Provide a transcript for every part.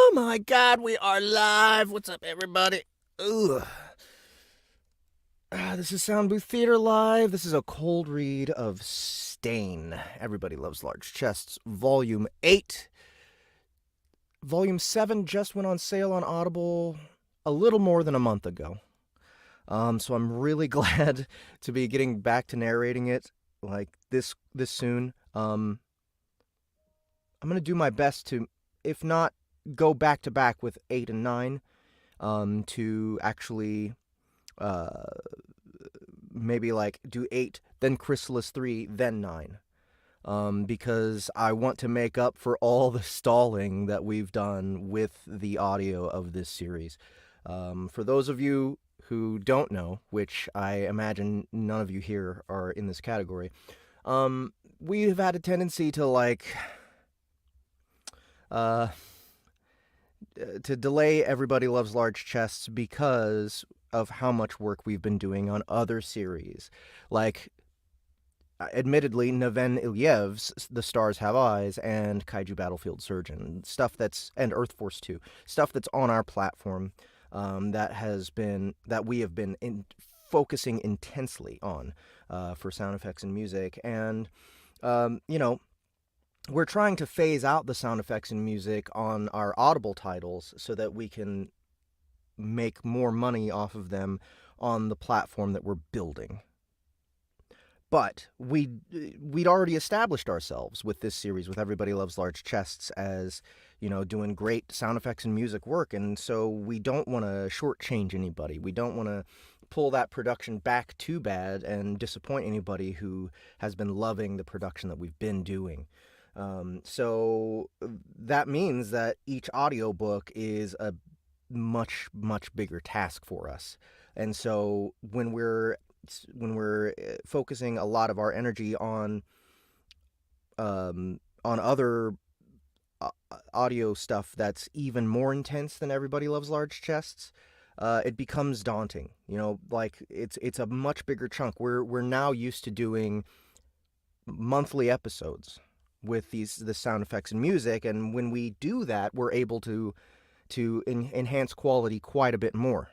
Oh my god, we are live. What's up, everybody? Ugh. This is Sound Booth Theater Live. This is a cold read of Stain. Everybody Loves Large Chests, Volume 8. Volume 7 just went on sale on Audible a little more than a month ago. So I'm really glad to be getting back to narrating it like this soon. I'm gonna do my best to, if not go back to back with 8 and 9, to actually uh, maybe like do 8, then Chrysalis 3, then 9. Because I want to make up for all the stalling that we've done with the audio of this series. For those of you who don't know, which I imagine none of you here are in this category, we've had a tendency to uh, to delay Everybody Loves Large Chests because of how much work we've been doing on other series. Like, admittedly, Neven Iliev's The Stars Have Eyes and Kaiju Battlefield Surgeon, and Earth Force 2, stuff that's on our platform, that we have been focusing intensely on for sound effects and music. And, we're trying to phase out the sound effects and music on our Audible titles so that we can make more money off of them on the platform that we're building. But we'd already established ourselves with this series, with Everybody Loves Large Chests, as, doing great sound effects and music work. And so we don't want to shortchange anybody. We don't want to pull that production back too bad and disappoint anybody who has been loving the production that we've been doing. So that means that each audiobook is a much, much bigger task for us. And so when we're focusing a lot of our energy on other audio stuff that's even more intense than Everybody Loves Large Chests, it becomes daunting. Like it's a much bigger chunk. We're now used to doing monthly episodes with the sound effects and music, and when we do that, we're able to enhance quality quite a bit more.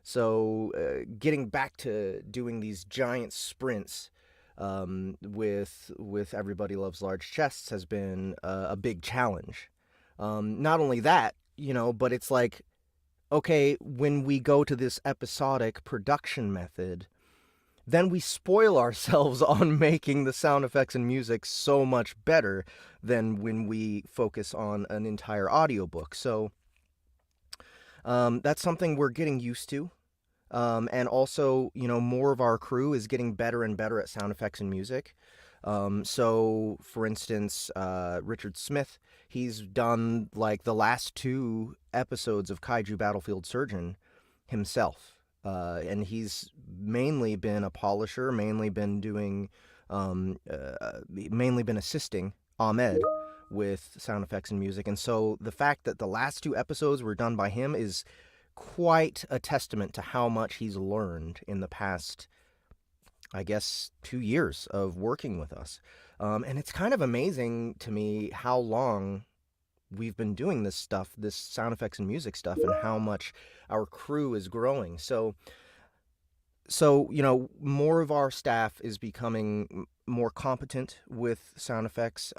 So getting back to doing these giant sprints with Everybody Loves Large Chests has been a big challenge. Not only that, but it's like, okay, when we go to this episodic production method, then we spoil ourselves on making the sound effects and music so much better than when we focus on an entire audiobook. So that's something we're getting used to. And also, more of our crew is getting better and better at sound effects and music. So, for instance, Richard Smith, he's done like the last 2 episodes of Kaiju Battlefield Surgeon himself. And he's mainly been a polisher, mainly been assisting Ahmed with sound effects and music. And so the fact that the last 2 episodes were done by him is quite a testament to how much he's learned in the past, I guess, 2 years of working with us. And it's kind of amazing to me how long we've been doing this stuff, this sound effects and music stuff, and how much our crew is growing. So more of our staff is becoming more competent with sound effects.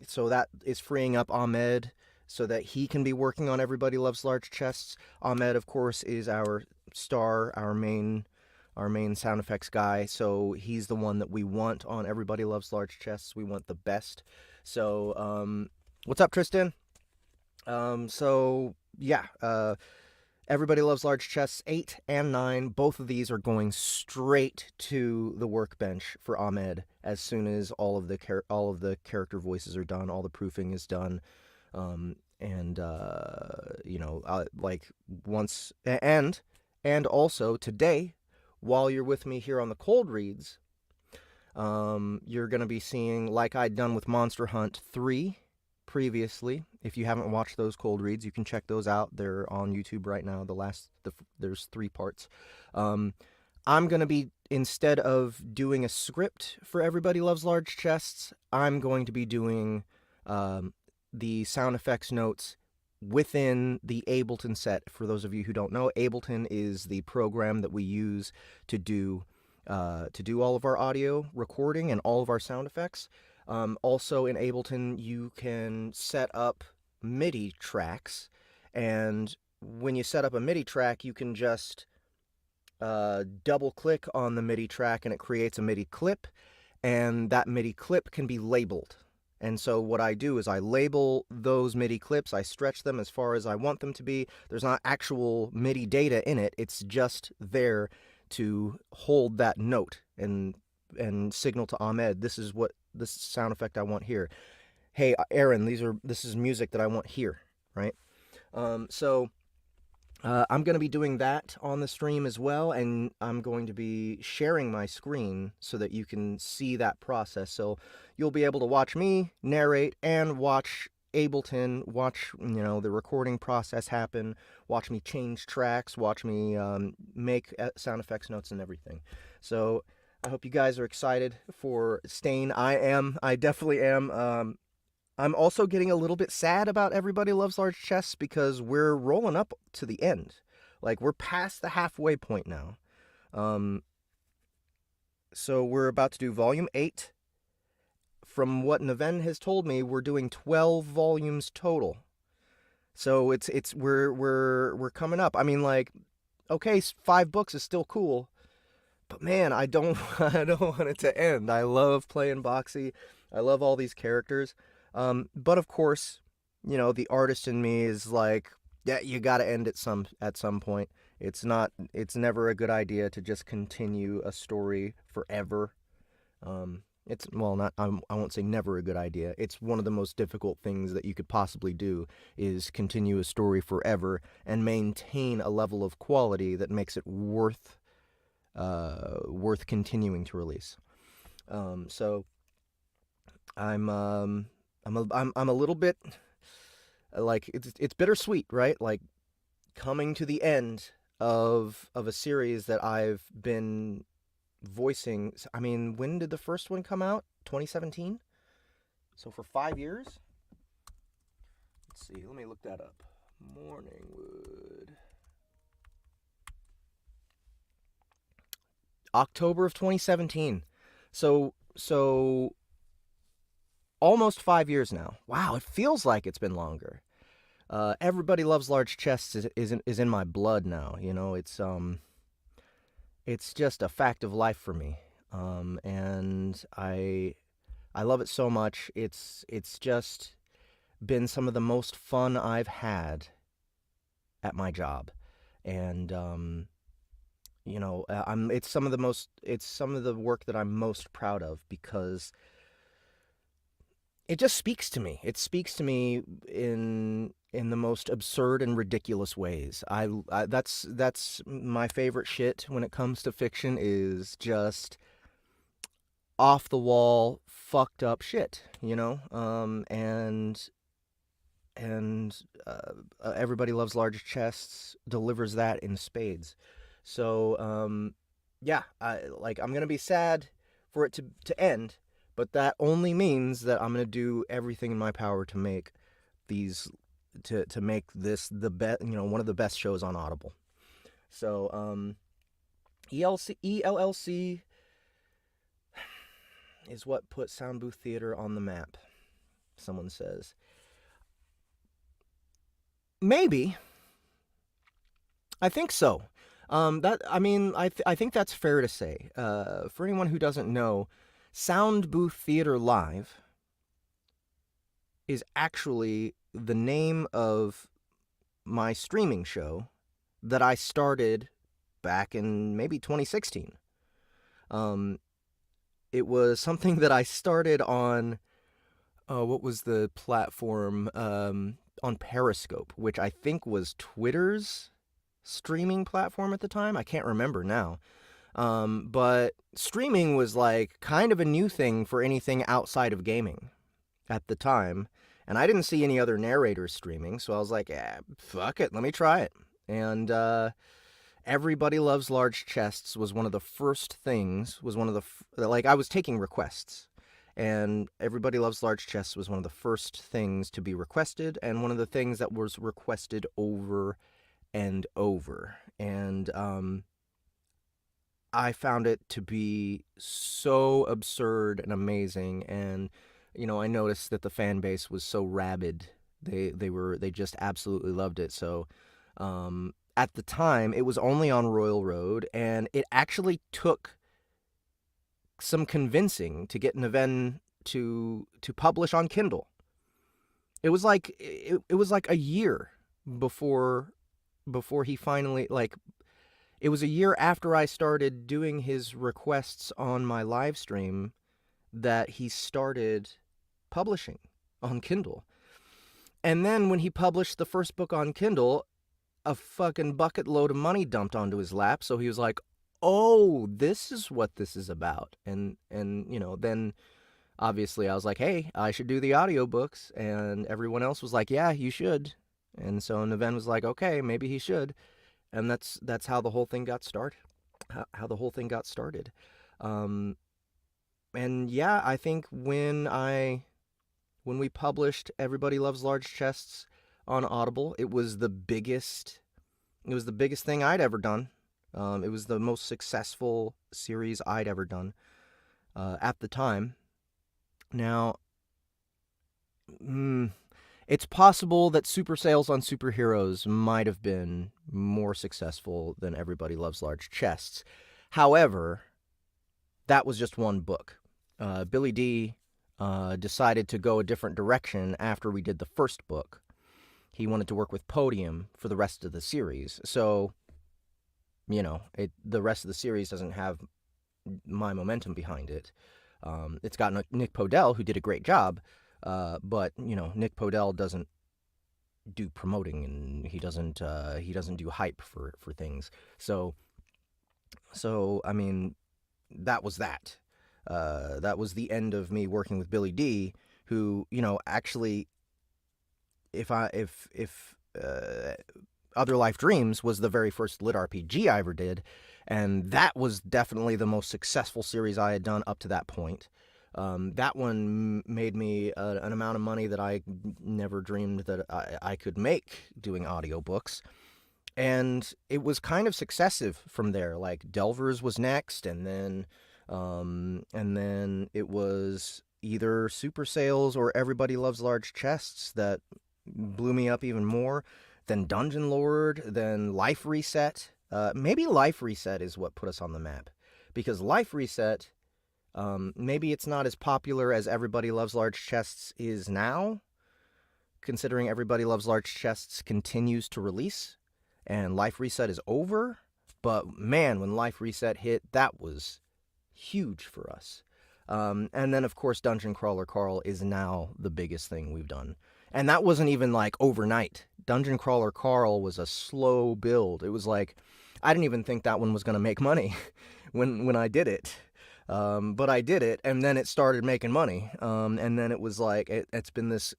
So that is freeing up Ahmed so that he can be working on Everybody Loves Large Chests. Ahmed, of course, is our star, our main sound effects guy. So he's the one that we want on Everybody Loves Large Chests. We want the best. So, what's up, Tristan? Everybody Loves Large Chests 8 and 9. Both of these are going straight to the workbench for Ahmed as soon as all of the character voices are done, all the proofing is done, and also today, while you're with me here on the cold reads, you're gonna be seeing, like I'd done with Monster Hunt 3 previously. If you haven't watched those cold reads, you can check those out. They're on YouTube right now. There's 3 parts. I'm going to be, instead of doing a script for Everybody Loves Large Chests, I'm going to be doing the sound effects notes within the Ableton set. For those of you who don't know, Ableton is the program that we use to do all of our audio recording and all of our sound effects. Also in Ableton, you can set up MIDI tracks, and when you set up a MIDI track, you can just double click on the MIDI track and it creates a MIDI clip, and that MIDI clip can be labeled. And so what I do is I label those MIDI clips, I stretch them as far as I want them to be. There's not actual MIDI data in it, it's just there to hold that note and signal to Ahmed, this sound effect I want here. Hey, Aaron, this is music that I want here, right? So I'm going to be doing that on the stream as well, and I'm going to be sharing my screen so that you can see that process. So you'll be able to watch me narrate and watch Ableton, watch, the recording process happen, watch me change tracks, watch me make sound effects notes and everything. So I hope you guys are excited for Stain. I definitely am. I'm also getting a little bit sad about Everybody Loves Large Chests because we're rolling up to the end. Like, we're past the halfway point now. So we're about to do volume 8. From what Neven has told me, we're doing 12 volumes total. So we're coming up. I mean, like, okay, 5 books is still cool, but man, I don't want it to end. I love playing Boxxy. I love all these characters. But of course, the artist in me is like, yeah, you got to end at some point. It's never a good idea to just continue a story forever. I won't say never a good idea. It's one of the most difficult things that you could possibly do is continue a story forever and maintain a level of quality that makes it worth continuing to release. So I'm a little bit like it's bittersweet, right? Like coming to the end of a series that I've been voicing. I mean, when did the first one come out? 2017. So for 5 years. Let's see. Let me look that up. Morningwood. October of 2017. So almost 5 years now. Wow, it feels like it's been longer. Everybody Loves Large Chests is in my blood now. It's just a fact of life for me, and I love it so much. It's just been some of the most fun I've had at my job, and it's some of the work that I'm most proud of because it just speaks to me. It speaks to me in the most absurd and ridiculous ways. That's my favorite shit when it comes to fiction, is just off the wall, fucked up shit, Everybody Loves Large Chests delivers that in spades. So yeah, I'm gonna be sad for it to end. But that only means that I'm going to do everything in my power to make these, to make this the best, one of the best shows on Audible. So, ELLC is what put Sound Booth Theater on the map, someone says. Maybe. I think so. I think that's fair to say. For anyone who doesn't know, Sound Booth Theater Live is actually the name of my streaming show that I started back in maybe 2016. It was something that I started on, what was the platform? On Periscope, which I think was Twitter's streaming platform at the time. I can't remember now. But streaming was like kind of a new thing for anything outside of gaming at the time. And I didn't see any other narrators streaming, so I was like, fuck it, let me try it. And Everybody Loves Large Chests was one of the first things, I was taking requests. And Everybody Loves Large Chests was one of the first things to be requested, and one of the things that was requested over and over. And I found it to be so absurd and amazing. And I noticed that the fan base was so rabid. They just absolutely loved it. So at the time, it was only on Royal Road, and it actually took some convincing to get Neven to publish on Kindle. It was like a year before he finally, like, it was a year after I started doing his requests on my live stream that he started publishing on Kindle. And then when he published the first book on Kindle, a fucking bucket load of money dumped onto his lap. So he was like, "Oh, this is what this is about." And then obviously I was like, "Hey, I should do the audiobooks." And everyone else was like, "Yeah, you should." And so Neven was like, "Okay, maybe he should." And that's how the whole thing got started. How the whole thing got started. And yeah, I think when we published Everybody Loves Large Chests on Audible, it was the biggest thing I'd ever done. It was the most successful series I'd ever done at the time. Now, it's possible that Super Sales on Superheroes might have been more successful than Everybody Loves Large Chests. However, that was just one book. Billy D decided to go a different direction after we did the first book. He wanted to work with Podium for the rest of the series. So, the rest of the series doesn't have my momentum behind it. It's got Nick Podell, who did a great job, but Nick Podell doesn't do promoting, and he doesn't do hype for things. So I mean, that was that. That was the end of me working with Billy D, who actually, if Other Life Dreams was the very first lit RPG I ever did, and that was definitely the most successful series I had done up to that point. That one made me an amount of money that I never dreamed that I could make doing audiobooks. And it was kind of successive from there. Like Delvers was next, and then it was either Super Sales or Everybody Loves Large Chests that blew me up even more. Then Dungeon Lord, then Life Reset. Maybe Life Reset is what put us on the map. Because Life Reset, maybe it's not as popular as Everybody Loves Large Chests is now, considering Everybody Loves Large Chests continues to release, and Life Reset is over. But man, when Life Reset hit, that was huge for us. And then, of course, Dungeon Crawler Carl is now the biggest thing we've done. And that wasn't even like overnight. Dungeon Crawler Carl was a slow build. It was like, I didn't even think that one was going to make money when I did it. But I did it, and then it started making money. And then it was like, it's been this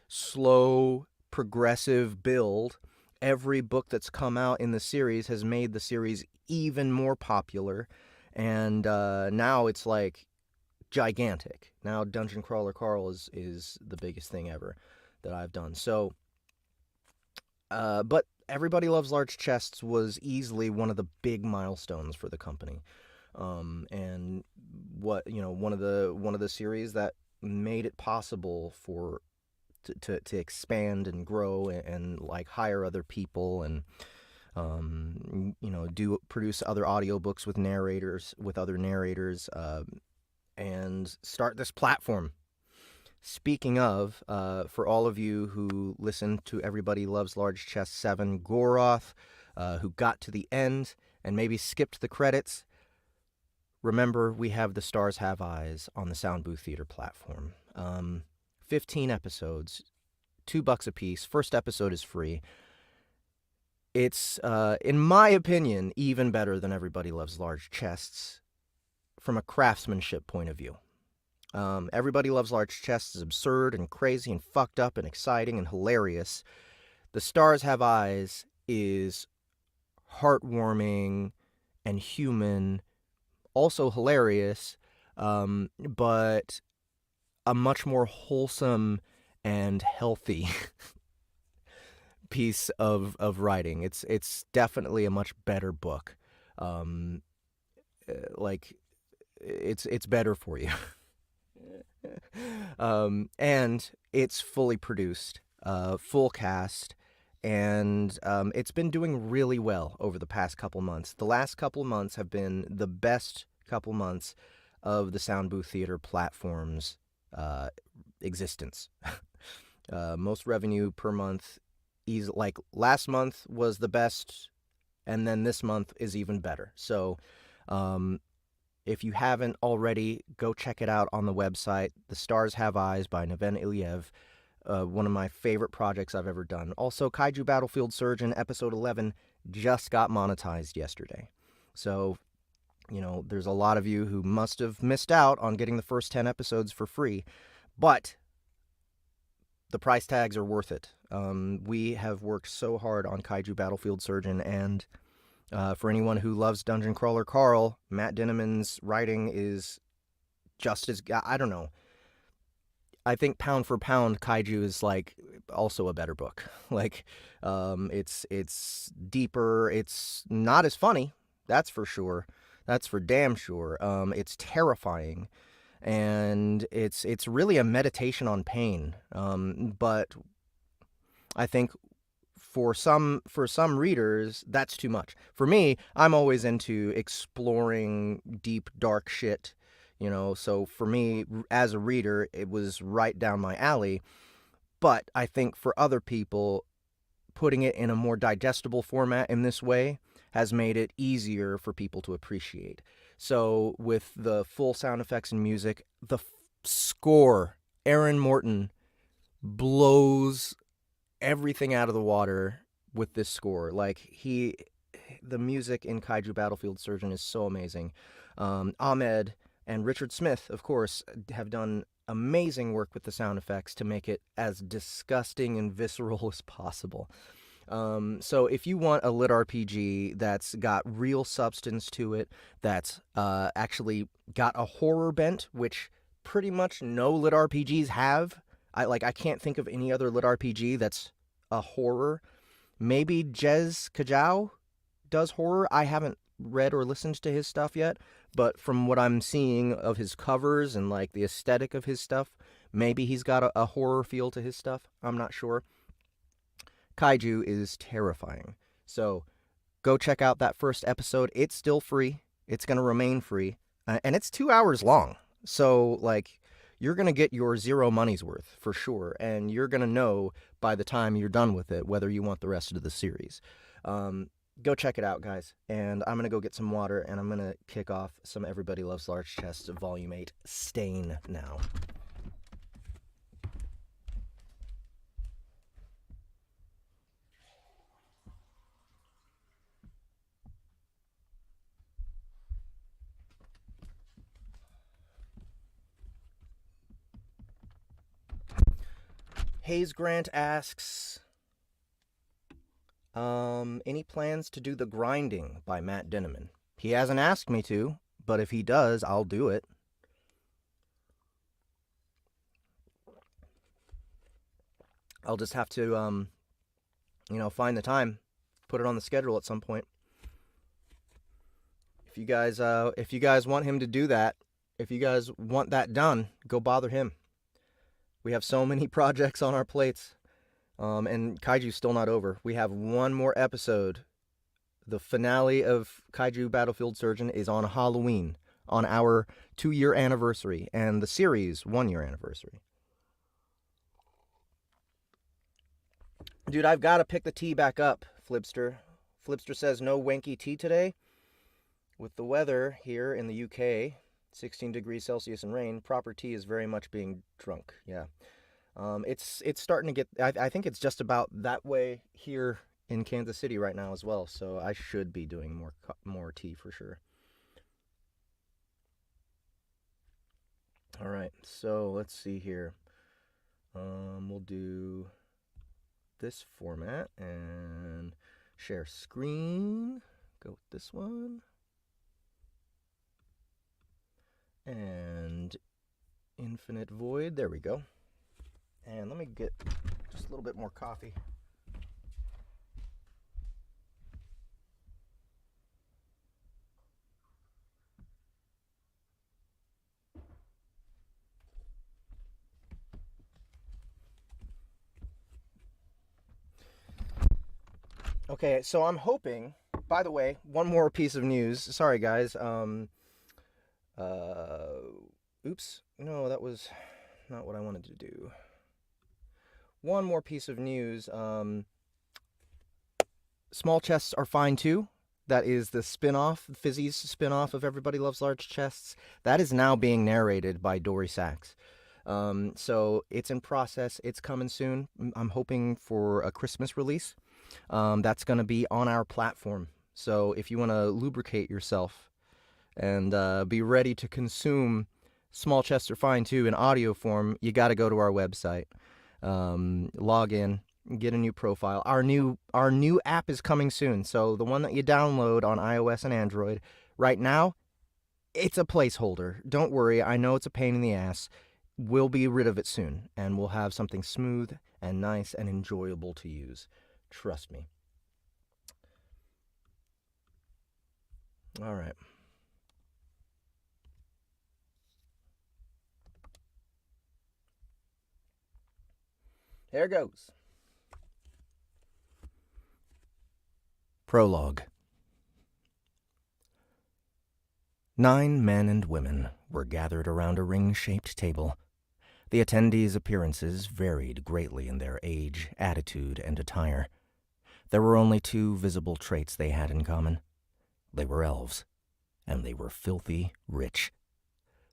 slow, progressive build. Every book that's come out in the series has made the series even more popular. And now it's like gigantic. Now Dungeon Crawler Carl is the biggest thing ever that I've done. So, but Everybody Loves Large Chests was easily one of the big milestones for the company. And one of the series that made it possible to expand and grow and like hire other people and produce other audiobooks with other narrators, and start this platform. Speaking of, for all of you who listened to Everybody Loves Large Chest 7 Goroth, who got to the end and maybe skipped the credits, remember we have The Stars Have Eyes on the Sound Booth Theater platform. 15 episodes, $2 a piece. First episode is free. It's, in my opinion, even better than Everybody Loves Large Chests from a craftsmanship point of view. Everybody Loves Large Chests is absurd and crazy and fucked up and exciting and hilarious. The Stars Have Eyes is heartwarming and human, also hilarious, but a much more wholesome and healthy piece of writing. It's definitely a much better book. Um, like it's better for you. And it's fully produced, full cast, and it's been doing really well over the past couple months. The last couple months have been the best couple months of the Sound Booth Theater platform's existence. Most revenue per month, like last month was the best, and then this month is even better. So, if you haven't already, go check it out on the website. The Stars Have Eyes by Neven Iliev, one of my favorite projects I've ever done. Also, Kaiju Battlefield Surgeon episode 11 just got monetized yesterday. So, there's a lot of you who must have missed out on getting the first 10 episodes for free, but the price tags are worth it. We have worked so hard on Kaiju Battlefield Surgeon, and for anyone who loves Dungeon Crawler Carl, Matt Dinneman's writing is just as, I don't know. I think pound for pound, Kaiju is like also a better book. Like, it's deeper. It's not as funny. That's for sure. That's for damn sure. It's terrifying, and it's really a meditation on pain. But I think for some readers, that's too much. For me, I'm always into exploring deep, dark shit, so for me, as a reader, it was right down my alley. But I think for other people, putting it in a more digestible format in this way has made it easier for people to appreciate. So with the full sound effects and music, the score, Aaron Morton blows everything out of the water with this score. Like, the music in Kaiju Battlefield Surgeon is so amazing. Ahmed and Richard Smith, of course, have done amazing work with the sound effects to make it as disgusting and visceral as possible. So if you want a lit RPG that's got real substance to it, that's actually got a horror bent, which pretty much no lit RPGs have. I can't think of any other lit RPG that's a horror. Maybe Jez Kajau does horror. I haven't read or listened to his stuff yet, but from what I'm seeing of his covers and like the aesthetic of his stuff, maybe he's got a horror feel to his stuff. I'm not sure. Kaiju is terrifying. So go check out that first episode. It's still free. It's going to remain free. And it's 2 hours long. So, like, you're going to get your zero money's worth for sure. And you're going to know by the time you're done with it whether you want the rest of the series. Go check it out, guys. And I'm going to go get some water, and I'm going to kick off some Everybody Loves Large Chests Volume 8 Stain now. Hayes Grant asks, any plans to do The Grinding by Matt Dinneman? He hasn't asked me to, but if he does, I'll do it. I'll just have to, find the time, put it on the schedule at some point. If you guys want him to do that, if you guys want that done, go bother him. We have so many projects on our plates. And Kaiju's still not over. We have one more episode. The finale of Kaiju Battlefield Surgeon is on Halloween, on our 2-year anniversary, and the series 1-year anniversary. Dude, I've got to pick the tea back up, Flipster. Flipster says no wanky tea today. With the weather here in the UK, 16 degrees Celsius and rain, proper tea is very much being drunk. Yeah. It's starting to get, I think it's just about that way here in Kansas City right now as well, so I should be doing more tea for sure. All right, so let's see here. We'll do this format and share screen. Go with this one. And Infinite Void. There we go. And let me get just a little bit more coffee. Okay, so I'm hoping, by the way, one more piece of news. Sorry, guys. Oops. No, that was not what I wanted to do. One more piece of news. Small chests are fine too. That is the spin-off, Fizzy's spin-off of Everybody Loves Large Chests. That is now being narrated by Dory Sachs. So it's in process. It's coming soon. I'm hoping for a Christmas release. That's going to be on our platform. So if you want to lubricate yourself and be ready to consume Small Chests Are Fine too in audio form, you got to go to our website. Log in, get a new profile. Our new app is coming soon. So the one that you download on iOS and Android right now, it's a placeholder. Don't worry. I know it's a pain in the ass. We'll be rid of it soon, and we'll have something smooth and nice and enjoyable to use. Trust me. All right. Here goes. Prologue. 9 men and women were gathered around a ring-shaped table. The attendees' appearances varied greatly in their age, attitude, and attire. There were only 2 visible traits they had in common. They were elves, and they were filthy rich.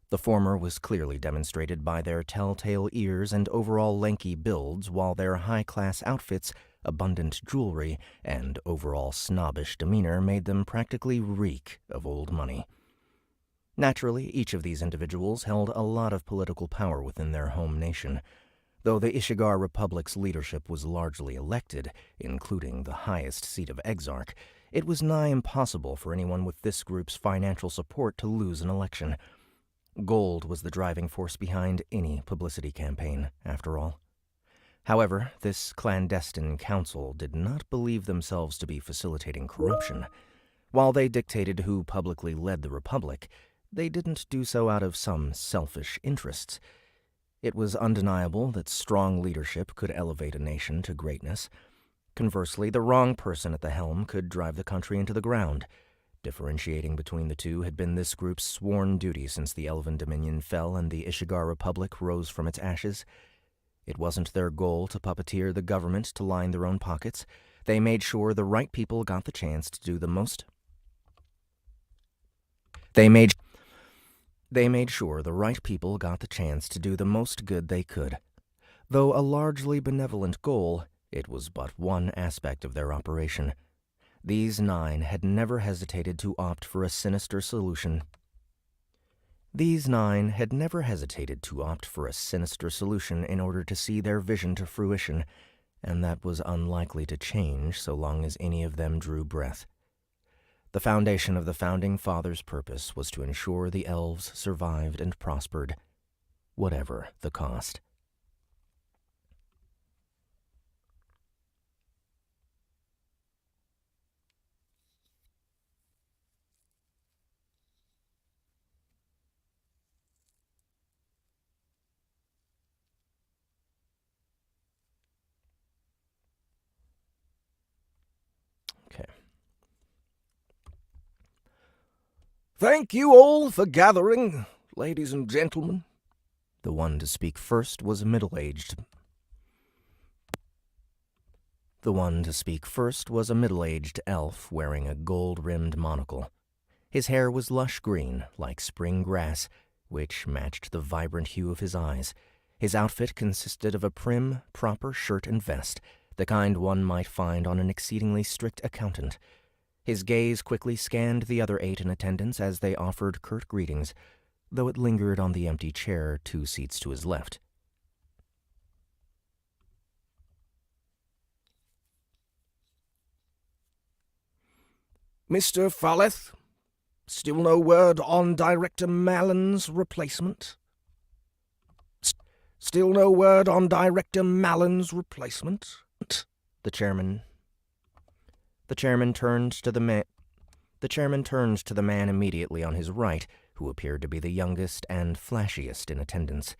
The former was clearly demonstrated by their telltale ears and overall lanky builds, while their high-class outfits, abundant jewelry, and overall snobbish demeanor made them practically reek of old money. Naturally, each of these individuals held a lot of political power within their home nation. Though the Ishigar Republic's leadership was largely elected, including the highest seat of Exarch, it was nigh impossible for anyone with this group's financial support to lose an election. Gold was the driving force behind any publicity campaign, after all. However, this clandestine council did not believe themselves to be facilitating corruption. While they dictated who publicly led the Republic, they didn't do so out of some selfish interests. It was undeniable that strong leadership could elevate a nation to greatness. Conversely, the wrong person at the helm could drive the country into the ground. Differentiating between the two had been this group's sworn duty since the Elven Dominion fell and the Ishigar Republic rose from its ashes. It wasn't their goal to puppeteer the government to line their own pockets. They made sure the right people got the chance to do the most. They made sure the right people got the chance to do the most good they could. Though a largely benevolent goal, it was but one aspect of their operation. These 9 had never hesitated to opt for a sinister solution. In order to see their vision to fruition, and that was unlikely to change so long as any of them drew breath. The foundation of the Founding Fathers' purpose was to ensure the elves survived and prospered, whatever the cost. Okay. Thank you all for gathering, ladies and gentlemen. The one to speak first was a middle-aged elf wearing a gold-rimmed monocle. His hair was lush green, like spring grass, which matched the vibrant hue of his eyes. His outfit consisted of a prim, proper shirt and vest, the kind one might find on an exceedingly strict accountant. His gaze quickly scanned the other 8 in attendance as they offered curt greetings, though it lingered on the empty chair 2 seats to his left. Mr. Faleth, Still no word on Director Mallon's replacement? Still no word on Director Mallon's replacement? The chairman turned to the man. The chairman turned to the man immediately on his right, who appeared to be the youngest and flashiest in attendance.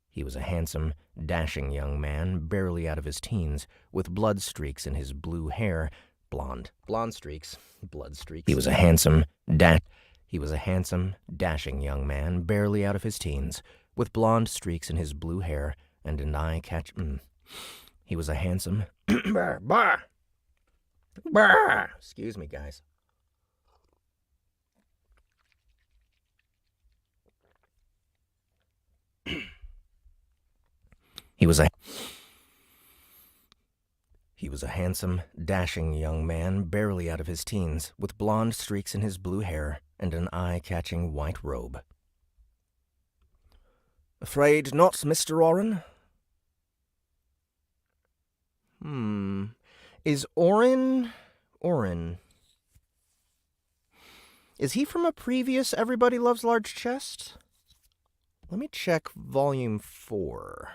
He was a handsome, dashing young man, barely out of his teens, with blood streaks in his blue hair. Blonde streaks, blood streaks. He was a handsome, dashing young man, barely out of his teens, with blonde streaks in his blue hair and an eye-catch. He was a handsome. Excuse me, guys. He was a handsome, dashing young man, barely out of his teens, with blonde streaks in his blue hair and an eye-catching white robe. Afraid not, Mr. Oren? Is Oren... Is he from a previous Everybody Loves Large Chest? Let me check Volume 4.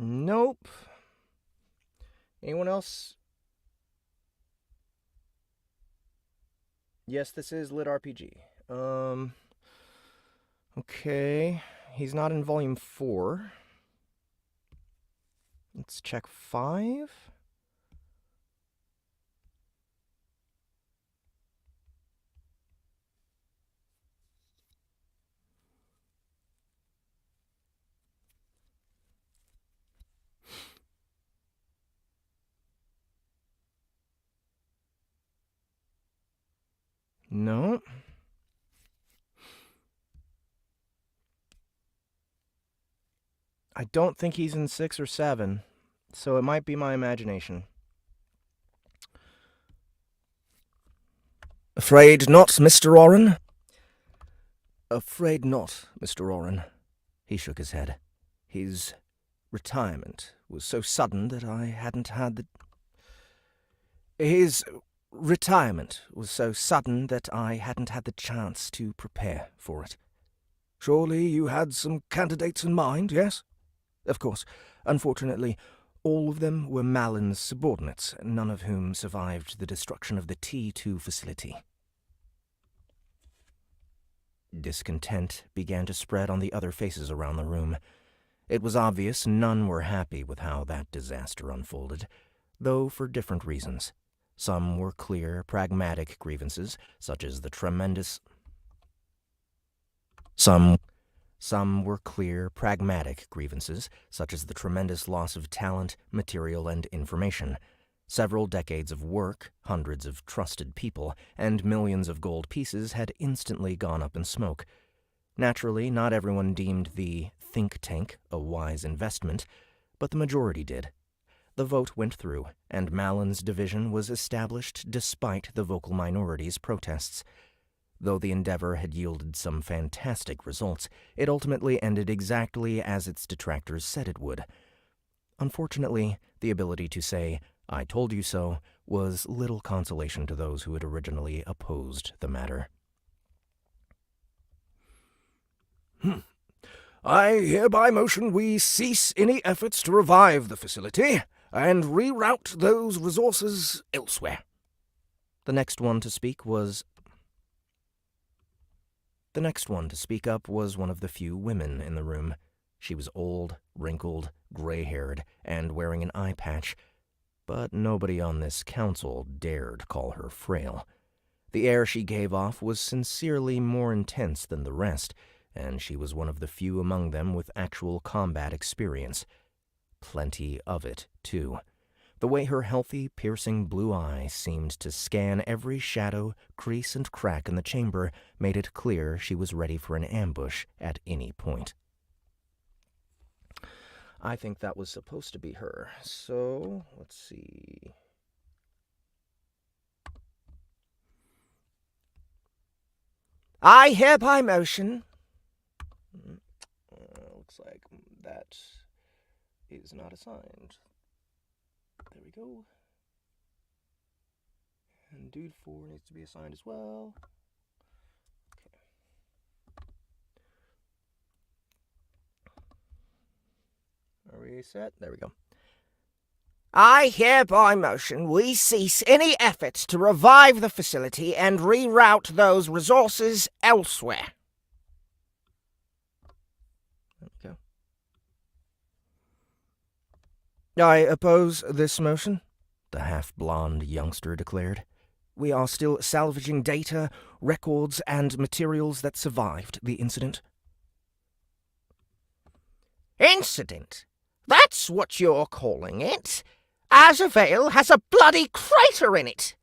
Nope. Anyone else? Yes, this is Lit RPG. Okay. He's not in Volume 4. Let's check 5. No. I don't think he's in 6 or 7, so it might be my imagination. Afraid not, Mr. Oren? Afraid not, Mr. Oren. He shook his head. His retirement was so sudden that I hadn't had the... His retirement was so sudden that I hadn't had the chance to prepare for it. Surely you had some candidates in mind, yes? Of course. Unfortunately, all of them were Mallon's subordinates, none of whom survived the destruction of the T2 facility. Discontent began to spread on the other faces around the room. It was obvious none were happy with how that disaster unfolded, though for different reasons. Some were clear, pragmatic grievances, such as the tremendous... Some were clear, pragmatic grievances, such as the tremendous loss of talent, material, and information. Several decades of work, hundreds of trusted people, and millions of gold pieces had instantly gone up in smoke. Naturally, not everyone deemed the think tank a wise investment, but the majority did. The vote went through, and Mallon's division was established despite the vocal minority's protests. Though the endeavor had yielded some fantastic results, it ultimately ended exactly as its detractors said it would. Unfortunately, the ability to say, "I told you so," was little consolation to those who had originally opposed the matter. I hereby motion we cease any efforts to revive the facility and reroute those resources elsewhere. The next one to speak up was one of the few women in the room. She was old, wrinkled, gray-haired, and wearing an eye patch, but nobody on this council dared call her frail. The air she gave off was sincerely more intense than the rest, and she was one of the few among them with actual combat experience. Plenty of it, too. The way her healthy, piercing blue eyes seemed to scan every shadow, crease, and crack in the chamber made it clear she was ready for an ambush at any point. I think that was supposed to be her, so let's see. I hereby motion. Looks like that is not assigned. There we go. And dude 4 needs to be assigned as well. Okay. Are we set? There we go. I hereby motion we cease any efforts to revive the facility and reroute those resources elsewhere. There we go. I oppose this motion, the half-blonde youngster declared. We are still salvaging data, records, and materials that survived the incident. Incident? That's what you're calling it? Azurvale has a bloody crater in it!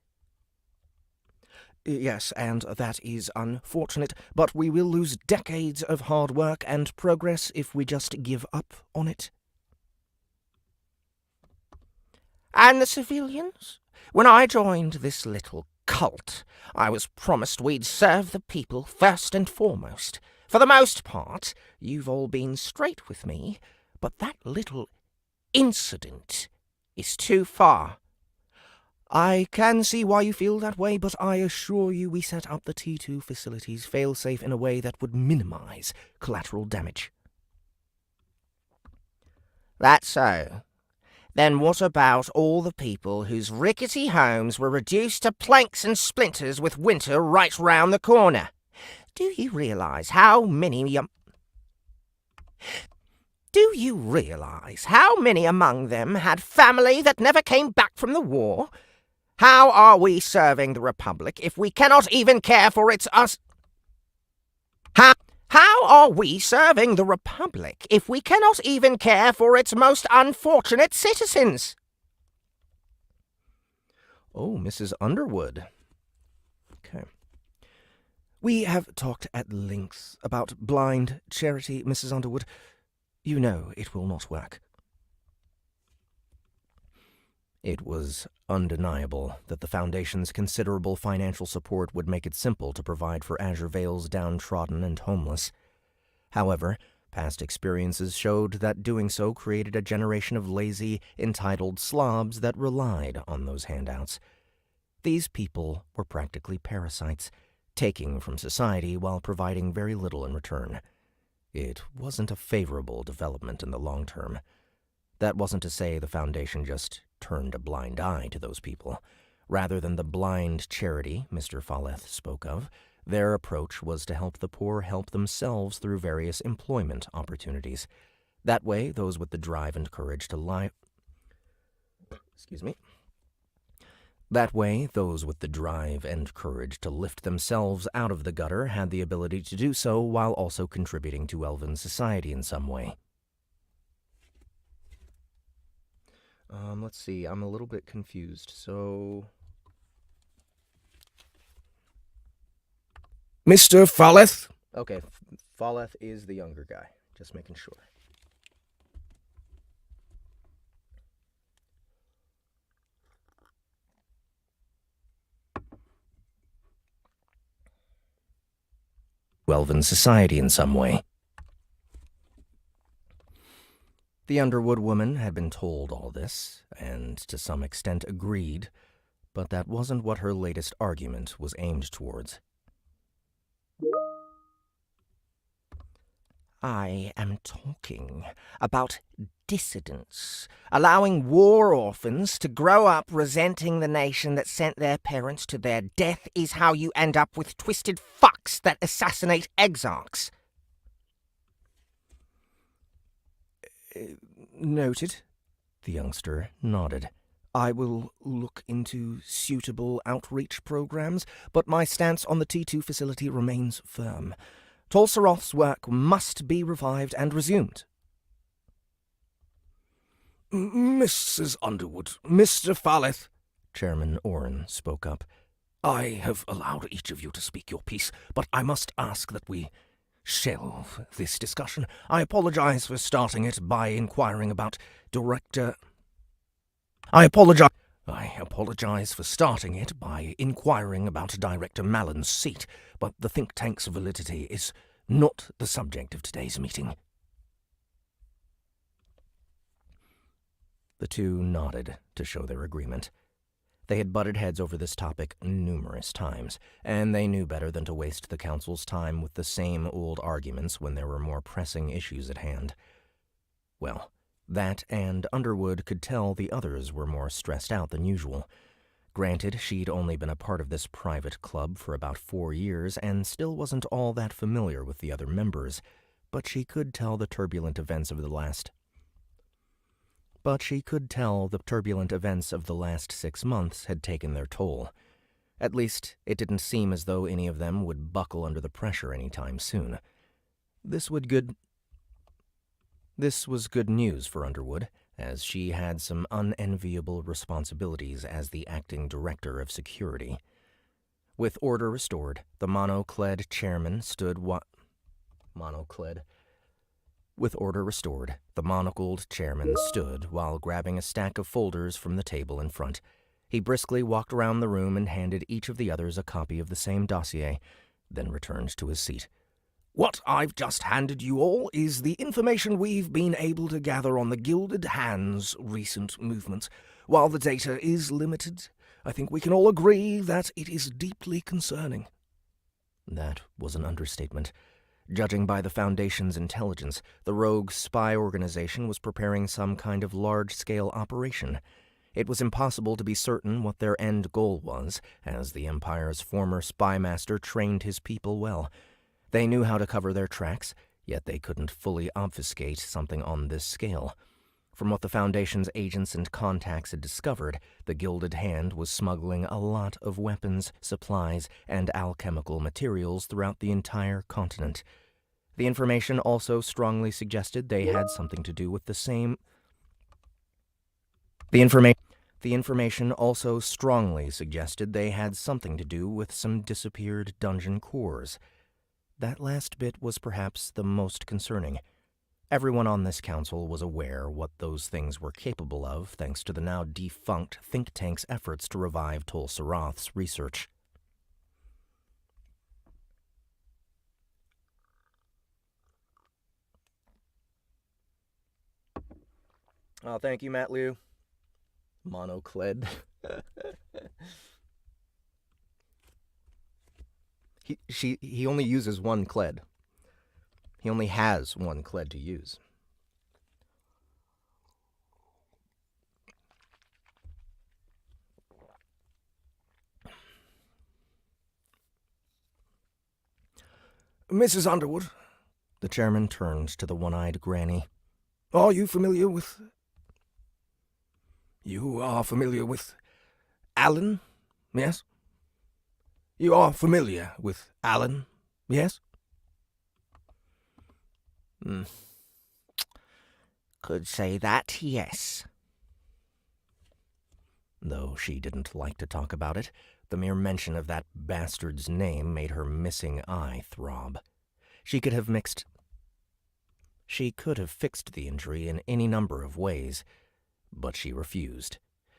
Yes, and that is unfortunate, but we will lose decades of hard work and progress if we just give up on it. And the civilians? When I joined this little cult, I was promised we'd serve the people first and foremost. For the most part, you've all been straight with me, but that little incident is too far. I can see why you feel that way, but I assure you we set up the T2 facility's failsafe in a way that would minimize collateral damage. That's so. Then what about all the people whose rickety homes were reduced to planks and splinters with winter right round the corner? Do you realize how many among them had family that never came back from the war? How are we serving the Republic if we cannot even care for its us? How are we serving the Republic if we cannot even care for its most unfortunate citizens? Oh, Mrs. Underwood. Okay. We have talked at length about blind charity, Mrs. Underwood. You know it will not work. It was undeniable that the Foundation's considerable financial support would make it simple to provide for Azurvale's downtrodden and homeless. However, past experiences showed that doing so created a generation of lazy, entitled slobs that relied on those handouts. These people were practically parasites, taking from society while providing very little in return. It wasn't a favorable development in the long term. That wasn't to say the Foundation just turned a blind eye to those people. Rather than the blind charity Mr. Falleth spoke of, their approach was to help the poor help themselves through various employment opportunities. That way, those with the drive and courage to lift themselves out of the gutter had the ability to do so while also contributing to Elven society in some way. Let's see, I'm a little bit confused, so... Mr. Falleth? Okay, Falleth is the younger guy, just making sure. Elven society in some way. The Underwood woman had been told all this, and to some extent agreed, but that wasn't what her latest argument was aimed towards. I am talking about dissidents, allowing war orphans to grow up resenting the nation that sent their parents to their death is how you end up with twisted fucks that assassinate exarchs. Noted. The youngster nodded. I will look into suitable outreach programs, but my stance on the T2 facility remains firm. Tolsaroth's work must be revived and resumed. Mrs. Underwood, Mr. Falleth, Chairman Orrin spoke up. I have allowed each of you to speak your piece, but I must ask that we shelve this discussion. I apologize for starting it by inquiring about Director... I apologize for starting it by inquiring about Director Mallon's seat, but the think tank's validity is not the subject of today's meeting. The two nodded to show their agreement. They had butted heads over this topic numerous times, and they knew better than to waste the council's time with the same old arguments when there were more pressing issues at hand. Well, that and Underwood could tell the others were more stressed out than usual. Granted, she'd only been a part of this private club for about 4 years and still wasn't all that familiar with the other members, but she could tell the turbulent events of the last 6 months had taken their toll. At least, it didn't seem as though any of them would buckle under the pressure any time soon. This was good news for Underwood, as she had some unenviable responsibilities as the acting director of security. With order restored, the monocled chairman stood while grabbing a stack of folders from the table in front. He briskly walked around the room and handed each of the others a copy of the same dossier, then returned to his seat. What I've just handed you all is the information we've been able to gather on the Gilded Hand's recent movements. While the data is limited, I think we can all agree that it is deeply concerning. That was an understatement. Judging by the Foundation's intelligence, the rogue spy organization was preparing some kind of large-scale operation. It was impossible to be certain what their end goal was, as the Empire's former spy master trained his people well. They knew how to cover their tracks, yet they couldn't fully obfuscate something on this scale. From what the Foundation's agents and contacts had discovered, the Gilded Hand was smuggling a lot of weapons, supplies, and alchemical materials throughout the entire continent. The information also strongly suggested they had something to do with the same... The information also strongly suggested they had something to do with some disappeared dungeon cores. That last bit was perhaps the most concerning. Everyone on this council was aware what those things were capable of, thanks to the now defunct think tank's efforts to revive Tol Sarath's research. Oh, thank you, Matt Liu. Monocled. He only uses one cled. He only has one cled to use. Mrs. Underwood, the chairman turned to the one-eyed granny. Are you familiar with... You are familiar with Alan, yes? You are familiar with Alan, yes? Could say that, yes. Though she didn't like to talk about it, the mere mention of that bastard's name made her missing eye throb. She could have fixed the injury in any number of ways, but she refused.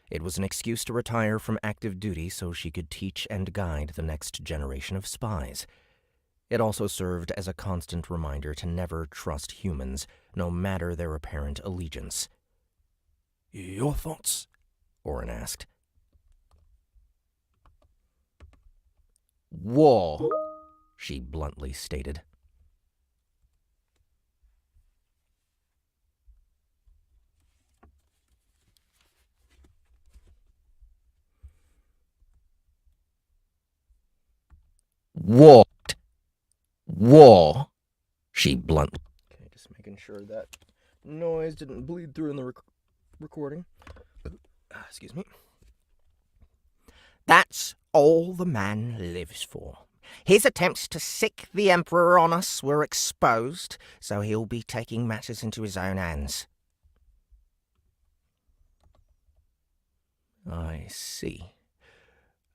It was an excuse to retire from active duty so she could teach and guide the next generation of spies. It also served as a constant reminder to never trust humans, no matter their apparent allegiance. Your thoughts? Orrin asked. War, she bluntly stated. War, she bluntly. Okay, just making sure that noise didn't bleed through in the recording. Excuse me. That's all the man lives for. His attempts to sick the Emperor on us were exposed, so he'll be taking matters into his own hands. I see.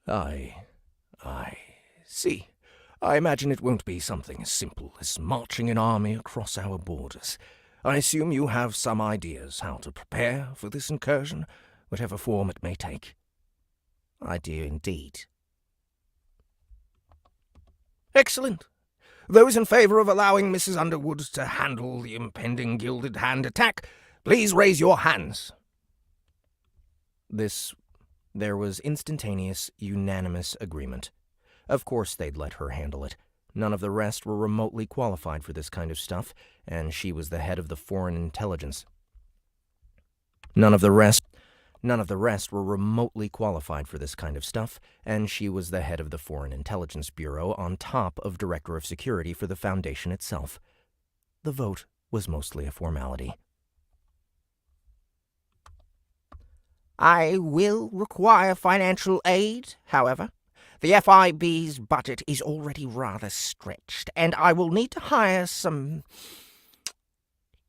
I see. I imagine it won't be something as simple as marching an army across our borders. I assume you have some ideas how to prepare for this incursion, whatever form it may take. I do indeed. Excellent. Those in favor of allowing Mrs. Underwood to handle the impending Gilded Hand attack, please raise your hands. There was instantaneous, unanimous agreement. Of course they'd let her handle it. None of the rest were remotely qualified for this kind of stuff, and she was the head of the Foreign Intelligence. None of the rest were remotely qualified for this kind of stuff, and she was the head of the Foreign Intelligence Bureau on top of Director of Security for the Foundation itself. The vote was mostly a formality. I will require financial aid, however. The FIB's budget is already rather stretched, and I will need to hire some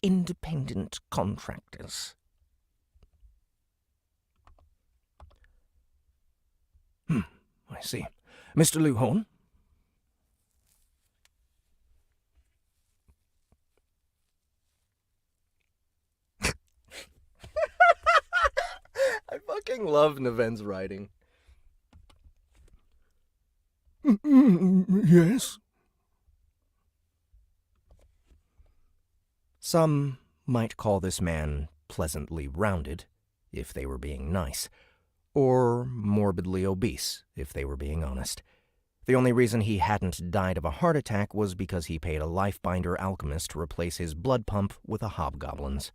independent contractors. I see. Mr. Luhorn? I fucking love Neven's writing. Yes? Some might call this man pleasantly rounded, if they were being nice, or morbidly obese, if they were being honest. The only reason he hadn't died of a heart attack was because he paid a life-binder alchemist to replace his blood pump with a hobgoblin's.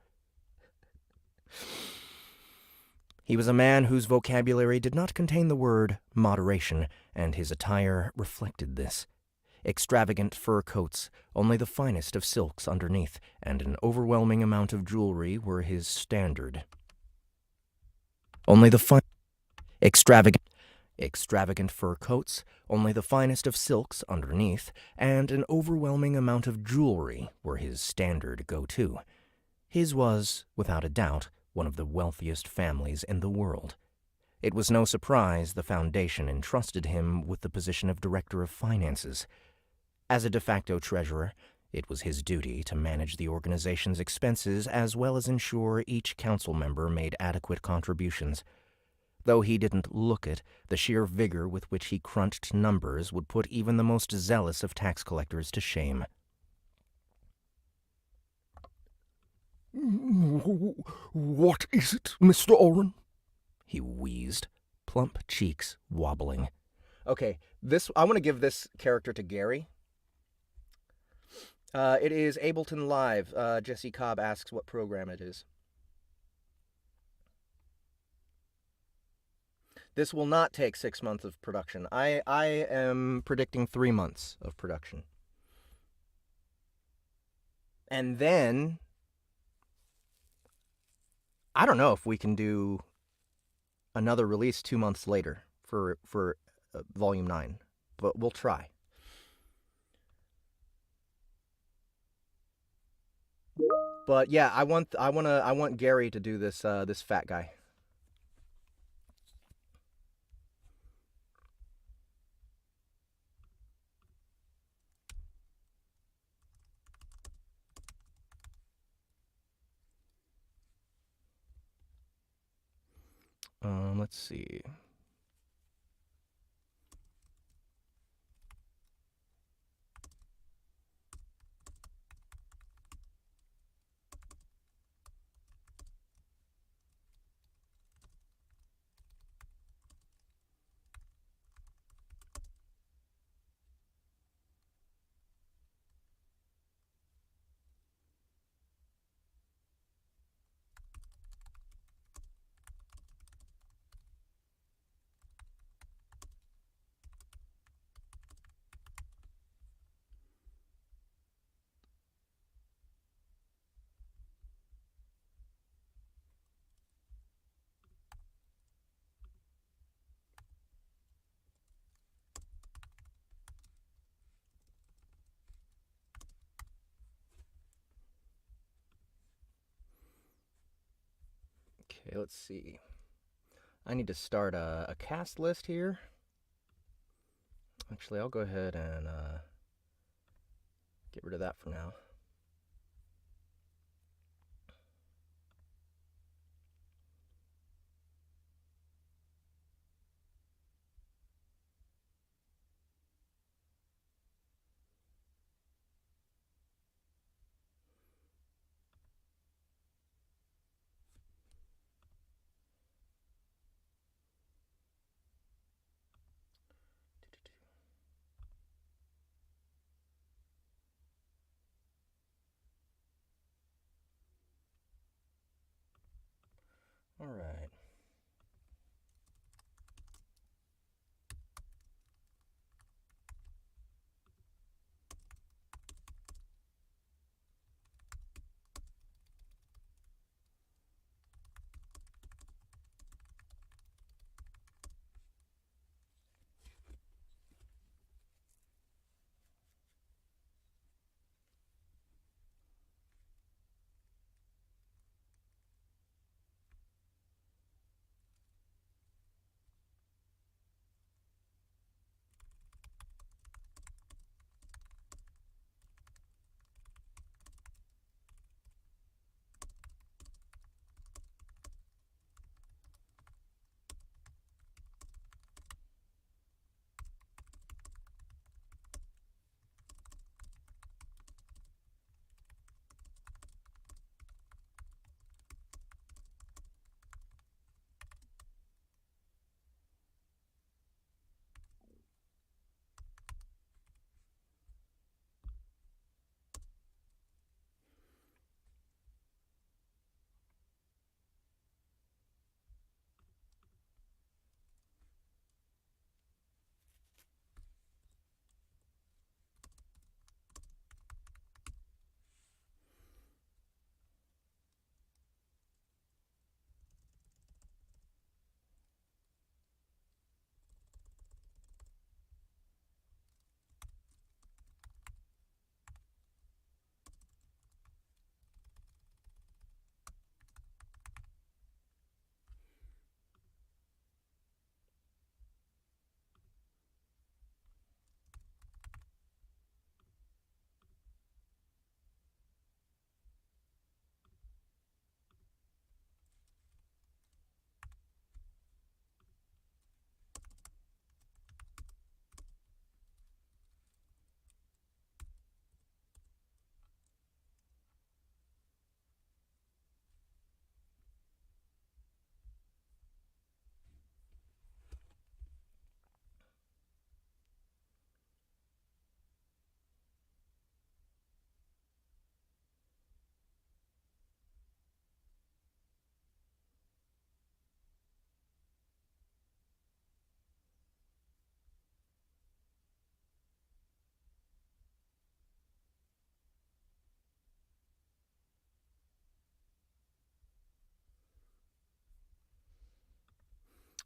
He was a man whose vocabulary did not contain the word moderation, and his attire reflected this. Extravagant fur coats, only the finest of silks underneath, and an overwhelming amount of jewelry were his standard. Extravagant fur coats, only the finest of silks underneath, and an overwhelming amount of jewelry were his standard go-to. His was, without a doubt, one of the wealthiest families in the world. It was no surprise the Foundation entrusted him with the position of Director of Finances. As a de facto treasurer, it was his duty to manage the organization's expenses as well as ensure each council member made adequate contributions. Though he didn't look it, the sheer vigor with which he crunched numbers would put even the most zealous of tax collectors to shame. What is it, Mr. Oren? He wheezed, plump cheeks wobbling. Okay, I want to give this character to Gary. It is Ableton Live. Jesse Cobb asks what program it is. This will not take 6 months of production. I am predicting 3 months of production. And then I don't know if we can do another release 2 months later for Volume 9, but we'll try. But yeah, I want Gary to do this this fat guy. Let's see. Okay, let's see. I need to start a cast list here. Actually, I'll go ahead and get rid of that for now. All right.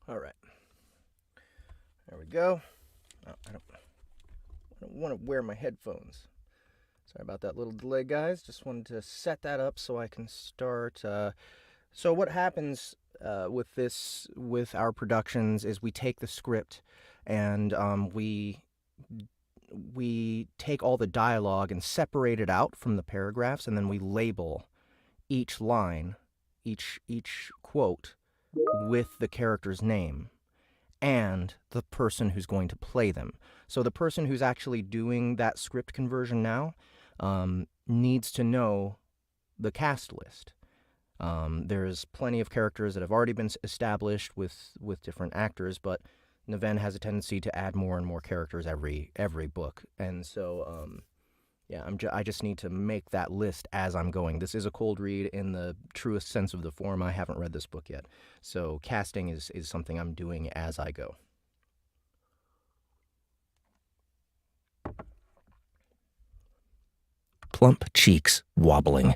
All right. There we go. Oh, I don't want to wear my headphones. Sorry about that little delay, guys. Just wanted to set that up so I can start. So what happens with our productions is we take the script and we take all the dialogue and separate it out from the paragraphs, and then we label each line, each quote with the character's name and the person who's going to play them. So the person who's actually doing that script conversion now needs to know the cast list. There's plenty of characters that have already been established with different actors, but Neven has a tendency to add more and more characters every book, and so yeah, I just need to make that list as I'm going. This is a cold read in the truest sense of the form. I haven't read this book yet, so casting is something I'm doing as I go. Plump cheeks wobbling.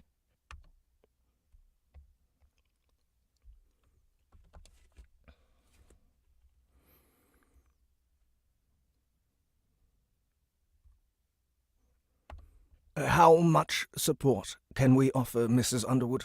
How much support can we offer Mrs. Underwood?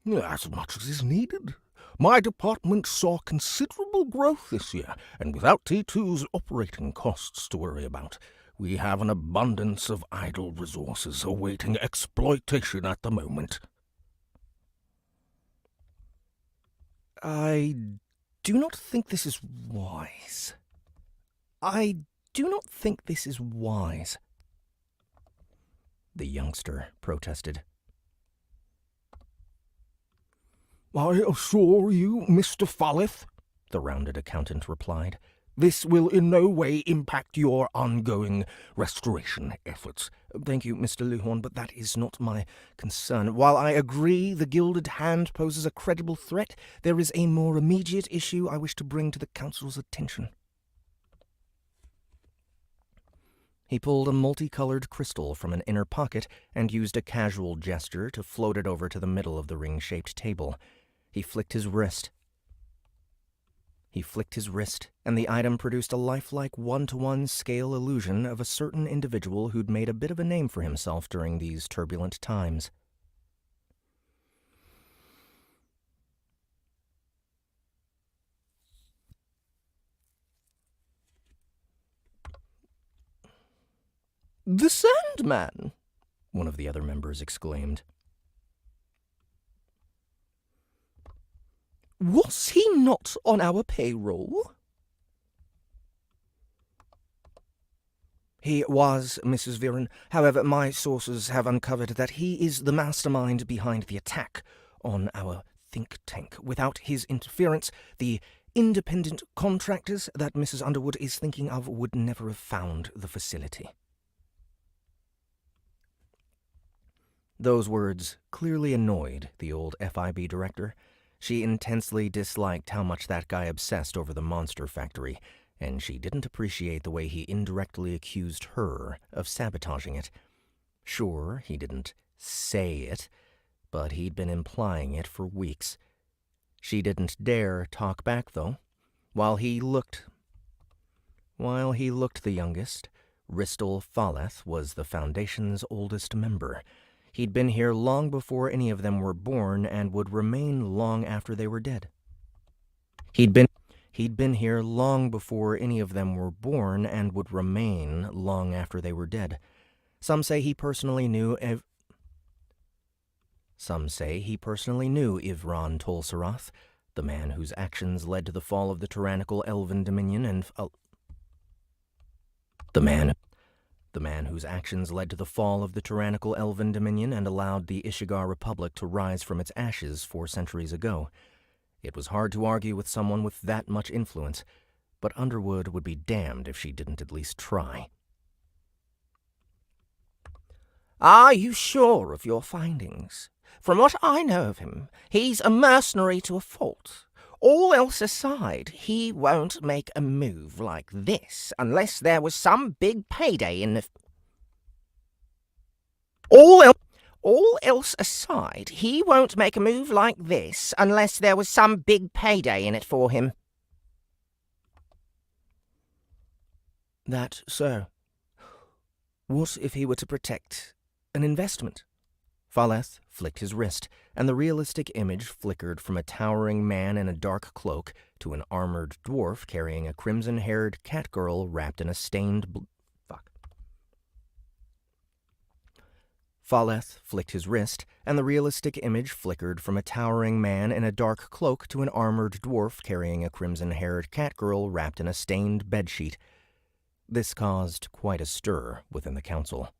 As much as is needed. My department saw considerable growth this year, and without T2's operating costs to worry about, we have an abundance of idle resources awaiting exploitation at the moment. I do not think this is wise. I do not think this is wise, the youngster protested. I assure you, Mr. Falleth, the rounded accountant replied, this will in no way impact your ongoing restoration efforts. Thank you, Mr. Luhorn, but that is not my concern. While I agree the Gilded Hand poses a credible threat, there is a more immediate issue I wish to bring to the Council's attention. He pulled a multicolored crystal from an inner pocket and used a casual gesture to float it over to the middle of the ring-shaped table. He flicked his wrist, and the item produced a lifelike one-to-one scale illusion of a certain individual who'd made a bit of a name for himself during these turbulent times. "The Sandman!" one of the other members exclaimed. "Was he not on our payroll?" "He was, Mrs. Viren. However, my sources have uncovered that he is the mastermind behind the attack on our think tank. Without his interference, the independent contractors that Mrs. Underwood is thinking of would never have found the facility." Those words clearly annoyed the old FIB director. She intensely disliked how much that guy obsessed over the monster factory, and she didn't appreciate the way he indirectly accused her of sabotaging it. Sure, he didn't say it, but he'd been implying it for weeks. She didn't dare talk back, though. While he looked the youngest, Ristal Falleth was the Foundation's oldest member. He'd been here long before any of them were born and would remain long after they were dead. He'd been here long before any of them were born and would remain long after they were dead. Some say he personally knew Ivran Tolsarath, the man whose actions led to the fall of the tyrannical Elven Dominion and the man whose actions led to the fall of the tyrannical Elven Dominion and allowed the Ishigar Republic to rise from its ashes 4 centuries ago. It was hard to argue with someone with that much influence, but Underwood would be damned if she didn't at least try. "Are you sure of your findings? From what I know of him, he's a mercenary to a fault. All else aside, he won't make a move like this unless there was some big payday in the... All else aside, he won't make a move like this unless there was some big payday in it for him." "That so. What if he were to protect an investment?" Falleth flicked his wrist, and the realistic image flickered from a towering man in a dark cloak to an armored dwarf carrying a crimson-haired cat girl wrapped in a stained Falleth flicked his wrist, and the realistic image flickered from a towering man in a dark cloak to an armored dwarf carrying a crimson-haired cat girl wrapped in a stained bedsheet. This caused quite a stir within the council.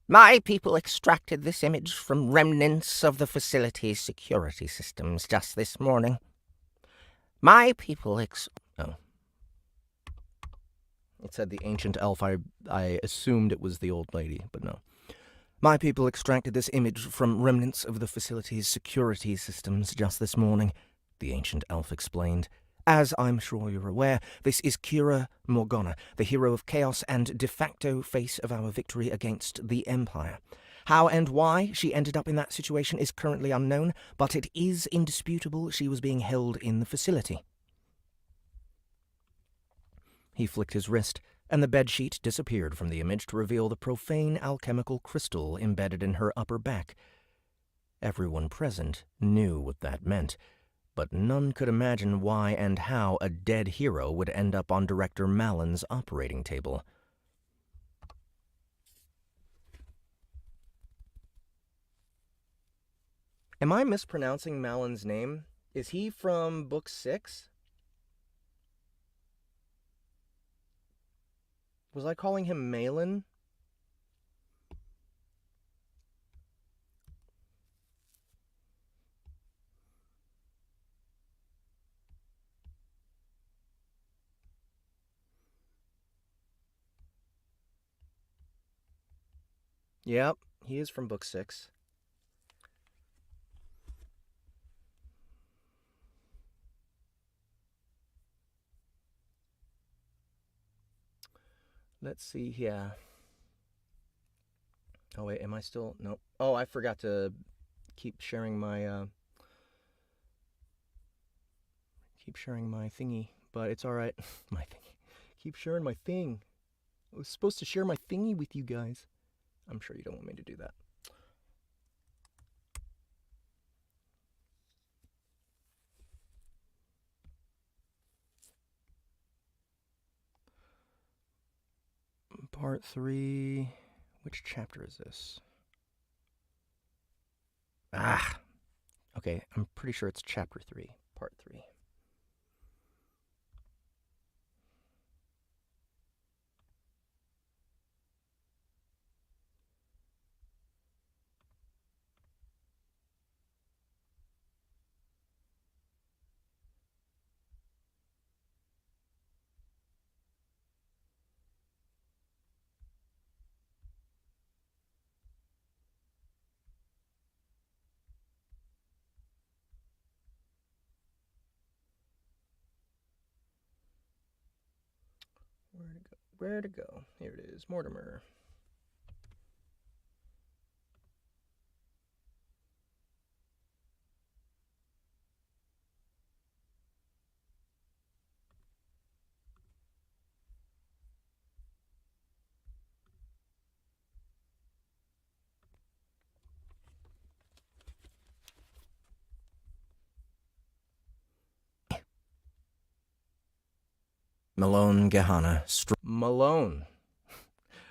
"My people extracted this image from remnants of the facility's security systems just this morning. My people It said the ancient elf. I assumed it was the old lady, but no. "My people extracted this image from remnants of the facility's security systems just this morning," the ancient elf explained. "As I'm sure you're aware, this is Kira Morgana, the hero of chaos and de facto face of our victory against the Empire. How and why she ended up in that situation is currently unknown, but it is indisputable she was being held in the facility." He flicked his wrist, and the bedsheet disappeared from the image to reveal the profane alchemical crystal embedded in her upper back. Everyone present knew what that meant, but none could imagine why and how a dead hero would end up on Director Malon's operating table. Am I mispronouncing Malon's name? Is he from Book 6? Was I calling him Malin? Yep, he is from Book 6. Let's see here. Oh wait, am I still? Nope. Oh, I forgot to keep sharing my thingy, but it's all right. My thingy. Keep sharing my thing. I was supposed to share my thingy with you guys. I'm sure you don't want me to do that. Part 3. Which chapter is this? Ah! Okay, I'm pretty sure it's chapter 3, part 3. Where to go? Where to go? Here it is, Mortimer. Malone Gehanna. Malone.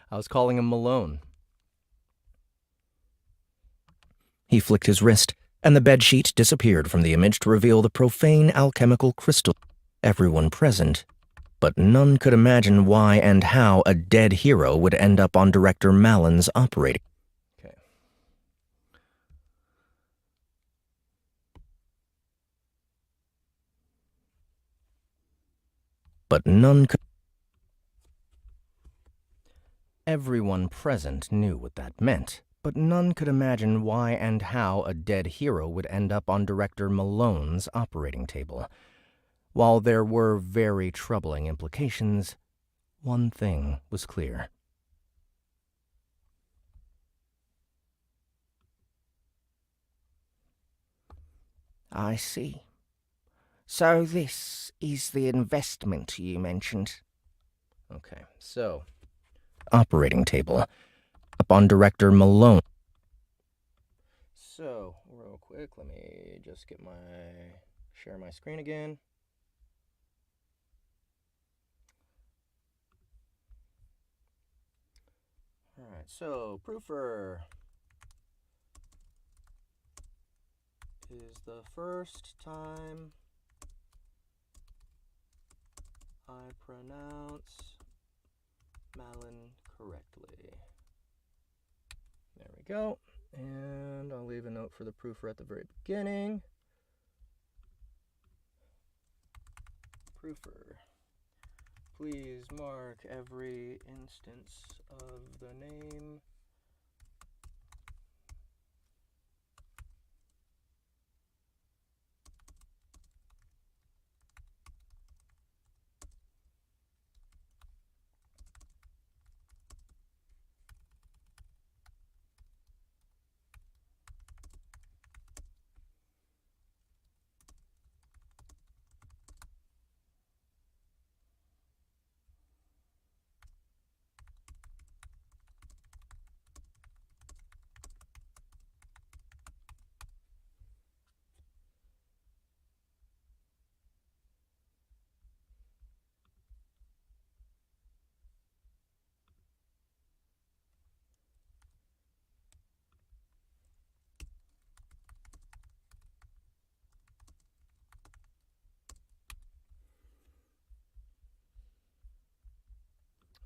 I was calling him Malone. He flicked his wrist, and the bedsheet disappeared from the image to reveal the profane alchemical crystal. Everyone present, but none could imagine why and how a dead hero would end up on Director Malon's operating. Okay. But none could. Everyone present knew what that meant, but none could imagine why and how a dead hero would end up on Director Malone's operating table. While there were very troubling implications, one thing was clear. I see. So this is the investment you mentioned. Okay, so operating table up on Director Malone. So, real quick, let me just share my screen again. Alright, so Proofer is the first time I pronounce Malin correctly. There we go. And I'll leave a note for the proofer at the very beginning. Proofer, please mark every instance of the name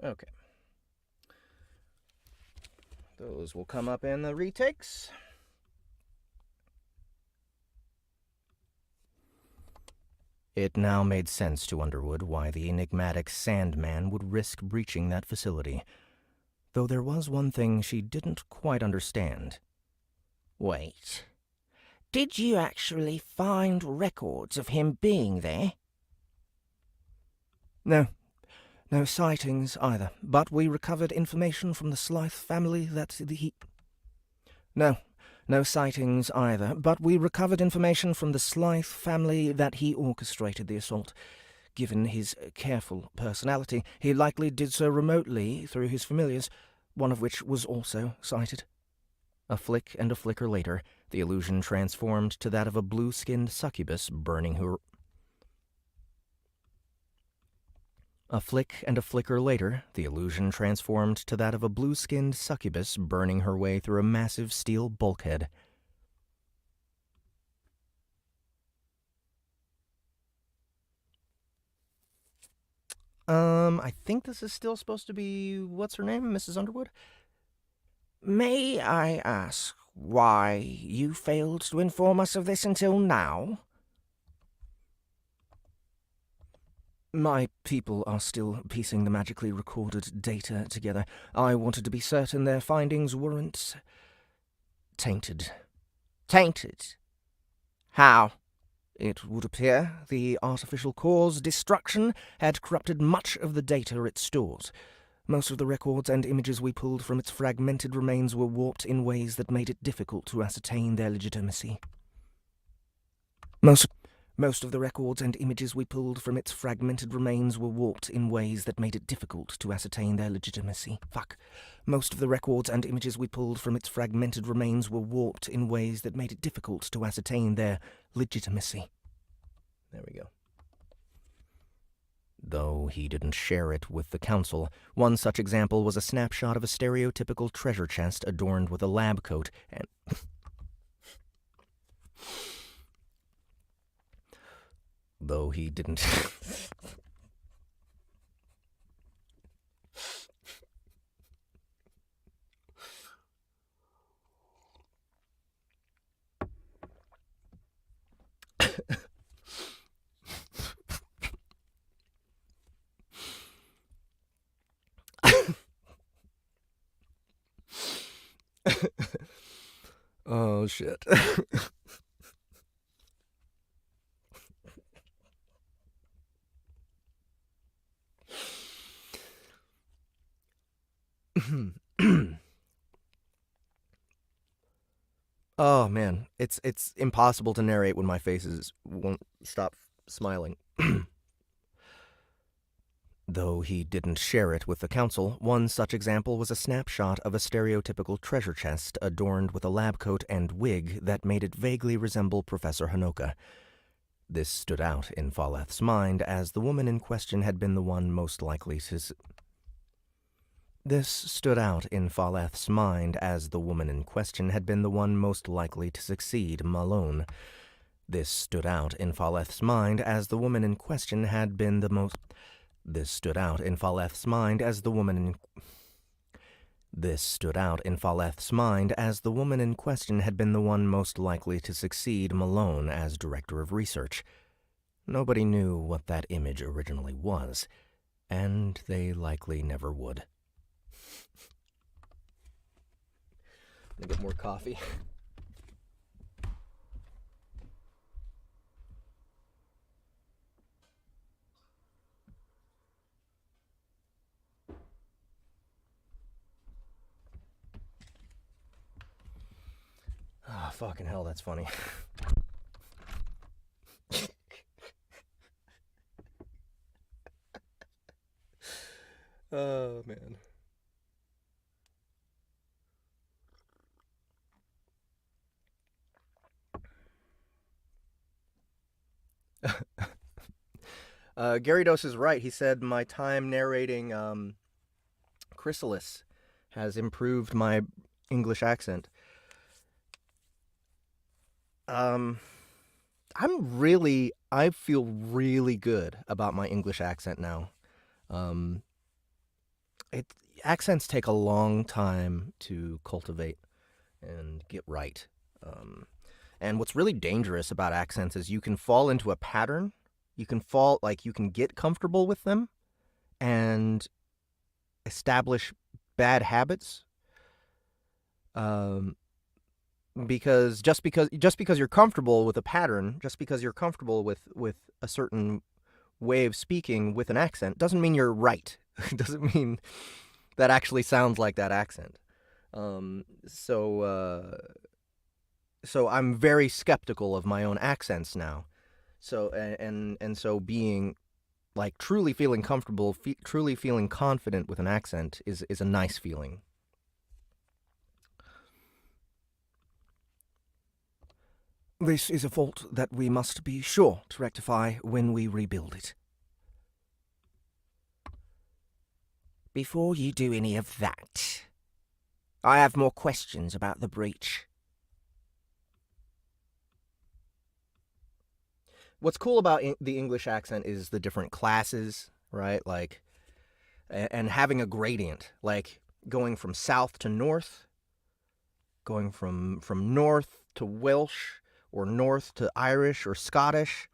Okay. Those will come up in the retakes. It now made sense to Underwood why the enigmatic Sandman would risk breaching that facility. Though there was one thing she didn't quite understand. Wait. Did you actually find records of him being there? No. No sightings either, but we recovered information from the Slythe family that No sightings either, but we recovered information from the Slythe family that he orchestrated the assault. Given his careful personality, he likely did so remotely through his familiars, one of which was also sighted. A flick and a flicker later, the illusion transformed to that of a blue-skinned succubus burning her... A flick and a flicker later, the illusion transformed to that of a blue-skinned succubus burning her way through a massive steel bulkhead. I think this is still supposed to be, what's her name, Mrs. Underwood? May I ask why you failed to inform us of this until now? My people are still piecing the magically recorded data together. I wanted to be certain their findings weren't... tainted. Tainted? How? It would appear the artificial core's destruction had corrupted much of the data it stores. Most of the records and images we pulled from its fragmented remains were warped in ways that made it difficult to ascertain their legitimacy. Most of the records and images we pulled from its fragmented remains were warped in ways that made it difficult to ascertain their legitimacy. Most of the records and images we pulled from its fragmented remains were warped in ways that made it difficult to ascertain their legitimacy. There we go. Though he didn't share it with the Council, one such example was a snapshot of a stereotypical treasure chest adorned with a lab coat and... Though he didn't... Oh, shit. Oh, man. It's impossible to narrate when my faces won't stop smiling. Though he didn't share it with the Council, one such example was a snapshot of a stereotypical treasure chest adorned with a lab coat and wig that made it vaguely resemble Professor Hanoka. This stood out in Faleth's mind as the woman in question had been the one most likely to... This stood out in Faleth's mind as the woman in question had been the one most likely to succeed Malone. This stood out in Faleth's mind as the woman in question had been the most... This stood out in Faleth's mind as the woman in... This stood out in Faleth's mind as the woman in question had been the one most likely to succeed Malone as director of research. Nobody knew what that image originally was, and they likely never would. Let me get more coffee. Oh, fucking hell, that's funny. Oh, man. Gary Dose is right. He said my time narrating Chrysalis has improved my English accent. I feel really good about my English accent now. accents take a long time to cultivate and get right. And what's really dangerous about accents is you can fall into a pattern. You can get comfortable with them and establish bad habits. Because just because you're comfortable with a pattern, just because you're comfortable with a certain way of speaking with an accent, doesn't mean you're right. Doesn't mean that actually sounds like that accent. So I'm very skeptical of my own accents now. So and so being like truly feeling comfortable, truly feeling confident with an accent is a nice feeling. This is a fault that we must be sure to rectify when we rebuild it. Before you do any of that, I have more questions about the breach. What's cool about the English accent is the different classes, right? Like, and having a gradient, like going from south to north, going from north to Welsh, or north to Irish or Scottish.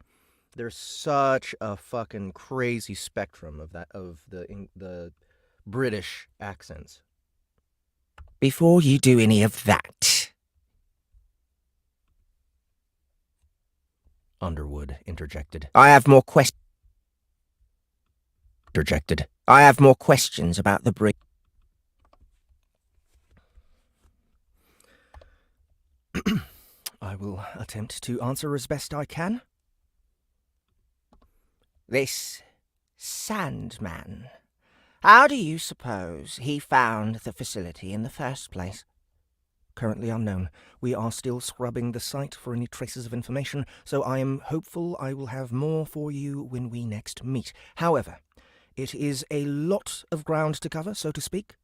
There's such a fucking crazy spectrum of the British accents. Before you do any of that... Underwood interjected. I have more questions about the breach. I will attempt to answer as best I can. This Sandman. How do you suppose he found the facility in the first place? Currently unknown. We are still scrubbing the site for any traces of information, so I am hopeful I will have more for you when we next meet. However, it is a lot of ground to cover, so to speak.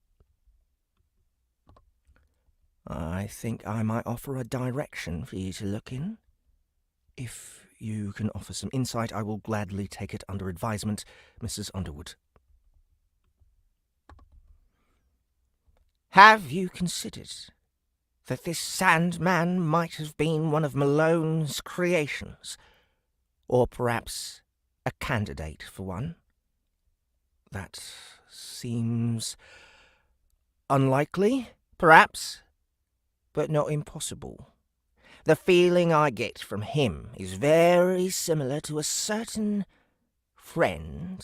I think I might offer a direction for you to look in. If you can offer some insight, I will gladly take it under advisement, Mrs. Underwood. Have you considered that this Sandman might have been one of Malone's creations? Or perhaps a candidate for one? That seems unlikely, perhaps, but not impossible. The feeling I get from him is very similar to a certain friend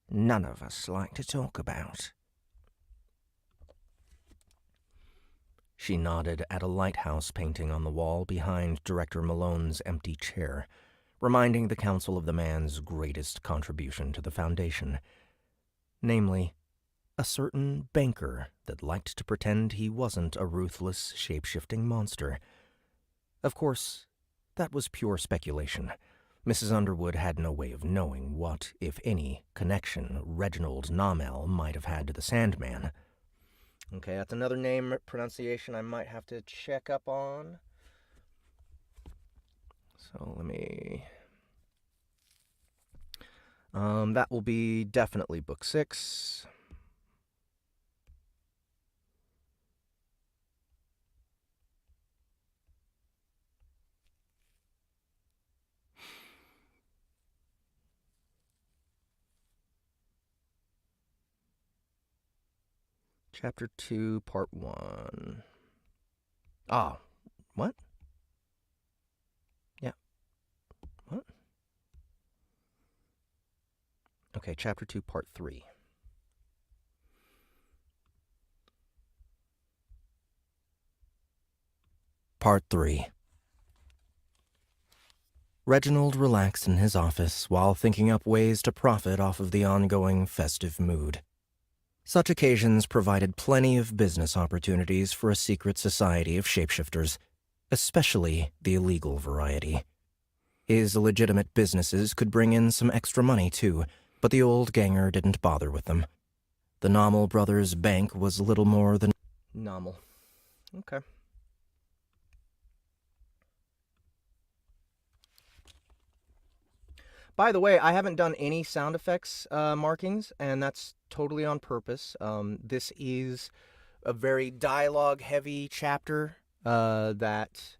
none of us like to talk about. She nodded at a lighthouse painting on the wall behind Director Malone's empty chair, reminding the council of the man's greatest contribution to the Foundation. Namely, a certain banker that liked to pretend he wasn't a ruthless, shape-shifting monster. Of course, that was pure speculation. Mrs. Underwood had no way of knowing what, if any, connection Reginald Namel might have had to the Sandman. Okay, that's another name pronunciation I might have to check up on. So let me... that will be definitely book 6. Chapter 2, Part 1. Ah, what? Yeah. What? Okay, Chapter 2, Part 3. Part 3. Reginald relaxed in his office while thinking up ways to profit off of the ongoing festive mood. Such occasions provided plenty of business opportunities for a secret society of shapeshifters, especially the illegal variety. His legitimate businesses could bring in some extra money, too, but the old ganger didn't bother with them. The Namel Brothers' bank was little more than... Namel. Okay. By the way, I haven't done any sound effects markings, and that's totally on purpose. This is a very dialogue-heavy chapter that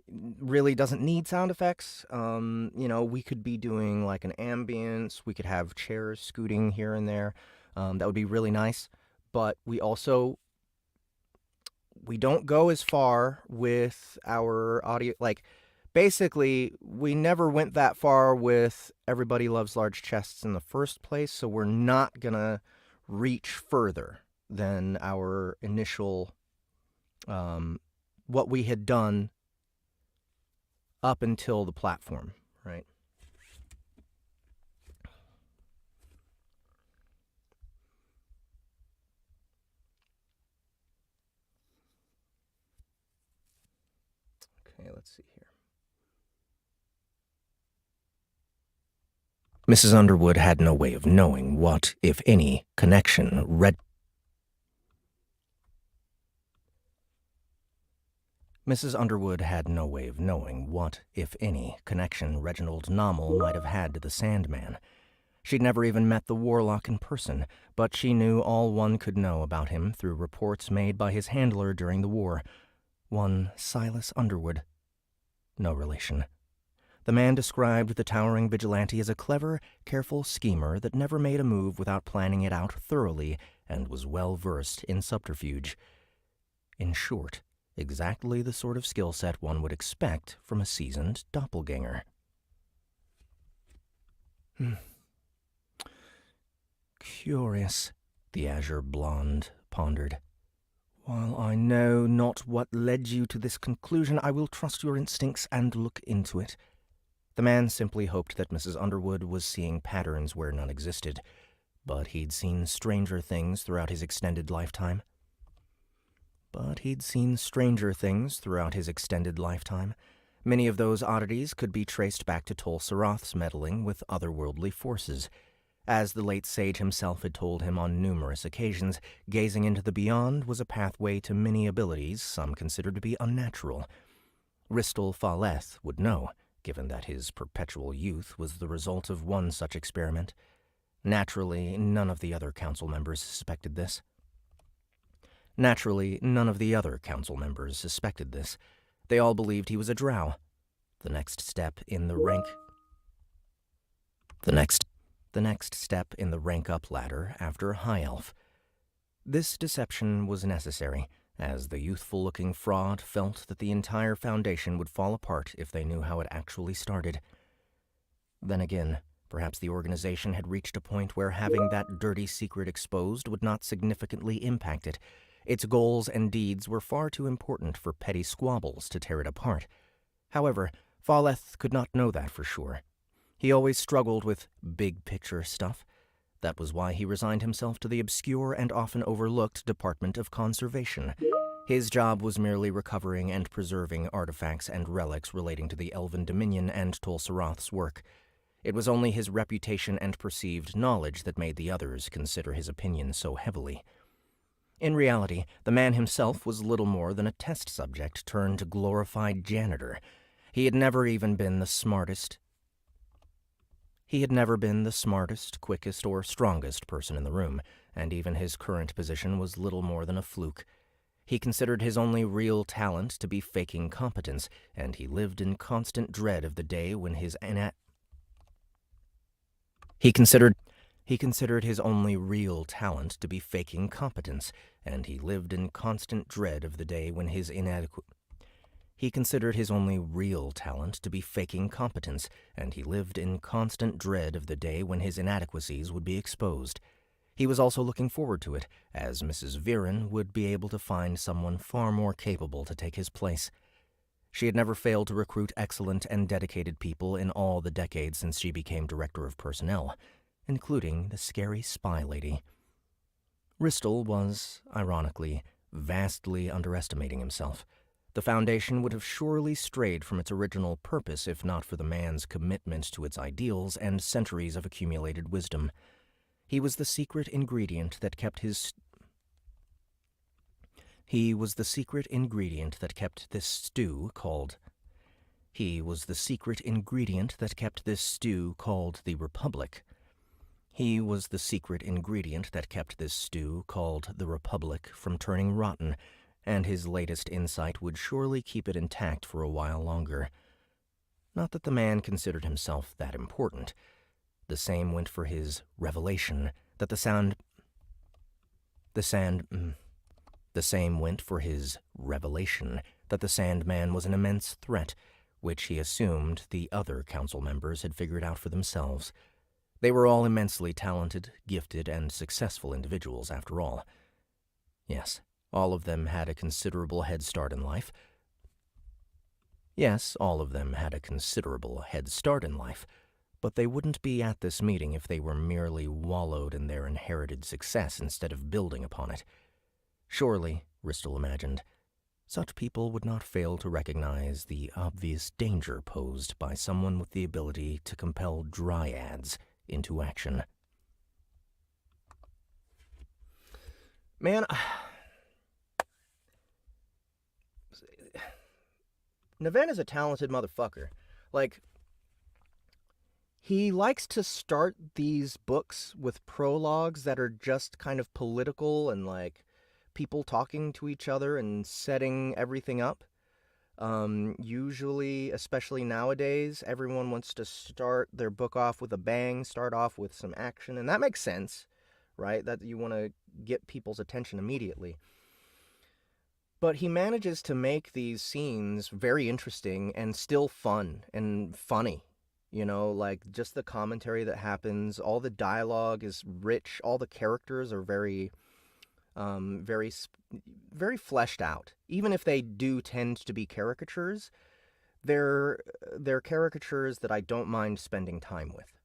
really doesn't need sound effects. We could be doing like an ambience. We could have chairs scooting here and there. That would be really nice. But we don't go as far with our audio. Like, basically, we never went that far with Everybody Loves Large Chests in the first place, so we're not gonna reach further than our initial, what we had done up until the platform, right? Okay, let's see here. Mrs. Underwood had no way of knowing what, if any, connection Mrs. Underwood had no way of knowing what, if any, connection Reginald Nommel might have had to the Sandman. She'd never even met the warlock in person, but she knew all one could know about him through reports made by his handler during the war. One Silas Underwood. No relation. The man described the towering vigilante as a clever, careful schemer that never made a move without planning it out thoroughly and was well versed in subterfuge. In short, exactly the sort of skill set one would expect from a seasoned doppelganger. Curious, the azure blonde pondered. While I know not what led you to this conclusion, I will trust your instincts and look into it. The man simply hoped that Mrs. Underwood was seeing patterns where none existed, but he'd seen stranger things throughout his extended lifetime. Many of those oddities could be traced back to Tol Sarath's meddling with otherworldly forces. As the late sage himself had told him on numerous occasions, gazing into the beyond was a pathway to many abilities some considered to be unnatural. Ristal Faleth would know, given that his perpetual youth was the result of one such experiment. Naturally, none of the other council members suspected this. They all believed he was a drow. The next step in the rank-up ladder after High Elf. This deception was necessary, as the youthful-looking fraud felt that the entire Foundation would fall apart if they knew how it actually started. Then again, perhaps the organization had reached a point where having that dirty secret exposed would not significantly impact it. Its goals and deeds were far too important for petty squabbles to tear it apart. However, Faleth could not know that for sure. He always struggled with big-picture stuff. That was why he resigned himself to the obscure and often overlooked Department of Conservation. His job was merely recovering and preserving artifacts and relics relating to the Elven Dominion and Tol Sarath's work. It was only his reputation and perceived knowledge that made the others consider his opinion so heavily. In reality, the man himself was little more than a test subject turned glorified janitor. He had never been the smartest, quickest, or strongest person in the room, and even his current position was little more than a fluke. He considered his only real talent to be faking competence, and he lived in constant dread of the day when his He considered his only real talent to be faking competence, and he lived in constant dread of the day when his inadequacies would be exposed. He was also looking forward to it, as Mrs. Viren would be able to find someone far more capable to take his place. She had never failed to recruit excellent and dedicated people in all the decades since she became Director of Personnel, including the scary spy lady. Ristal was, ironically, vastly underestimating himself. The Foundation would have surely strayed from its original purpose if not for the man's commitment to its ideals and centuries of accumulated wisdom. He was the secret ingredient that kept this stew called He was the secret ingredient that kept this stew called the Republic. He was the secret ingredient that kept this stew called the Republic from turning rotten, and his latest insight would surely keep it intact for a while longer. Not that the man considered himself that important. The same went for his revelation that the same went for his revelation that the Sandman was an immense threat, which he assumed the other council members had figured out for themselves. They were all immensely talented, gifted, and successful individuals, after all. Yes, all of them had a considerable head start in life. But they wouldn't be at this meeting if they were merely wallowed in their inherited success instead of building upon it. Surely, Ristel imagined, such people would not fail to recognize the obvious danger posed by someone with the ability to compel dryads into action. Man, Neven is a talented motherfucker. Like, he likes to start these books with prologues that are just kind of political and, like, people talking to each other and setting everything up. Usually, especially nowadays, everyone wants to start their book off with a bang, start off with some action, and that makes sense, right? That you want to get people's attention immediately. But he manages to make these scenes very interesting and still fun and funny. You know, like, just the commentary that happens, all the dialogue is rich, all the characters are very fleshed out. Even if they do tend to be caricatures, they're caricatures that I don't mind spending time with.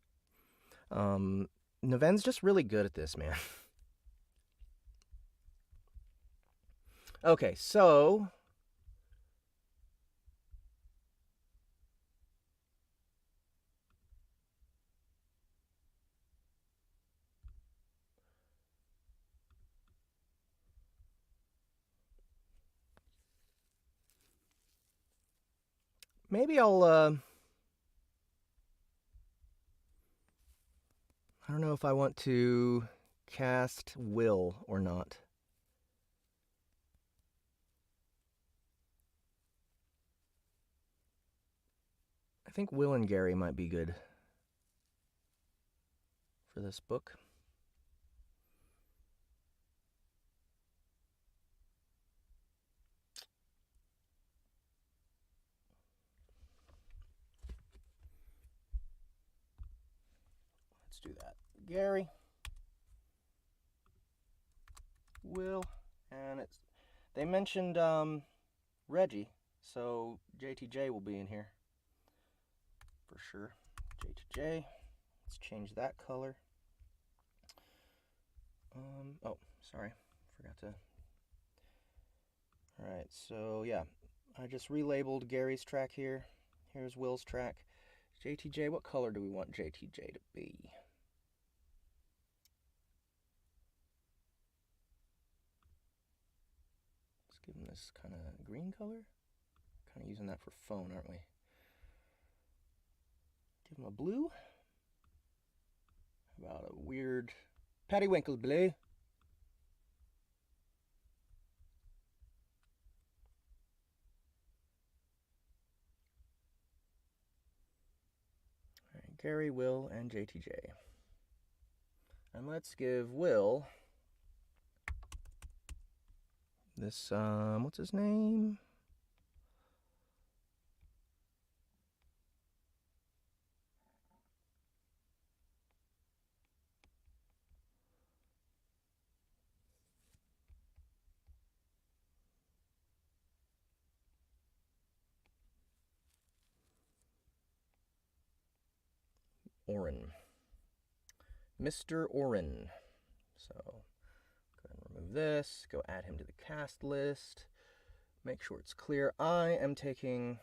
Neven's just really good at this, man. Okay, so maybe I'll, I don't know if I want to cast Will or not. I think Will and Gary might be good for this book. Let's do that. Gary, Will, and they mentioned Reggie, so JTJ will be in here for sure. JTJ, let's change that color. Oh, sorry, forgot to. Alright, so yeah, I just relabeled Gary's track here. Here's Will's track. JTJ, what color do we want JTJ to be? Let's give him this kind of green color. Kind of using that for phone, aren't we? Give him a blue. How about a weird Paddywinkel blue? Alright, Gary, Will, and JTJ. And let's give Will this, what's his name? Oren. Mr. Oren. So, go ahead and remove this. Go add him to the cast list. Make sure it's clear. I am taking...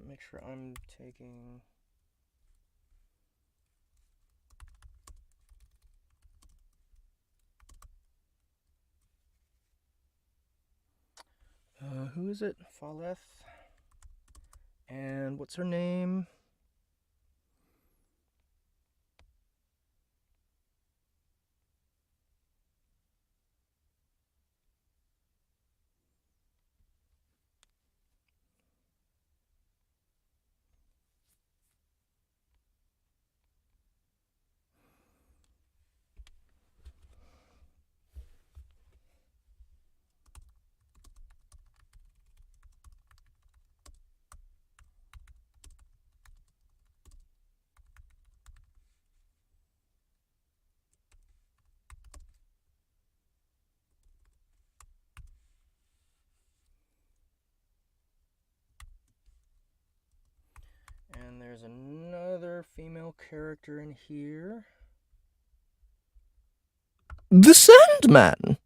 make sure I'm taking... Who is it? Faleth. And what's her name? And there's another female character in here. The Sandman,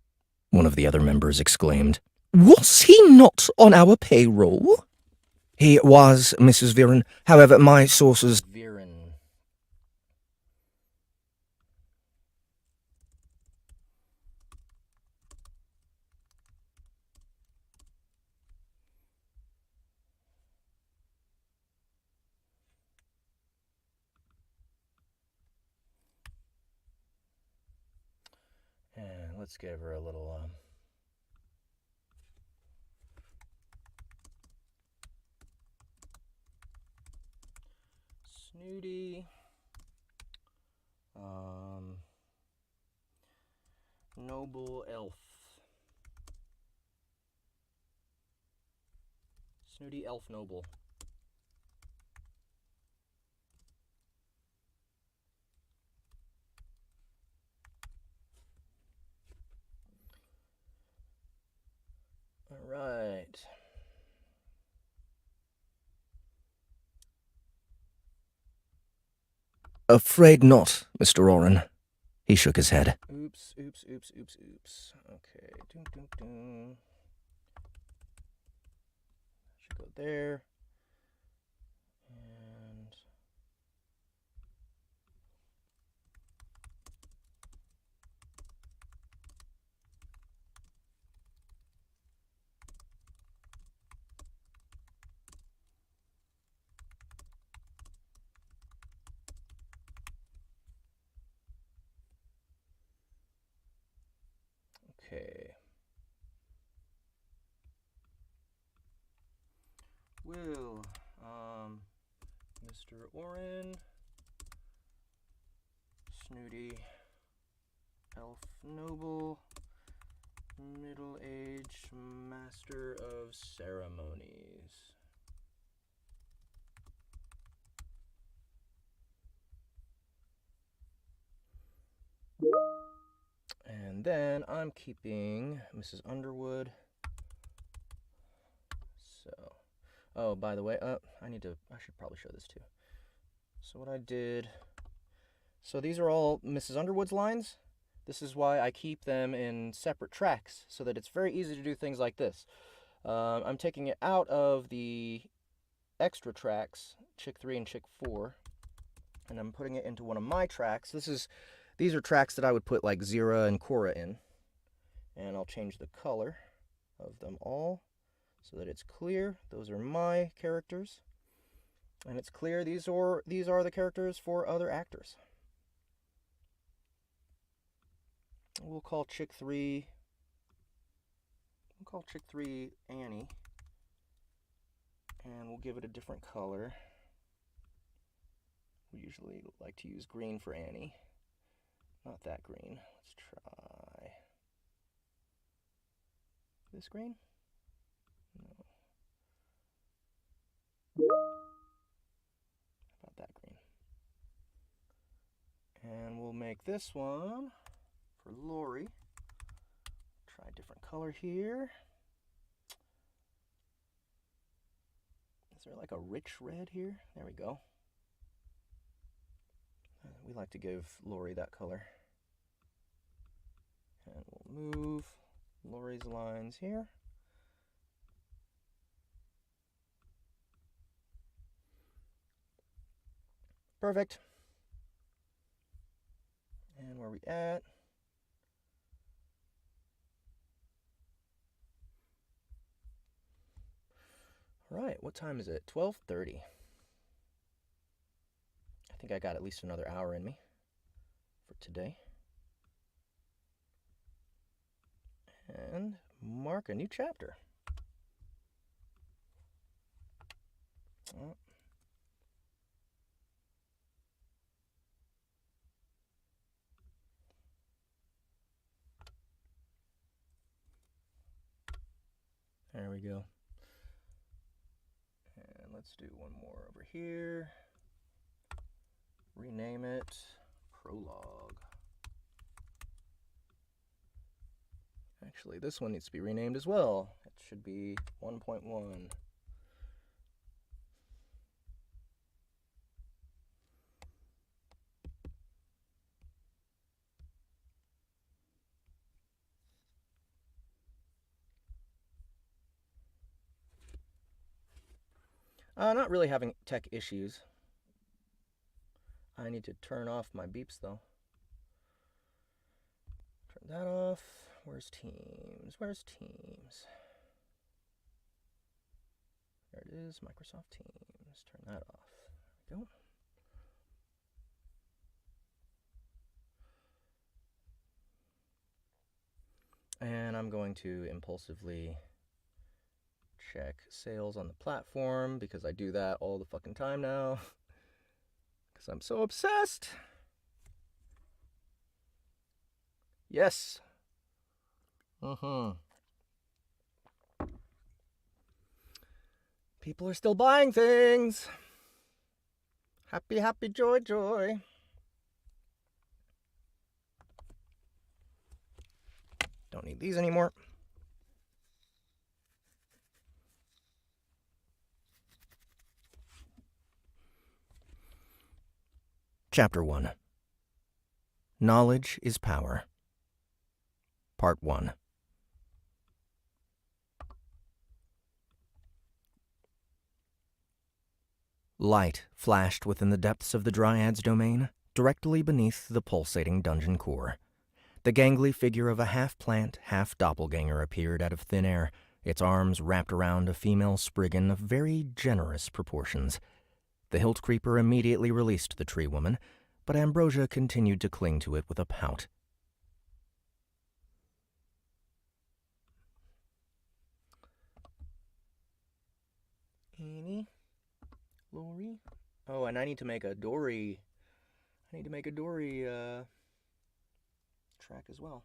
one of the other members exclaimed. Was he not on our payroll? He was, Mrs. Viren. However, my sources... Viren. And let's give her a little, snooty, noble elf. Snooty elf noble. All right. Afraid not, Mr. Oren. He shook his head. Oops. Okay. Doom, doom, doom. Should go there. And okay. Will, Mr. Oren, snooty, elf noble, middle-aged master of ceremonies. And then I'm keeping Mrs. Underwood. So, oh, by the way, I should probably show this too. So what I did, so these are all Mrs. Underwood's lines. This is why I keep them in separate tracks, so that it's very easy to do things like this. I'm taking it out of the extra tracks, Chick 3 and Chick 4, and I'm putting it into one of my tracks. These are tracks that I would put like Zira and Korra in. And I'll change the color of them all so that it's clear. Those are my characters. And it's clear these are the characters for other actors. We'll call Chick 3 Annie. And we'll give it a different color. We usually like to use green for Annie. Not that green. Let's try this green. No. How about that green? And we'll make this one for Lori. Try a different color here. Is there like a rich red here? There we go. We like to give Lori that color. And we'll move Lori's lines here. Perfect. And where are we at? Right, what time is it? 12:30. I think I got at least another hour in me for today. And mark a new chapter. Oh. There we go. And let's do one more over here. Rename it Prologue. Actually, this one needs to be renamed as well. It should be 1.1. Not really having tech issues. I need to turn off my beeps though. Turn that off. Where's Teams? Where's Teams? There it is, Microsoft Teams. Turn that off. There we go. And I'm going to impulsively check sales on the platform because I do that all the fucking time now. Because I'm so obsessed. Yes. People are still buying things. Happy, happy, joy, joy. Don't need these anymore. Chapter 1. Knowledge is Power. Part 1. Light flashed within the depths of the Dryad's domain, directly beneath the pulsating dungeon core. The gangly figure of a half-plant, half-doppelganger appeared out of thin air, its arms wrapped around a female spriggan of very generous proportions. The hilt creeper immediately released the tree woman, but Ambrosia continued to cling to it with a pout. Annie? Lori? Oh, and I need to make a Dory. I need to make a Dory track as well.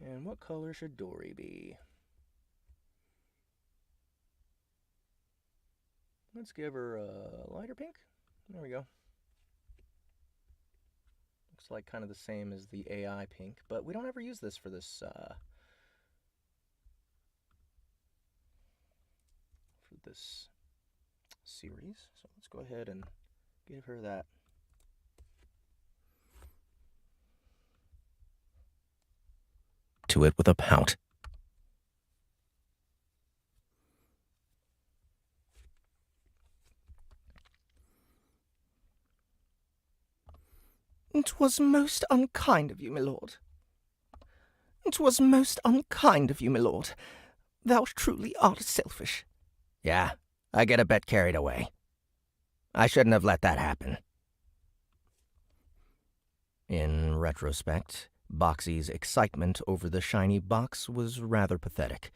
And what color should Dory be? Let's give her a lighter pink. There we go. Looks like kind of the same as the AI pink, but we don't ever use this for this series. So let's go ahead and give her that. To it with a pout. "It was most unkind of you, my lord. It was most unkind of you, my lord. Thou truly art selfish." Yeah, I get a bit carried away. I shouldn't have let that happen. In retrospect, Boxxy's excitement over the shiny box was rather pathetic.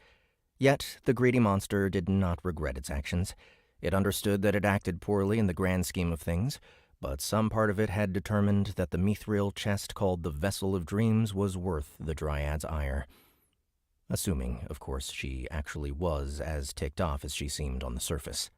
Yet the greedy monster did not regret its actions. It understood that it acted poorly in the grand scheme of things, but some part of it had determined that the mithril chest called the Vessel of Dreams was worth the Dryad's ire. Assuming, of course, she actually was as ticked off as she seemed on the surface.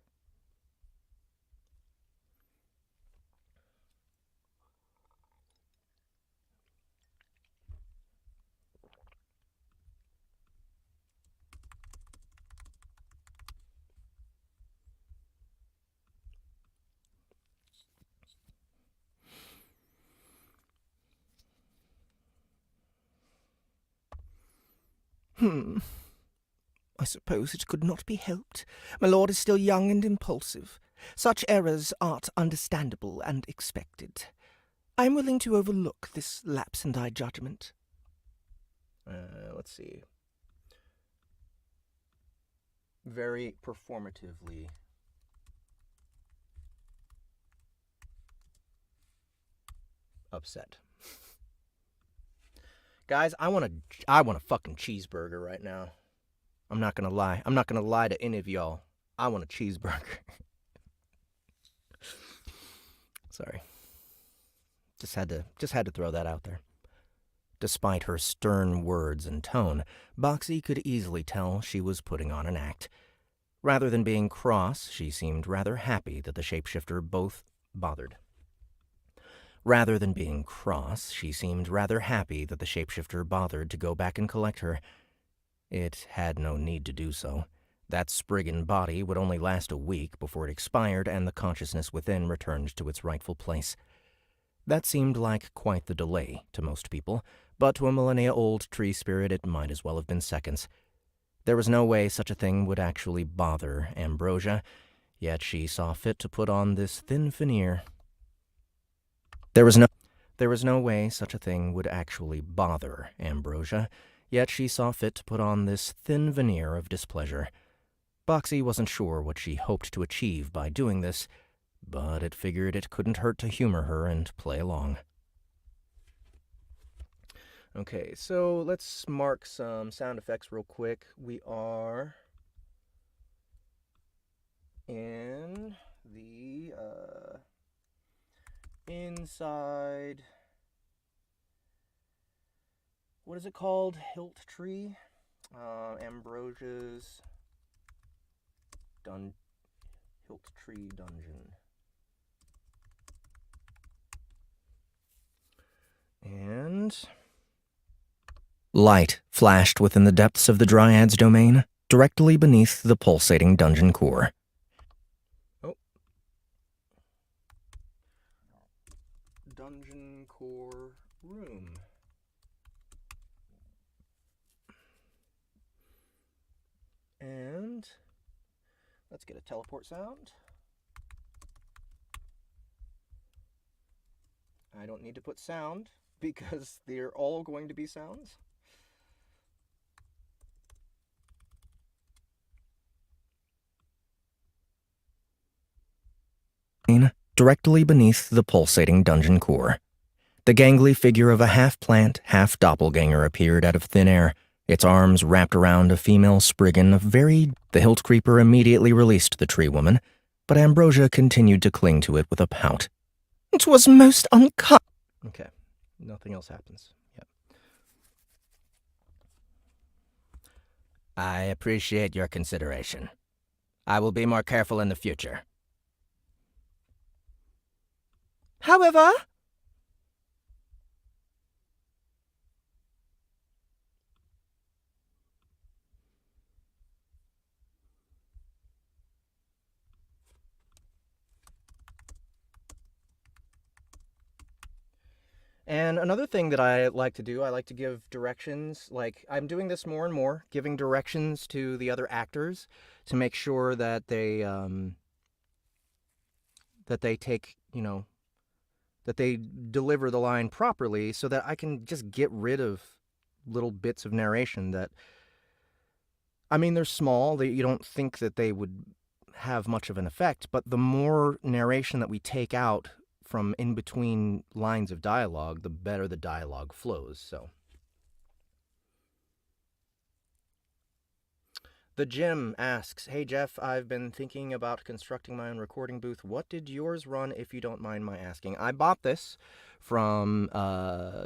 I suppose it could not be helped. My lord is still young and impulsive. Such errors art understandable and expected. I am willing to overlook this lapse in thy judgment. Let's see. very performatively. Upset. Guys, I want a fucking cheeseburger right now. I'm not gonna lie. I'm not gonna lie to any of y'all. I want a cheeseburger. Sorry. Just had to throw that out there. Despite her stern words and tone, Boxxy could easily tell she was putting on an act. Rather than being cross, she seemed rather happy that the shapeshifter bothered. Rather than being cross, she seemed rather happy that the shapeshifter bothered to go back and collect her. It had no need to do so. That Spriggan body would only last a week before it expired and the consciousness within returned to its rightful place. That seemed like quite the delay to most people, but to a millennia-old tree spirit it might as well have been seconds. There was no way such a thing would actually bother Ambrosia, yet she saw fit to put on this thin veneer. There was no way such a thing would actually bother Ambrosia, yet she saw fit to put on this thin veneer of displeasure. Boxxy wasn't sure what she hoped to achieve by doing this, but it figured it couldn't hurt to humor her and play along. Okay, so let's mark some sound effects real quick. We are in the inside, what is it called? Hilt Tree? Ambrosia's Hilt Tree Dungeon. And light flashed within the depths of the Dryad's domain, directly beneath the pulsating dungeon core. Oh. Dungeon core room. And let's get a teleport sound. I don't need to put sound because they're all going to be sounds. Directly beneath the pulsating dungeon core. The gangly figure of a half-plant, half-doppelganger appeared out of thin air, its arms wrapped around a female Spriggan of very... The hilt creeper immediately released the tree woman, but Ambrosia continued to cling to it with a pout. It was most uncut. Okay, nothing else happens. Yep. I appreciate your consideration. I will be more careful in the future. However... And another thing that I like to do, I like to give directions. Like, I'm doing this more and more, giving directions to the other actors to make sure that they take, that they deliver the line properly so that I can just get rid of little bits of narration that, I mean, they're small. You don't think that they would have much of an effect, but the more narration that we take out from in between lines of dialogue, the better the dialogue flows. So the Gym asks, hey Jeff, I've been thinking about constructing my own recording booth. What did yours run, if you don't mind my asking? I bought this from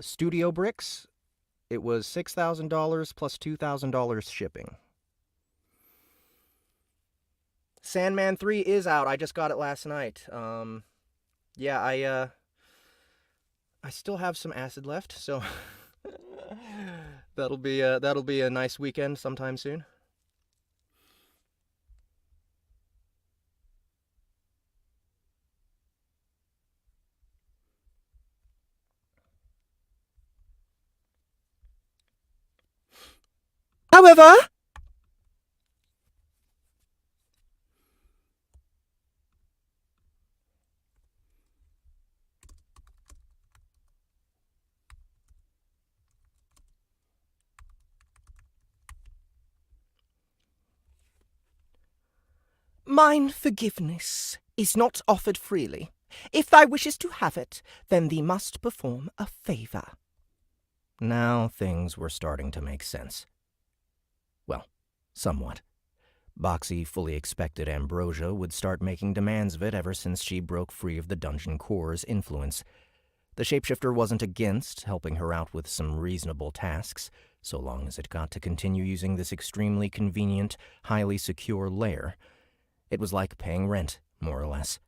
Studio Bricks. It was $6,000 plus $2,000 shipping. Sandman 3 is out. I just got it last night. Yeah, I still have some acid left, so that'll be a nice weekend sometime soon. However, Mine forgiveness is not offered freely. If thou wishes to have it, then thee must perform a favour. Now things were starting to make sense. Well, somewhat. Boxxy fully expected Ambrosia would start making demands of it ever since she broke free of the dungeon core's influence. The shapeshifter wasn't against helping her out with some reasonable tasks, so long as it got to continue using this extremely convenient, highly secure lair. It was like paying rent, more or less.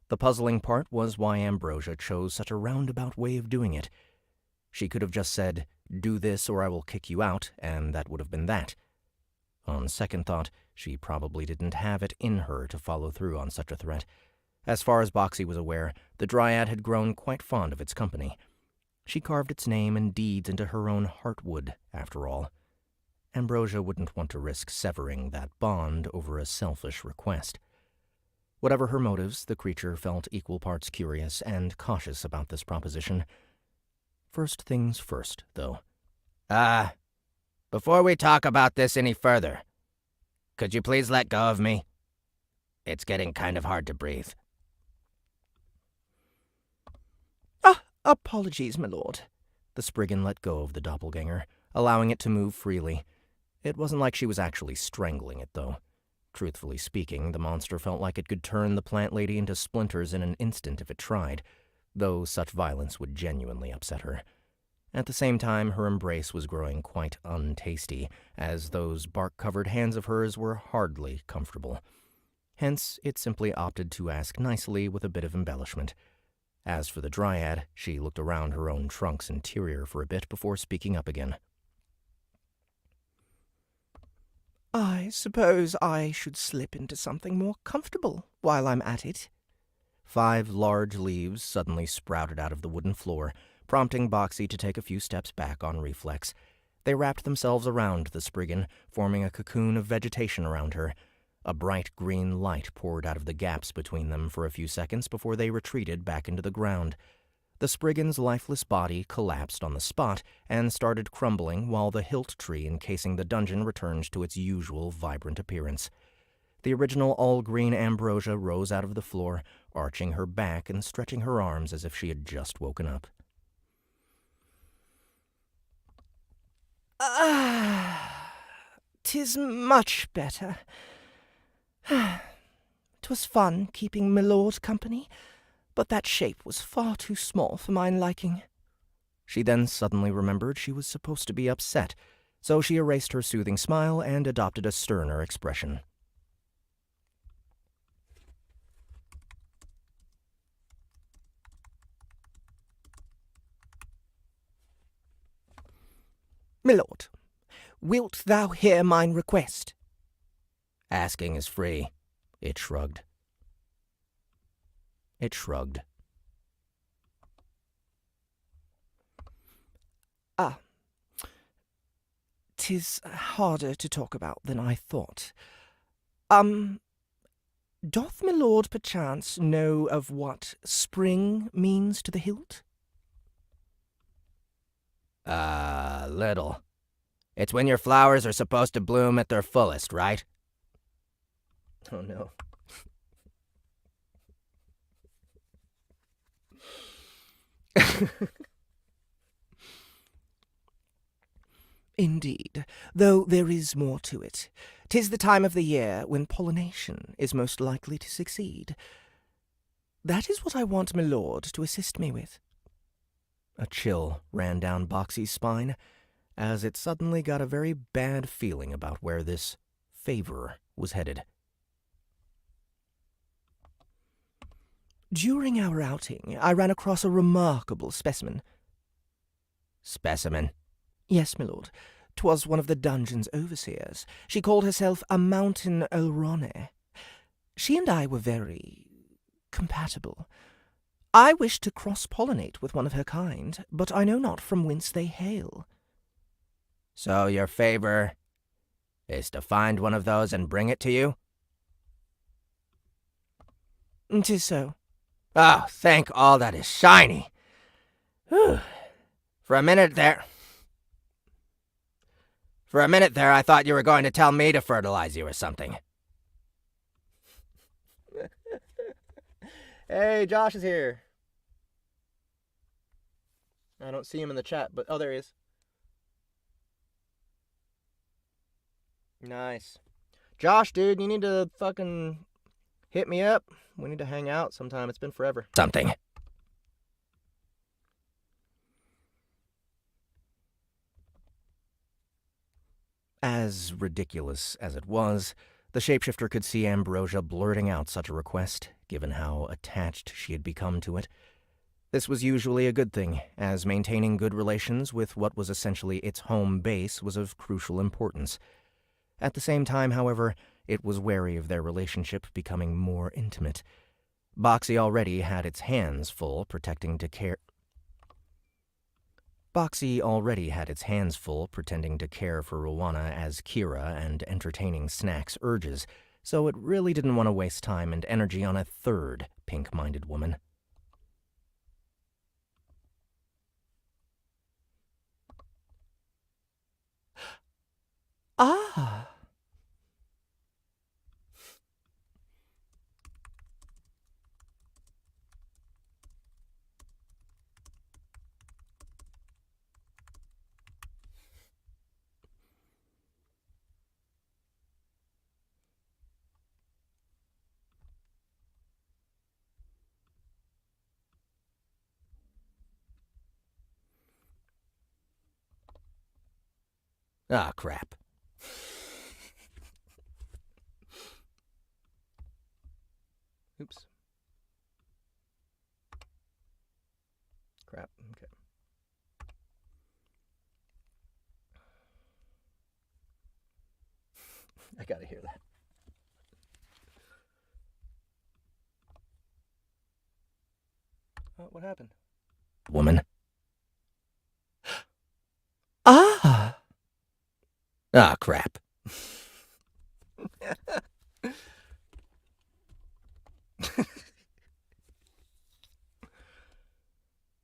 The puzzling part was why Ambrosia chose such a roundabout way of doing it. She could have just said, "Do this or I will kick you out," and that would have been that. On second thought, she probably didn't have it in her to follow through on such a threat. As far as Boxxy was aware, the Dryad had grown quite fond of its company. She carved its name and deeds into her own heartwood, after all. Ambrosia wouldn't want to risk severing that bond over a selfish request. Whatever her motives, the creature felt equal parts curious and cautious about this proposition. First things first, though. Before we talk about this any further, could you please let go of me? It's getting kind of hard to breathe. Apologies, my lord. The Spriggan let go of the doppelganger, allowing it to move freely. It wasn't like she was actually strangling it, though. Truthfully speaking, the monster felt like it could turn the plant lady into splinters in an instant if it tried, though such violence would genuinely upset her. At the same time, her embrace was growing quite untasty, as those bark-covered hands of hers were hardly comfortable. Hence, it simply opted to ask nicely with a bit of embellishment. As for the Dryad, she looked around her own trunk's interior for a bit before speaking up again. I suppose I should slip into something more comfortable while I'm at it. 5 large leaves suddenly sprouted out of the wooden floor, prompting Boxxy to take a few steps back on reflex. They wrapped themselves around the Spriggan, forming a cocoon of vegetation around her. A bright green light poured out of the gaps between them for a few seconds before they retreated back into the ground. The Spriggan's lifeless body collapsed on the spot and started crumbling while the hilt tree encasing the dungeon returned to its usual vibrant appearance. The original all-green Ambrosia rose out of the floor, arching her back and stretching her arms as if she had just woken up. "'Tis much better. 'Twas fun keeping my lord company, but that shape was far too small for mine liking." She then suddenly remembered she was supposed to be upset, so she erased her soothing smile and adopted a sterner expression. "My lord, wilt thou hear mine request?" Asking is free. It shrugged. 'Tis harder to talk about than I thought. Doth my lord perchance know of what spring means to the hilt? Little. It's when your flowers are supposed to bloom at their fullest, right? Oh, no. Indeed, though there is more to it. 'Tis the time of the year when pollination is most likely to succeed. That is what I want my lord to assist me with. A chill ran down Boxxy's spine, as it suddenly got a very bad feeling about where this favor was headed. During our outing, I ran across a remarkable specimen. Specimen? Yes, my lord. 'Twas one of the dungeon's overseers. She called herself a mountain Elrone. She and I were very compatible. I wished to cross-pollinate with one of her kind, but I know not from whence they hail. So your favor is to find one of those and bring it to you? 'Tis so. Oh, thank all that is shiny! Whew. For a minute there, I thought you were going to tell me to fertilize you or something. Hey, Josh is here. I don't see him in the chat, but oh, there he is. Nice. Josh, dude, you need to fucking hit me up. We need to hang out sometime. It's been forever. Something. As ridiculous as it was, the shapeshifter could see Ambrosia blurting out such a request, given how attached she had become to it. This was usually a good thing, as maintaining good relations with what was essentially its home base was of crucial importance. At the same time, however, it was wary of their relationship becoming more intimate. Boxxy already had its hands full pretending to care for Rowana as Kira and entertaining Snack's urges, so it really didn't want to waste time and energy on a third pink-minded woman. Ah! Ah, crap. Oops. Crap, okay. I gotta hear that. What happened? Woman. Ah! Ah, crap.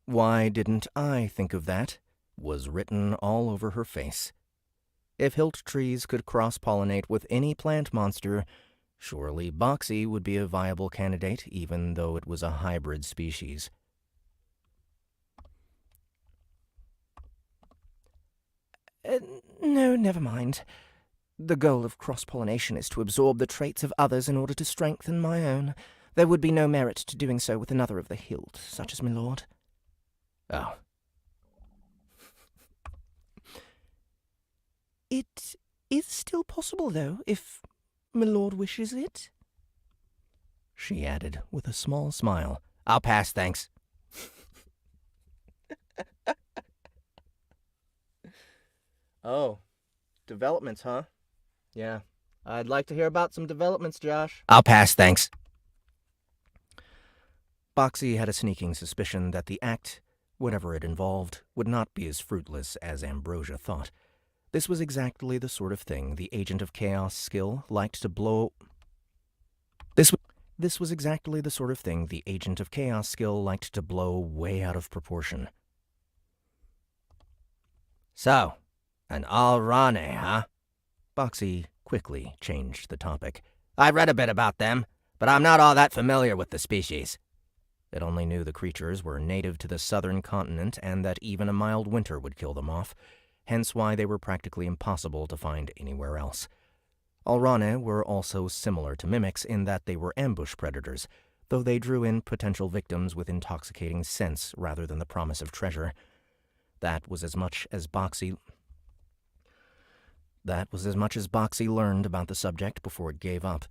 Why didn't I think of that? Was written all over her face. If hilt trees could cross-pollinate with any plant monster, surely Boxxy would be a viable candidate, even though it was a hybrid species. No, never mind. The goal of cross-pollination is to absorb the traits of others in order to strengthen my own. There would be no merit to doing so with another of the hilt, such as my lord. Oh. It is still possible, though, if my lord wishes it, she added with a small smile. I'll pass, thanks. Oh, developments, huh? Yeah, I'd like to hear about some developments, Josh. I'll pass, thanks. Boxxy had a sneaking suspicion that the act, whatever it involved, would not be as fruitless as Ambrosia thought. This was exactly the sort of thing the Agent of Chaos skill liked to blow... This was exactly the sort of thing the Agent of Chaos skill liked to blow way out of proportion. So, an Alrane, huh? Boxxy quickly changed the topic. I read a bit about them, but I'm not all that familiar with the species. It only knew the creatures were native to the southern continent and that even a mild winter would kill them off, hence why they were practically impossible to find anywhere else. Alrane were also similar to mimics in that they were ambush predators, though they drew in potential victims with intoxicating scents rather than the promise of treasure. That was as much as Boxxy learned about the subject before it gave up.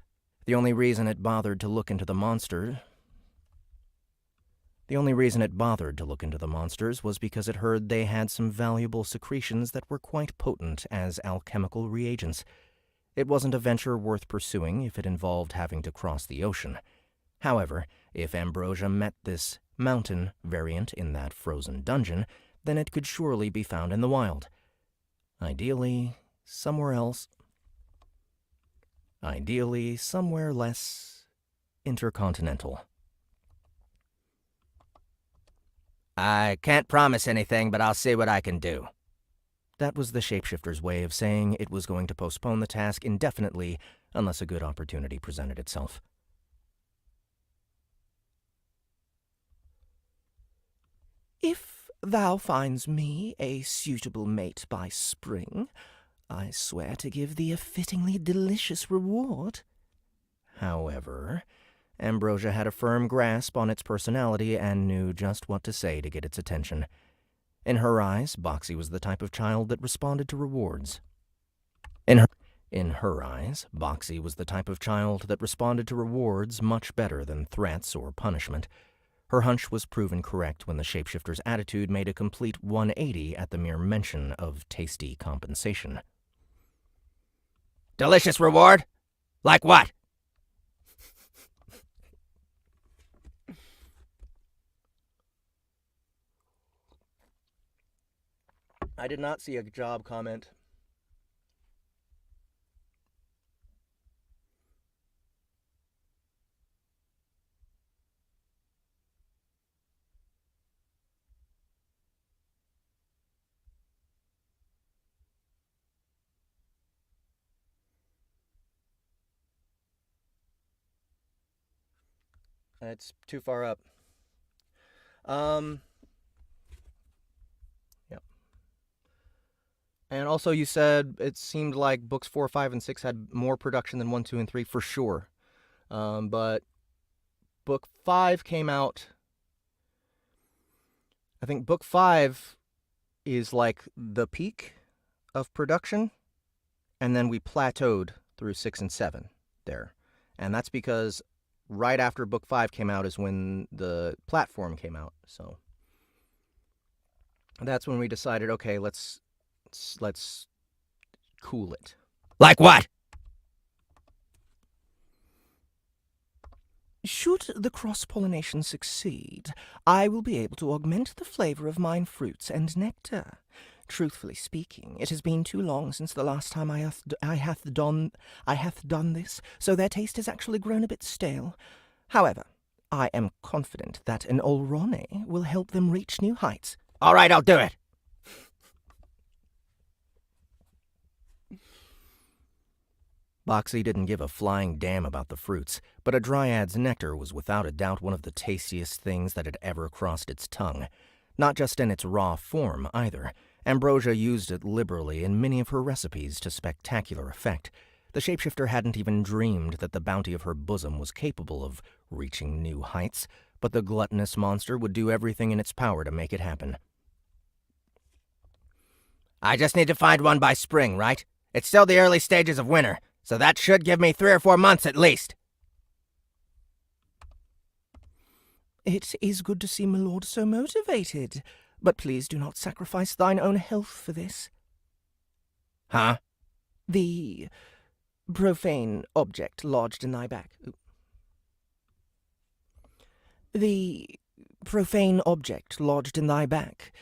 The only reason it bothered to look into the monsters was because it heard they had some valuable secretions that were quite potent as alchemical reagents. It wasn't a venture worth pursuing if it involved having to cross the ocean. However, if Ambrosia met this mountain variant in that frozen dungeon, then it could surely be found in the wild. Ideally, somewhere less intercontinental. I can't promise anything, but I'll see what I can do. That was the shapeshifter's way of saying it was going to postpone the task indefinitely unless a good opportunity presented itself. If thou finds me a suitable mate by spring, I swear to give thee a fittingly delicious reward. However, Ambrosia had a firm grasp on its personality and knew just what to say to get its attention. In her eyes, Boxxy was the type of child that responded to rewards. In her eyes, Boxxy was the type of child that responded to rewards much better than threats or punishment. Her hunch was proven correct when the shapeshifter's attitude made a complete 180 at the mere mention of tasty compensation. Delicious reward? Like what? I did not see a job comment. It's too far up. Yep. And also you said it seemed like books 4, 5, and 6 had more production than 1, 2, and 3 for sure. But book 5 came out... I think book 5 is like the peak of production, and then we plateaued through 6 and 7 there. And that's because right after book 5 came out is when the platform came out. So that's when we decided, okay, let's cool it. Like what? Should the cross-pollination succeed, I will be able to augment the flavor of mine fruits and nectar. Truthfully speaking, it has been too long since the last time I hath done this, so their taste has actually grown a bit stale. However, I am confident that an Olrone will help them reach new heights. All right, I'll do it. Boxxy didn't give a flying damn about the fruits, but a dryad's nectar was without a doubt one of the tastiest things that had ever crossed its tongue. Not just in its raw form, either. Ambrosia used it liberally in many of her recipes to spectacular effect. The shapeshifter hadn't even dreamed that the bounty of her bosom was capable of reaching new heights, but the gluttonous monster would do everything in its power to make it happen. I just need to find one by spring, right? It's still the early stages of winter, so that should give me 3 or 4 months at least. It is good to see my lord so motivated, but please do not sacrifice thine own health for this. Huh? The profane object lodged in thy back. The profane object lodged in thy back.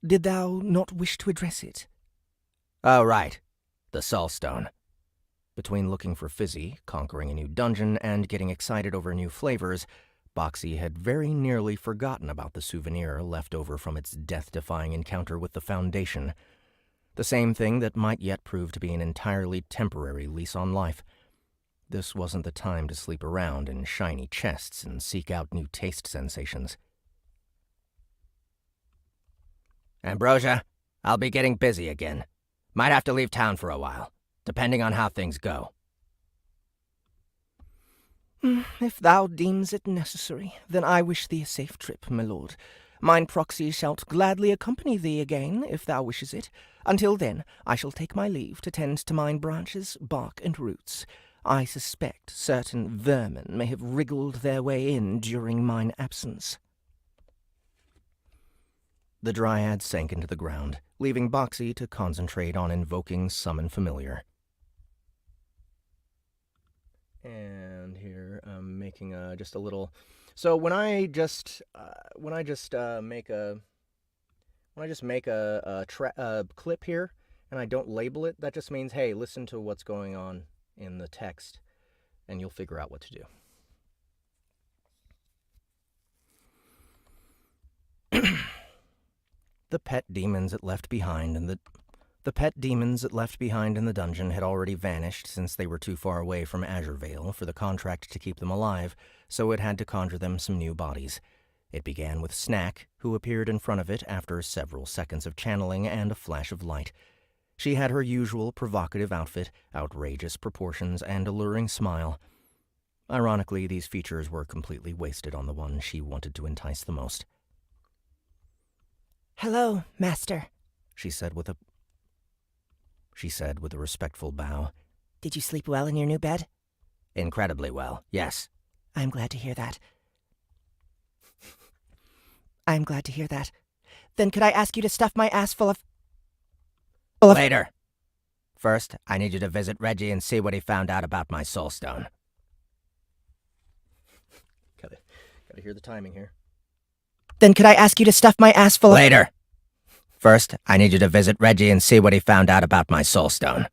Did thou not wish to address it? Oh, right. The Soul Stone. Between looking for Fizzy, conquering a new dungeon, and getting excited over new flavors, Boxxy had very nearly forgotten about the souvenir left over from its death-defying encounter with the Foundation. The same thing that might yet prove to be an entirely temporary lease on life. This wasn't the time to sleep around in shiny chests and seek out new taste sensations. Ambrosia, I'll be getting busy again. Might have to leave town for a while, depending on how things go. If thou deems it necessary, then I wish thee a safe trip, my lord. Mine proxy shalt gladly accompany thee again, if thou wishes it. Until then, I shall take my leave to tend to mine branches, bark, and roots. I suspect certain vermin may have wriggled their way in during mine absence. The dryad sank into the ground, leaving Boxxy to concentrate on invoking Summon Familiar. And here I'm making just a little. So when I just make a clip here and I don't label it, that just means, hey, listen to what's going on in the text, and you'll figure out what to do. The pet demons it left behind in the dungeon had already vanished since they were too far away from Azure Vale for the contract to keep them alive, so it had to conjure them some new bodies. It began with Snack, who appeared in front of it after several seconds of channeling and a flash of light. She had her usual provocative outfit, outrageous proportions, and alluring smile. Ironically, these features were completely wasted on the one she wanted to entice the most. "Hello, Master," She said with a respectful bow. "Did you sleep well in your new bed?" Incredibly well, yes. "I'm glad to hear that. I'm glad to hear that. Then could I ask you to stuff my ass full of... Later. First, I need you to visit Reggie and see what he found out about my soul stone. Gotta hear the timing here. Then could I ask you to stuff my ass full of... Later. First, I need you to visit Reggie and see what he found out about my soul stone.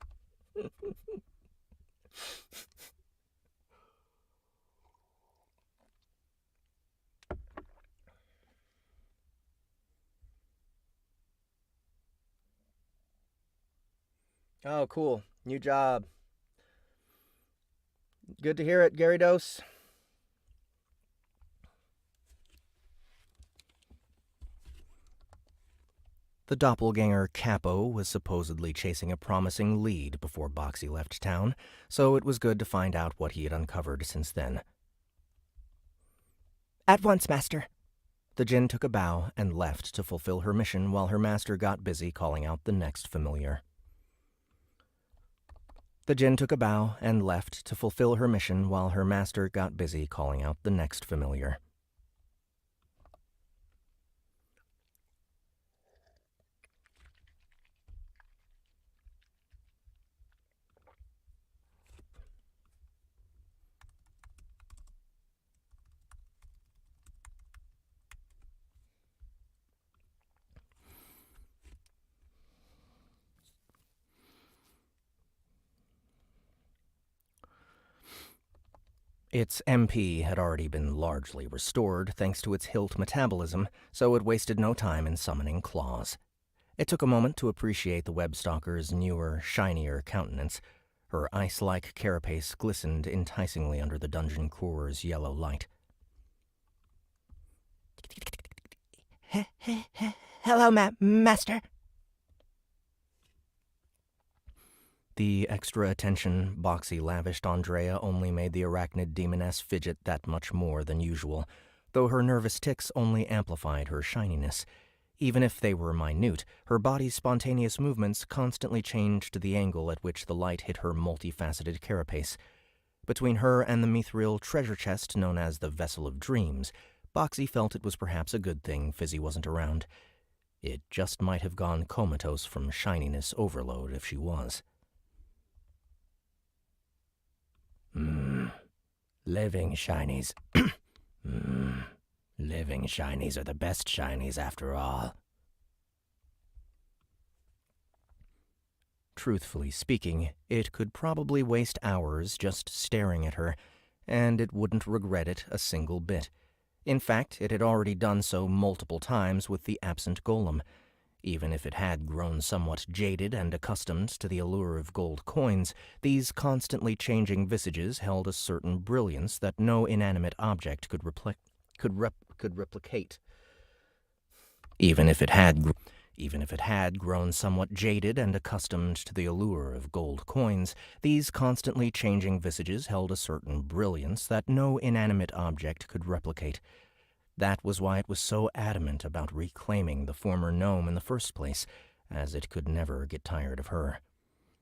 Oh, cool. New job. Good to hear it, Gary Dose. The doppelganger Capo was supposedly chasing a promising lead before Boxxy left town, so it was good to find out what he had uncovered since then. At once, Master. The djinn took a bow and left to fulfill her mission while her master got busy calling out the next familiar. The djinn took a bow and left to fulfill her mission while her master got busy calling out the next familiar. Its MP had already been largely restored thanks to its hilt metabolism, so it wasted no time in summoning claws. It took a moment to appreciate the web-stalker's newer, shinier countenance. Her ice-like carapace glistened enticingly under the dungeon core's yellow light. Hello, Master. The extra attention Boxxy lavished on Drea only made the arachnid demoness fidget that much more than usual, though her nervous tics only amplified her shininess. Even if they were minute, her body's spontaneous movements constantly changed the angle at which the light hit her multifaceted carapace. Between her and the mithril treasure chest known as the Vessel of Dreams, Boxxy felt it was perhaps a good thing Fizzy wasn't around. It just might have gone comatose from shininess overload if she was. Living shinies. Living shinies are the best shinies after all. Truthfully speaking, it could probably waste hours just staring at her, and it wouldn't regret it a single bit. In fact, it had already done so multiple times with the absent golem. Even if it had grown somewhat jaded and accustomed to the allure of gold coins, these constantly changing visages held a certain brilliance that no inanimate object could replicate. Even if it had grown somewhat jaded and accustomed to the allure of gold coins, these constantly changing visages held a certain brilliance that no inanimate object could replicate. That was why it was so adamant about reclaiming the former gnome in the first place, as it could never get tired of her.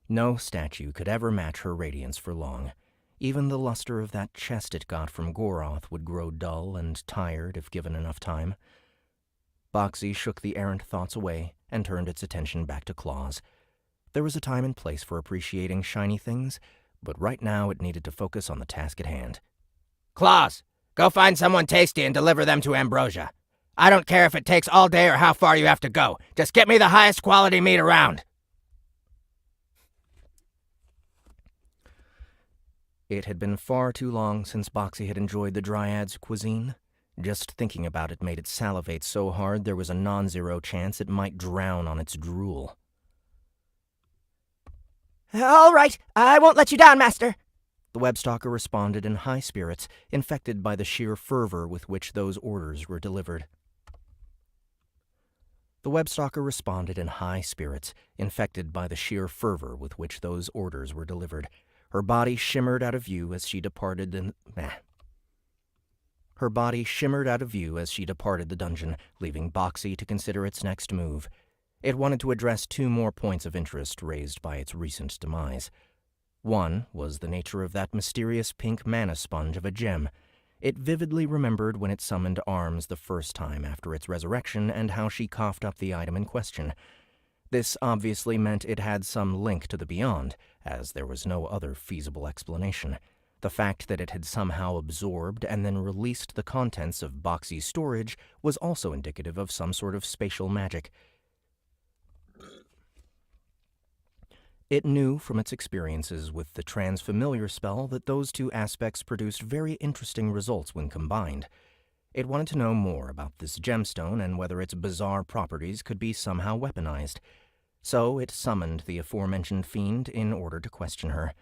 No statue could ever match her radiance for long. Even the luster of that chest it got from Goroth would grow dull and tired if given enough time. Boxxy shook the errant thoughts away and turned its attention back to claws. There was a time and place for appreciating shiny things, but right now it needed to focus on the task at hand. Claws! Go find someone tasty and deliver them to Ambrosia. I don't care if it takes all day or how far you have to go. Just get me the highest quality meat around. It had been far too long since Boxxy had enjoyed the Dryad's cuisine. Just thinking about it made it salivate so hard there was a non-zero chance it might drown on its drool. All right, I won't let you down, Master. The webstalker responded in high spirits, infected by the sheer fervor with which those orders were delivered. The webstalker responded in high spirits, infected by the sheer fervor with which those orders were delivered. Her body shimmered out of view as she departed the dungeon, leaving Boxxy to consider its next move. It wanted to address two more points of interest raised by its recent demise. One was the nature of that mysterious pink mana sponge of a gem. It vividly remembered when it summoned Arms the first time after its resurrection and how she coughed up the item in question. This obviously meant it had some link to the Beyond, as there was no other feasible explanation. The fact that it had somehow absorbed and then released the contents of Boxxy's storage was also indicative of some sort of spatial magic. It knew from its experiences with the Transfamiliar spell that those two aspects produced very interesting results when combined. It wanted to know more about this gemstone and whether its bizarre properties could be somehow weaponized. So it summoned the aforementioned fiend in order to question her.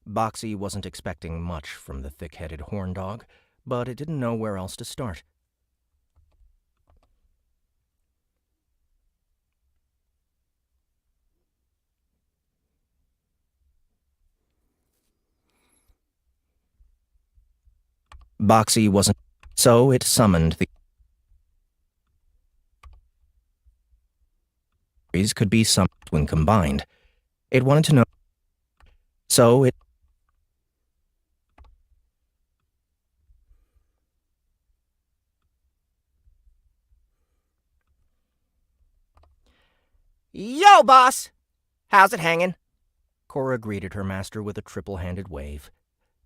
Boxxy wasn't expecting much from the thick-headed horn dog, but it didn't know where else to start. Boxxy wasn't, so it summoned the could be summoned when combined. It wanted to know, so it Yo, boss! How's it hanging? Cora greeted her master with a triple-handed wave.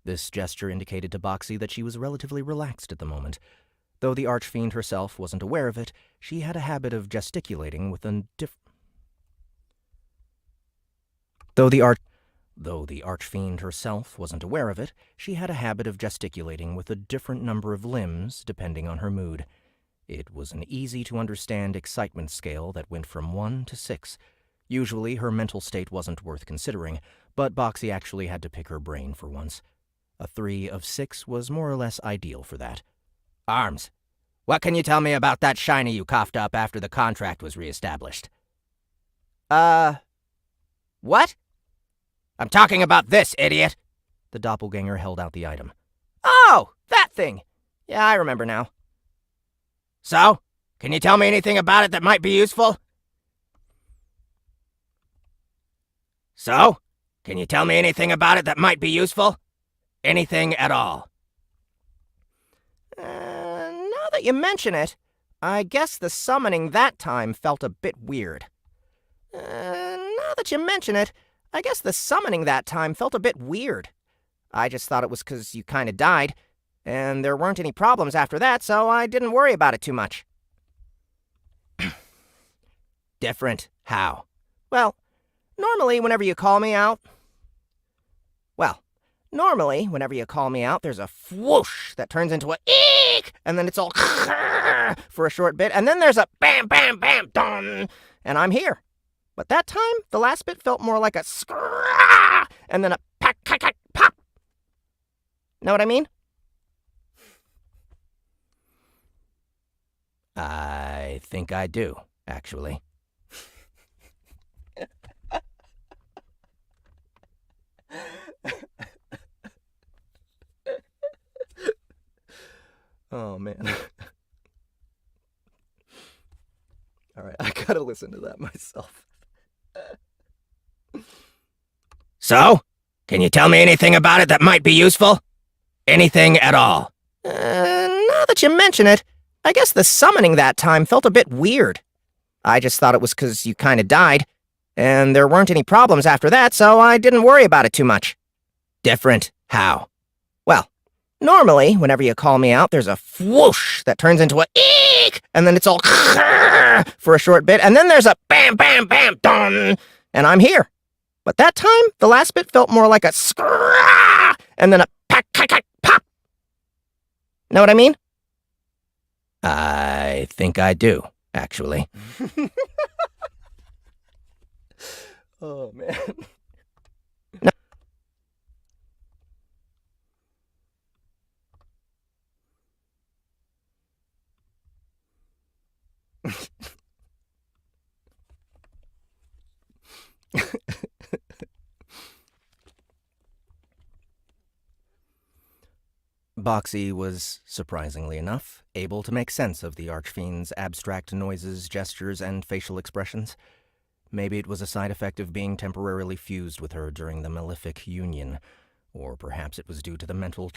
This gesture indicated to Boxxy that she was relatively relaxed at the moment. Though the Archfiend herself wasn't aware of it, she had a habit of gesticulating with a Though the Archfiend herself wasn't aware of it, she had a habit of gesticulating with a different number of limbs depending on her mood. It was an easy-to-understand excitement scale that went from 1 to 6. Usually her mental state wasn't worth considering, but Boxxy actually had to pick her brain for once. A 3 of 6 was more or less ideal for that. Arms, what can you tell me about that shiny you coughed up after the contract was reestablished? What? I'm talking about this, idiot! The doppelganger held out the item. Oh, that thing! Yeah, I remember now. So, can you tell me anything about it that might be useful? Anything at all? Now that you mention it, I guess the summoning that time felt a bit weird. I just thought it was 'cause you kinda died, and there weren't any problems after that, so I didn't worry about it too much. Different? How? Well, normally whenever you call me out, there's a whoosh that turns into a eek, and then it's all for a short bit, and then there's a bam, bam, bam, dun, and I'm here. But that time, the last bit felt more like a scrah, and then a pack, pop. Know what I mean? I think I do, actually. Oh, man. All right, I gotta listen to that myself. So, can you tell me anything about it that might be useful? Anything at all? Now that you mention it, I guess the summoning that time felt a bit weird. I just thought it was 'cause you kinda died, and there weren't any problems after that, so I didn't worry about it too much. Different? How? Well, normally, whenever you call me out, there's a whoosh that turns into a eek, and then it's all for a short bit, and then there's a bam, bam, bam, dun, and I'm here. But that time, the last bit felt more like a scrah, and then a pack, pop. Know what I mean? I think I do, actually. Oh, man. Boxxy was, surprisingly enough, able to make sense of the Archfiend's abstract noises, gestures, and facial expressions. Maybe it was a side effect of being temporarily fused with her during the malefic union, or perhaps it was due to the mental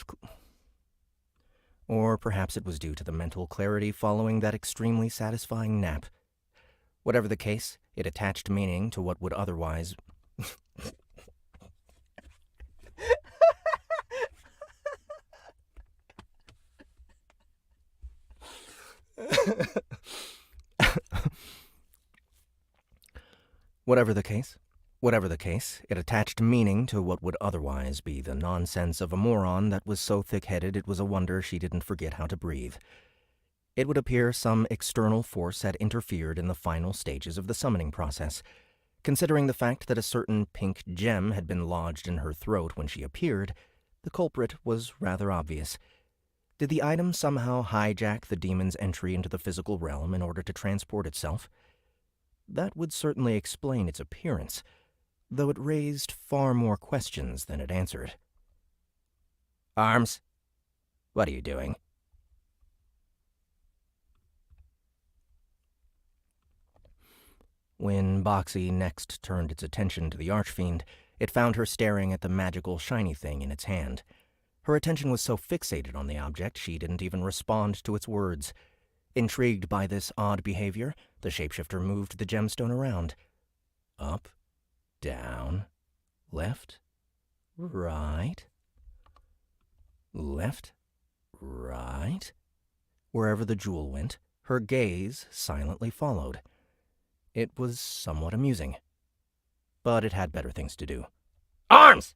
clarity following that extremely satisfying nap. Whatever the case, it attached meaning to what would otherwise... Whatever the case, it attached meaning to what would otherwise be the nonsense of a moron that was so thick-headed it was a wonder she didn't forget how to breathe. It would appear some external force had interfered in the final stages of the summoning process. Considering the fact that a certain pink gem had been lodged in her throat when she appeared, the culprit was rather obvious. Did the item somehow hijack the demon's entry into the physical realm in order to transport itself? That would certainly explain its appearance, though it raised far more questions than it answered. Arms, what are you doing? When Boxxy next turned its attention to the Archfiend, it found her staring at the magical shiny thing in its hand. Her attention was so fixated on the object she didn't even respond to its words. Intrigued by this odd behavior, the shapeshifter moved the gemstone around. Up, down, left, right, left, right. Wherever the jewel went, her gaze silently followed. It was somewhat amusing, but it had better things to do. Arms!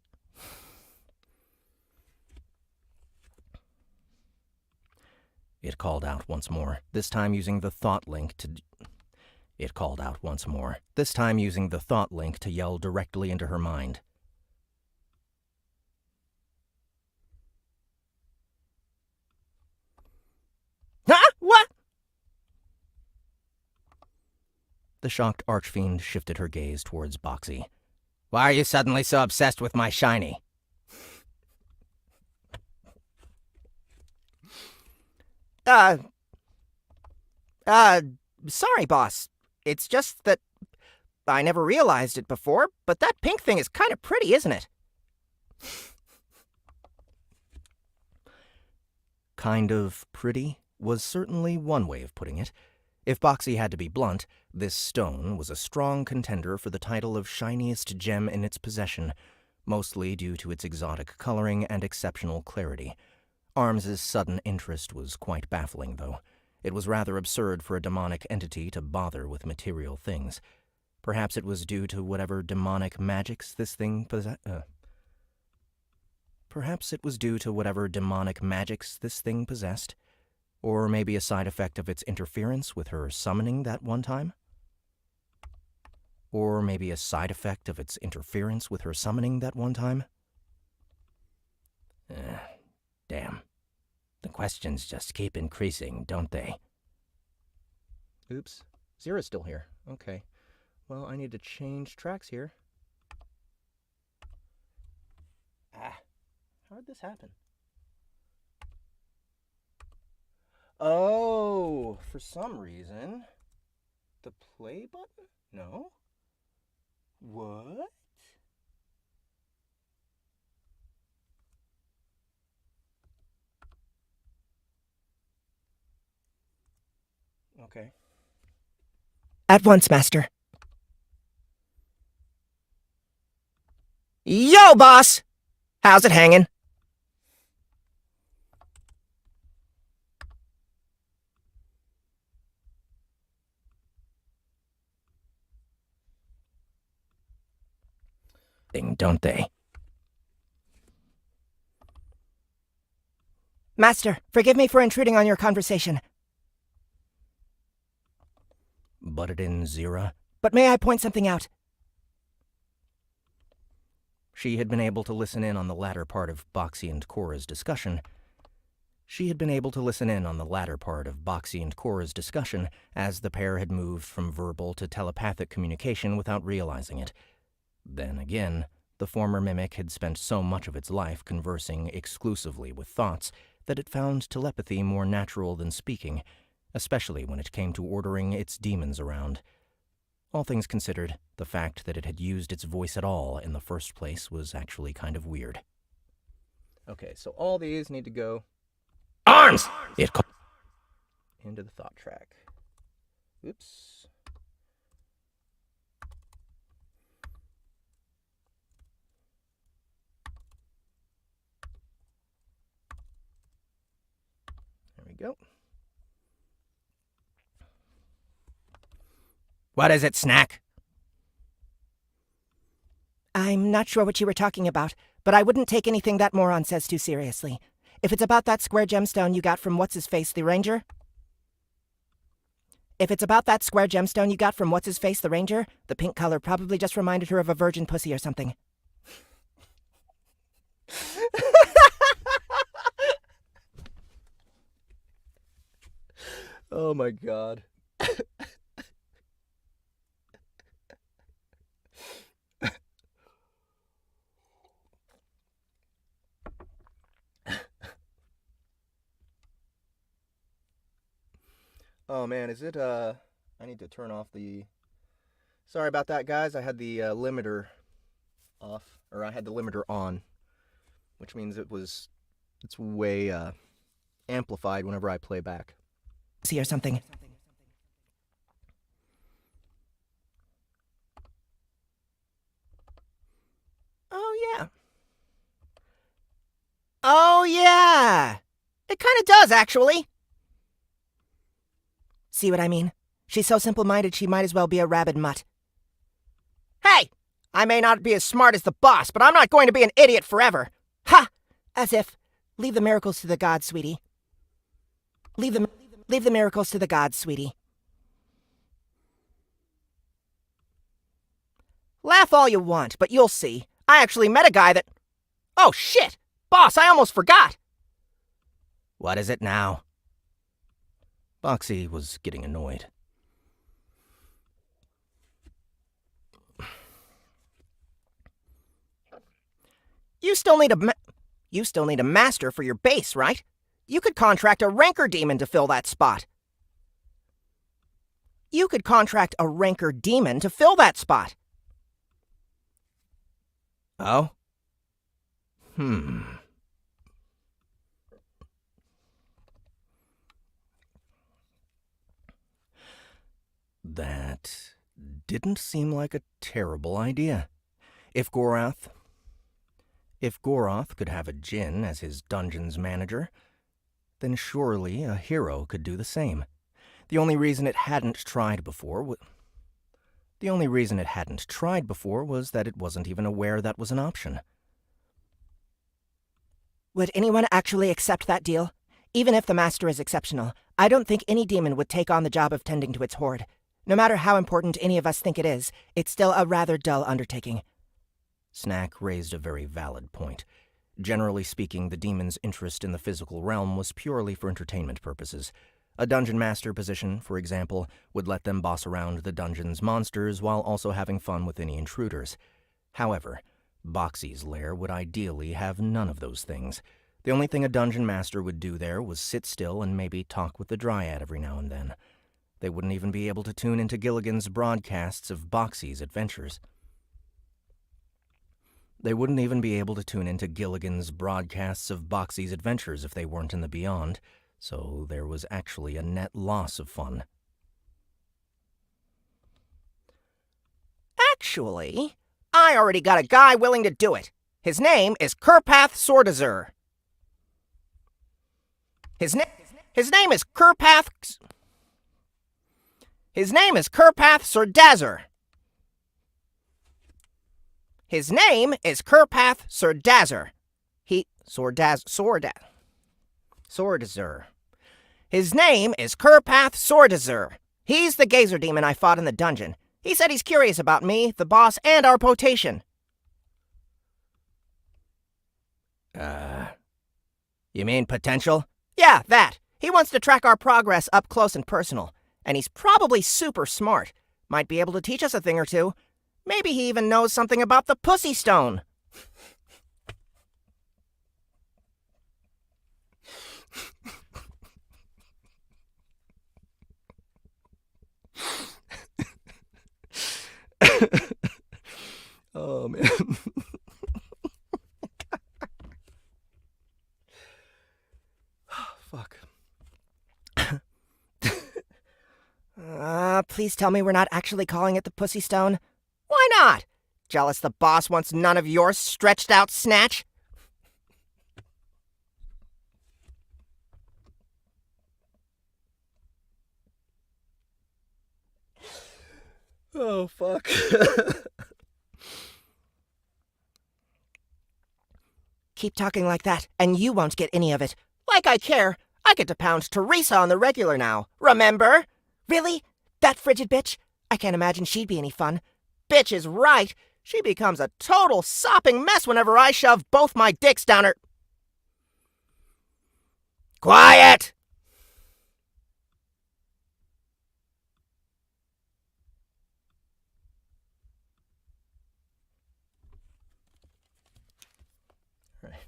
It called out once more, this time using the thought link to yell directly into her mind. Ah! What? The shocked Archfiend shifted her gaze towards Boxxy. Why are you suddenly so obsessed with my shiny? Sorry, boss. It's just that I never realized it before, but that pink thing is kind of pretty, isn't it? Kind of pretty was certainly one way of putting it. If Boxxy had to be blunt, this stone was a strong contender for the title of shiniest gem in its possession, mostly due to its exotic coloring and exceptional clarity. Arms's sudden interest was quite baffling, though. It was rather absurd for a demonic entity to bother with material things. Perhaps it was due to whatever demonic magics this thing possessed, or maybe a side effect of its interference with her summoning that one time? Damn. The questions just keep increasing, don't they? Oops. Zira's still here. Okay. Well, I need to change tracks here. How'd this happen? Oh, for some reason. The play button? No. What? Okay. At once, Master. Yo, boss! How's it hanging? Don't they? Master, forgive me for intruding on your conversation. Butted in Zira. But may I point something out? She had been able to listen in on the latter part of Boxxy and Cora's discussion. As the pair had moved from verbal to telepathic communication without realizing it. Then again, the former mimic had spent so much of its life conversing exclusively with thoughts that it found telepathy more natural than speaking, especially when it came to ordering its demons around. All things considered, the fact that it had used its voice at all in the first place was actually kind of weird. Okay, so all these need to go Arms! into the thought track. Oops. There we go. What is it, Snack? I'm not sure what you were talking about, but I wouldn't take anything that moron says too seriously. If it's about that square gemstone you got from what's-his-face, the ranger? If it's about that square gemstone you got from what's-his-face, the ranger, the pink color probably just reminded her of a virgin pussy or something. Oh my god. Oh man, is it, I need to turn off the... Sorry about that, guys. I had the limiter off, or I had the limiter on, which means it's way amplified whenever I play back. See or something. Oh, yeah. Oh, yeah! It kinda does, actually. See what I mean? She's so simple-minded she might as well be a rabid mutt. Hey! I may not be as smart as the boss, but I'm not going to be an idiot forever. Ha! As if. Leave the miracles to the gods, sweetie. Leave the miracles to the gods, sweetie. Laugh all you want, but you'll see. I actually met a guy that... Oh, shit! Boss, I almost forgot! What is it now? Boxxy was getting annoyed. You still need a master for your base, right? You could contract a rancor demon to fill that spot. Oh? That didn't seem like a terrible idea. If Goroth could have a djinn as his dungeon's manager, then surely a hero could do the same. The only reason it hadn't tried before was that it wasn't even aware that was an option. Would anyone actually accept that deal? Even if the master is exceptional, I don't think any demon would take on the job of tending to its horde. No matter how important any of us think it is, it's still a rather dull undertaking. Snack raised a very valid point. Generally speaking, the demon's interest in the physical realm was purely for entertainment purposes. A dungeon master position, for example, would let them boss around the dungeon's monsters while also having fun with any intruders. However, Boxxy's lair would ideally have none of those things. The only thing a dungeon master would do there was sit still and maybe talk with the dryad every now and then. They wouldn't even be able to tune into Gilligan's broadcasts of Boxxy's adventures. If they weren't in the Beyond, so there was actually a net loss of fun. Actually, I already got a guy willing to do it. His name is Kurpath Sordazur. His name is Kurpath Sordazur. His name is Kurpath Sordazur. Sordazur. His name is Kurpath Sordazur. He's the gazer demon I fought in the dungeon. He said he's curious about me, the boss, and our potation. You mean potential? Yeah, that. He wants to track our progress up close and personal. And he's probably super smart. Might be able to teach us a thing or two. Maybe he even knows something about the Pussy Stone. Oh, man. Fuck. Please tell me we're not actually calling it the Pussy Stone. Why not? Jealous the boss wants none of your stretched out snatch? Oh, fuck. Keep talking like that, and you won't get any of it. Like I care. I get to pound Teresa on the regular now. Remember? Really? That frigid bitch? I can't imagine she'd be any fun. Bitch is right. She becomes a total sopping mess whenever I shove both my dicks down her... Quiet! All right.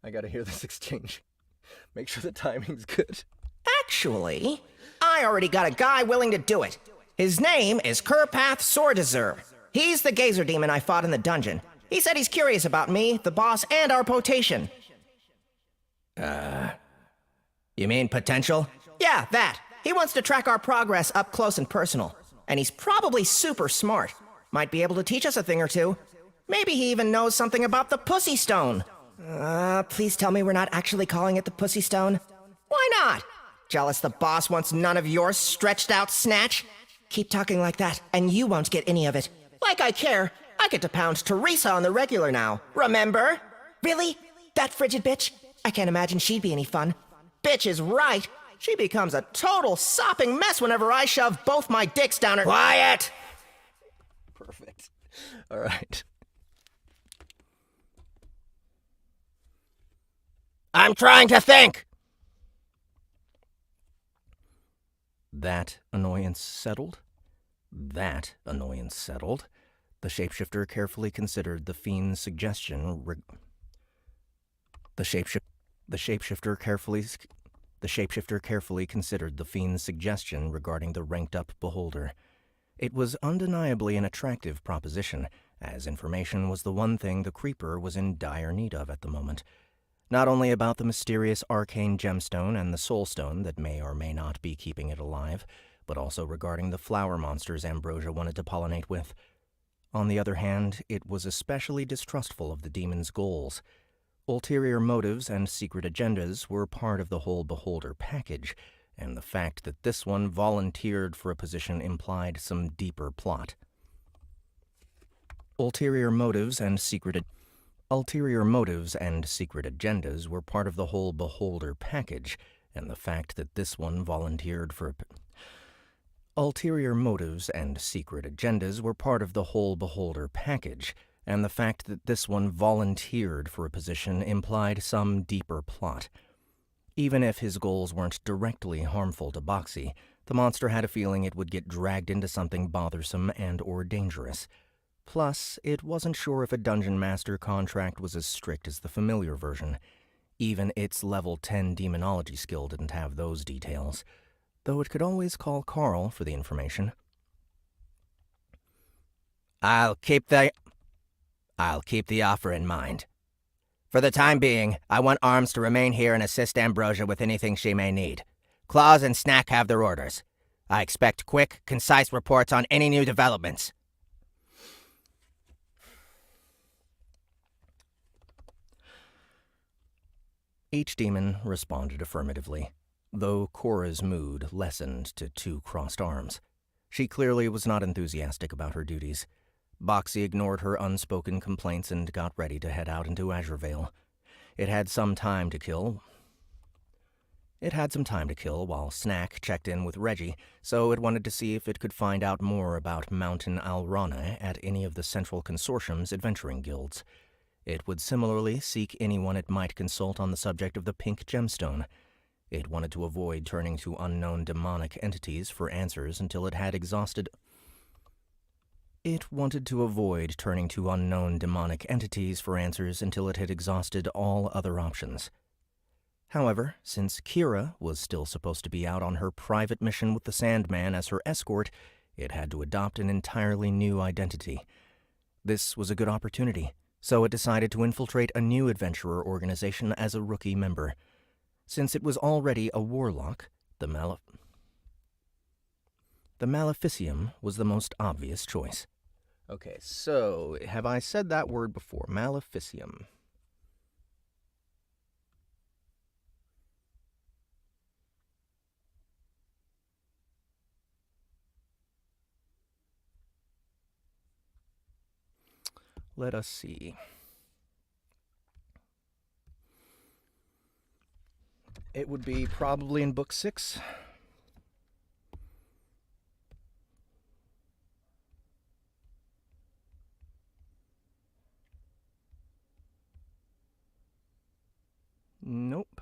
I gotta hear this exchange. Make sure the timing's good. Actually, I already got a guy willing to do it. His name is Kurpath Sordazer. He's the gazer demon I fought in the dungeon. He said he's curious about me, the boss, and our potation. You mean potential? Yeah, that. He wants to track our progress up close and personal. And he's probably super smart. Might be able to teach us a thing or two. Maybe he even knows something about the Pussy Stone. Please tell me we're not actually calling it the Pussy Stone. Why not? Jealous the boss wants none of your stretched out snatch? Keep talking like that, and you won't get any of it. Like I care. I get to pound Teresa on the regular now. Remember? Really? That frigid bitch? I can't imagine she'd be any fun. Bitch is right. She becomes a total sopping mess whenever I shove both my dicks down her... Quiet! Perfect. All right. I'm trying to think! That annoyance settled. The shapeshifter carefully considered the fiend's suggestion. The shapeshifter carefully considered the fiend's suggestion regarding the ranked-up beholder. It was undeniably an attractive proposition, as information was the one thing the creeper was in dire need of at the moment. Not only about the mysterious arcane gemstone and the soulstone that may or may not be keeping it alive, but also regarding the flower monsters Ambrosia wanted to pollinate with. On the other hand, it was especially distrustful of the demon's goals. Ulterior motives and secret agendas were part of the whole beholder package, and the fact that this one volunteered for a position implied some deeper plot. Ulterior motives and secret agendas were part of the whole beholder package, and the fact that this one volunteered for a Ulterior motives and secret agendas were part of the whole beholder package, and the fact that this one volunteered for a position implied some deeper plot. Even if his goals weren't directly harmful to Boxxy, the monster had a feeling it would get dragged into something bothersome and or dangerous. Plus, it wasn't sure if a Dungeon Master contract was as strict as the familiar version. Even its level 10 demonology skill didn't have those details, though it could always call Carl for the information. I'll keep the offer in mind. For the time being, I want Arms to remain here and assist Ambrosia with anything she may need. Claws and Snack have their orders. I expect quick, concise reports on any new developments. Each demon responded affirmatively, though Cora's mood lessened to 2 crossed arms. She clearly was not enthusiastic about her duties. Boxxy ignored her unspoken complaints and got ready to head out into Azure Vale. It had some time to kill while Snack checked in with Reggie, so it wanted to see if it could find out more about Mountain Alrana at any of the Central Consortium's adventuring guilds. It would similarly seek anyone it might consult on the subject of the Pink Gemstone. It wanted to avoid turning to unknown demonic entities for answers until it had exhausted all other options. However, since Kira was still supposed to be out on her private mission with the Sandman as her escort, It had to adopt an entirely new identity. This was a good opportunity, so it decided to infiltrate a new adventurer organization as a rookie member. Since it was already a warlock, the Maleficium was the most obvious choice. Okay, so have I said that word before? Maleficium. Let us see. It would be probably in book 6. Nope,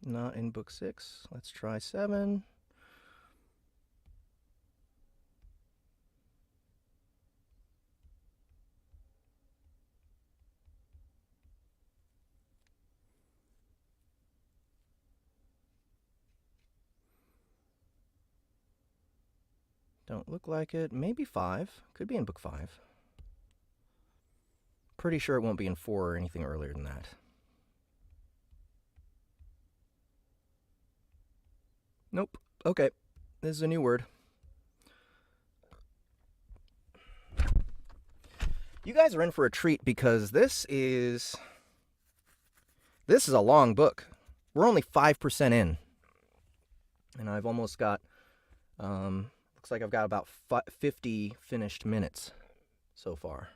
not in book 6. Let's try 7. Don't look like it. Maybe 5. Could be in book 5. Pretty sure it won't be in 4 or anything earlier than that. Nope. Okay. This is a new word. You guys are in for a treat because this is a long book. We're only 5% in. And I've almost got, looks like I've got about 50 finished minutes so far.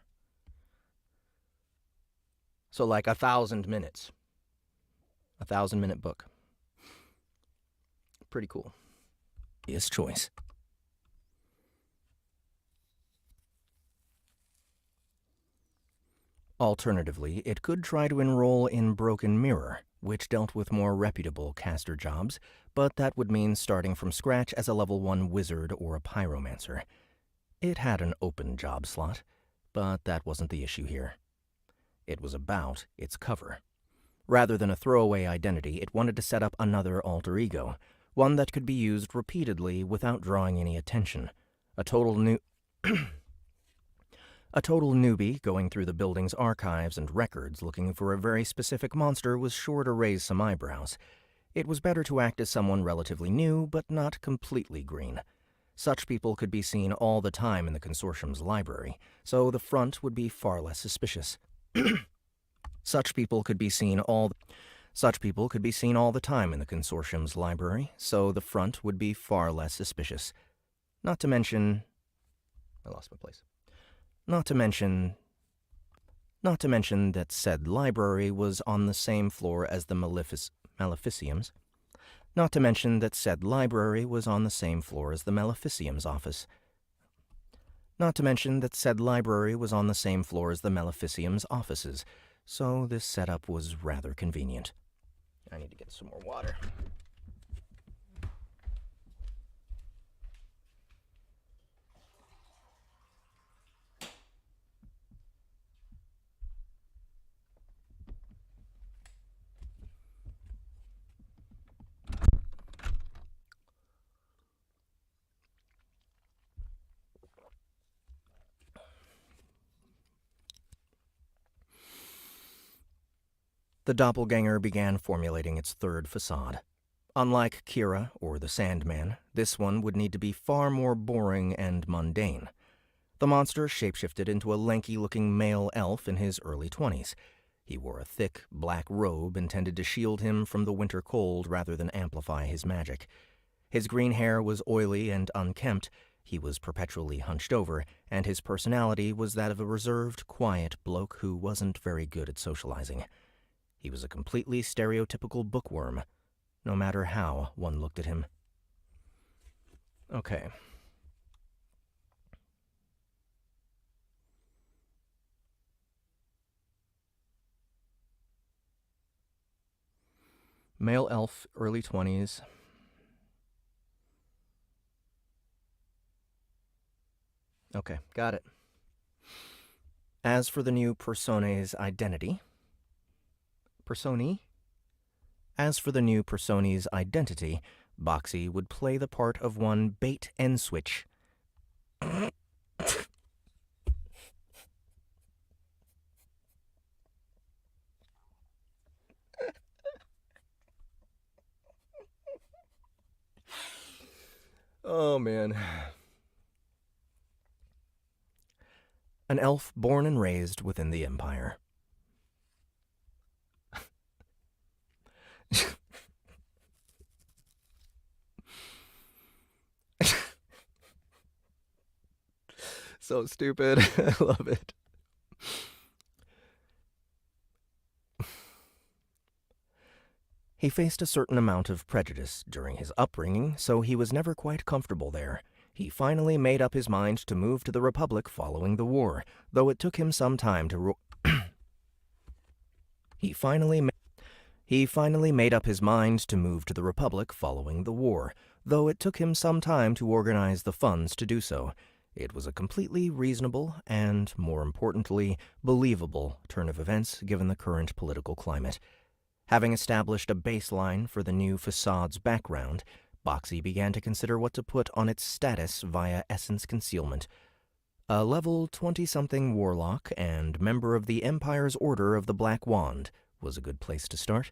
So like 1,000 minutes. 1,000-minute book. Pretty cool. His choice. Alternatively, it could try to enroll in Broken Mirror, which dealt with more reputable caster jobs, but that would mean starting from scratch as a level 1 wizard or a pyromancer. It had an open job slot, but that wasn't the issue here. It was about its cover. Rather than a throwaway identity, it wanted to set up another alter ego, one that could be used repeatedly without drawing any attention. A total newbie going through the building's archives and records looking for a very specific monster was sure to raise some eyebrows. It was better to act as someone relatively new, but not completely green. Such people could be seen all the time in the Consortium's library, so the front would be far less suspicious. Such people could be seen all the time in the Consortium's library, so the front would be far less suspicious. Not to mention... I lost my place. Not to mention that said library was on the same floor as the Maleficium's. Not to mention that said library was on the same floor as the Maleficium's office. Not to mention that said library was on the same floor as the Maleficium's offices, so this setup was rather convenient. I need to get some more water. The doppelganger began formulating its third facade. Unlike Kira or the Sandman, this one would need to be far more boring and mundane. The monster shapeshifted into a lanky-looking male elf in his early 20s. He wore a thick, black robe intended to shield him from the winter cold rather than amplify his magic. His green hair was oily and unkempt, he was perpetually hunched over, and his personality was that of a reserved, quiet bloke who wasn't very good at socializing. He was a completely stereotypical bookworm, no matter how one looked at him. Okay. Male elf, early 20s. Okay, got it. As for the new persona's identity... As for the new Persone's identity, Boxxy would play the part of one bait and switch. Oh, man. An elf born and raised within the Empire. So stupid. I love it. He faced a certain amount of prejudice during his upbringing, so he was never quite comfortable there. He finally made up his mind to move to the Republic following the war, though it took him some time to He finally made up his mind to move to the Republic following the war, though it took him some time to organize the funds to do so. It was a completely reasonable and, more importantly, believable turn of events given the current political climate. Having established a baseline for the new facade's background, Boxxy began to consider what to put on its status via essence concealment. A level 20-something warlock and member of the Empire's Order of the Black Wand was a good place to start.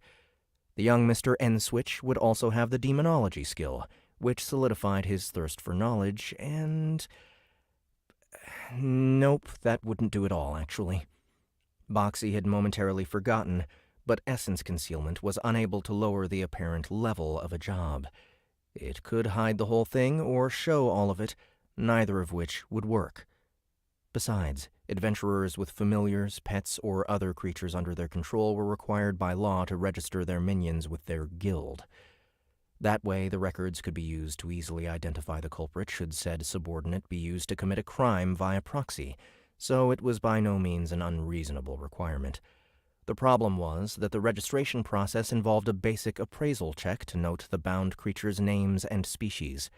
The young Mr. N-Switch would also have the demonology skill, which solidified his thirst for knowledge, and... Nope, that wouldn't do it all, actually. Boxxy had momentarily forgotten, but essence concealment was unable to lower the apparent level of a job. It could hide the whole thing or show all of it, neither of which would work. Besides, adventurers with familiars, pets, or other creatures under their control were required by law to register their minions with their guild. That way, the records could be used to easily identify the culprit should said subordinate be used to commit a crime via proxy, so it was by no means an unreasonable requirement. The problem was that the registration process involved a basic appraisal check to note the bound creature's names and species.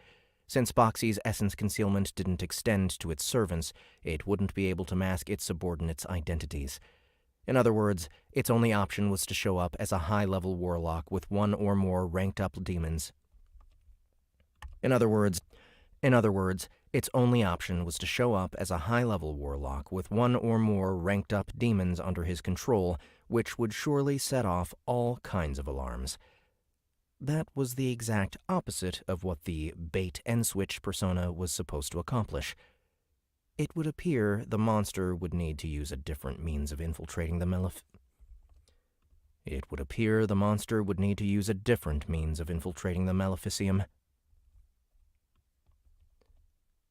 Since Boxxy's essence concealment didn't extend to its servants, it wouldn't be able to mask its subordinates' identities. In other words, its only option was to show up as a high-level warlock with one or more ranked-up demons. In other words, its only option was to show up as a high-level warlock with one or more ranked-up demons under his control, which would surely set off all kinds of alarms. That was the exact opposite of what the bait-and-switch persona was supposed to accomplish. It would appear the monster would need to use a different means of infiltrating the Maleficium.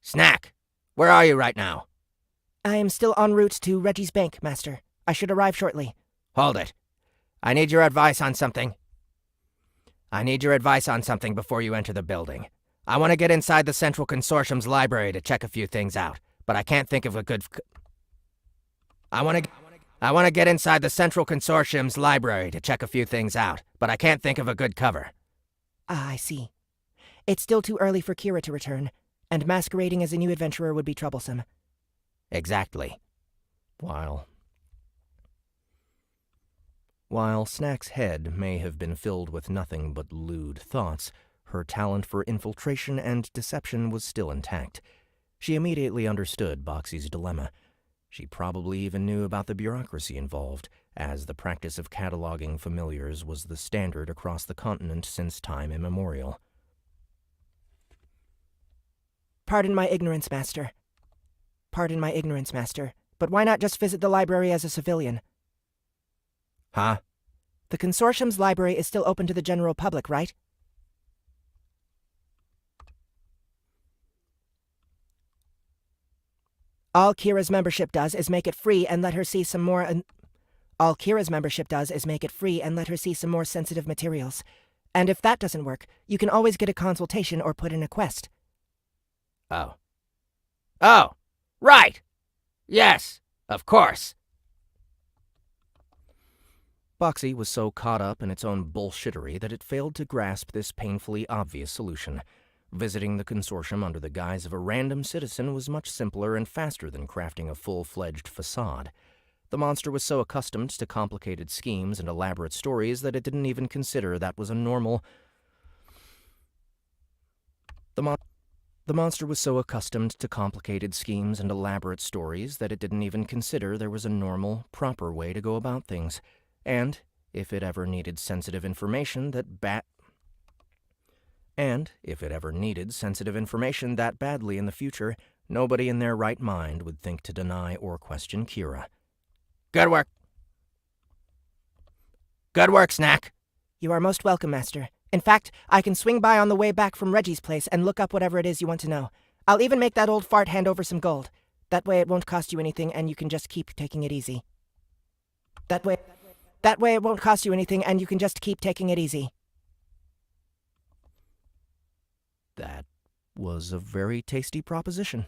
Snack! Where are you right now? I am still en route to Reggie's bank, Master. I should arrive shortly. Hold it. I need your advice on something. Before you enter the building. I want to get inside the Central Consortium's library to check a few things out, but I can't think of a good... I want to get inside the Central Consortium's library to check a few things out, but I can't think of a good cover. Ah, I see. It's still too early for Kira to return, and masquerading as a new adventurer would be troublesome. Exactly. While Snack's head may have been filled with nothing but lewd thoughts, her talent for infiltration and deception was still intact. She immediately understood Boxxy's dilemma. She probably even knew about the bureaucracy involved, as the practice of cataloging familiars was the standard across the continent since time immemorial. Pardon my ignorance, Master, but why not just visit the library as a civilian? Huh? The Consortium's library is still open to the general public, right? All Kira's membership does is make it free and let her see some more sensitive materials. And if that doesn't work, you can always get a consultation or put in a quest. Oh, right! Yes, of course! Boxxy was so caught up in its own bullshittery that it failed to grasp this painfully obvious solution. Visiting the consortium under the guise of a random citizen was much simpler and faster than crafting a full-fledged facade. The monster was so accustomed to complicated schemes and elaborate stories that it didn't even consider that was a normal... The monster was so accustomed to complicated schemes and elaborate stories that it didn't even consider there was a normal, proper way to go about things. And if it ever needed sensitive information that badly in the future, nobody in their right mind would think to deny or question Kira. Good work. Good work, Snack. You are most welcome, Master. In fact, I can swing by on the way back from Reggie's place and look up whatever it is you want to know. I'll even make that old fart hand over some gold. That way it won't cost you anything and you can just keep taking it easy. That way it won't cost you anything and you can just keep taking it easy. That was a very tasty proposition.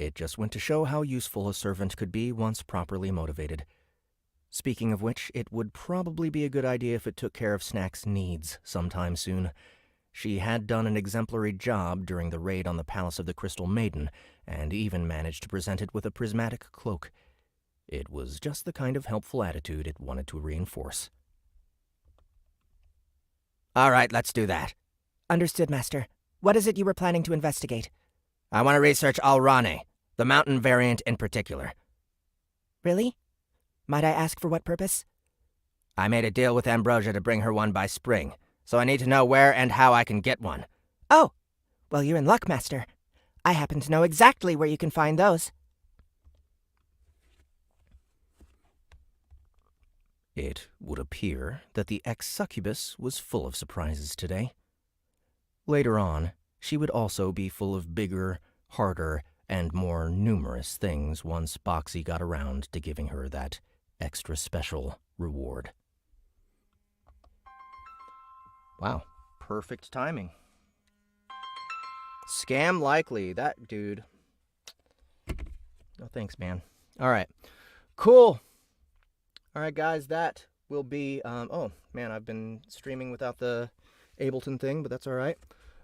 It just went to show how useful a servant could be once properly motivated. Speaking of which, it would probably be a good idea if it took care of Snack's needs sometime soon. She had done an exemplary job during the raid on the Palace of the Crystal Maiden, and even managed to present it with a prismatic cloak. It was just the kind of helpful attitude it wanted to reinforce. All right, let's do that. Understood, Master. What is it you were planning to investigate? I want to research Alrane, the mountain variant in particular. Really? Might I ask for what purpose? I made a deal with Ambrosia to bring her one by spring, so I need to know where and how I can get one. Oh, well, you're in luck, Master. I happen to know exactly where you can find those. It would appear that the ex-succubus was full of surprises today. Later on, she would also be full of bigger, harder, and more numerous things once Boxxy got around to giving her that extra special reward. Wow, perfect timing. Scam likely, that dude. No thanks, man. All right, cool. All right, guys, that will be, oh, man, I've been streaming without the Ableton thing, but that's all right.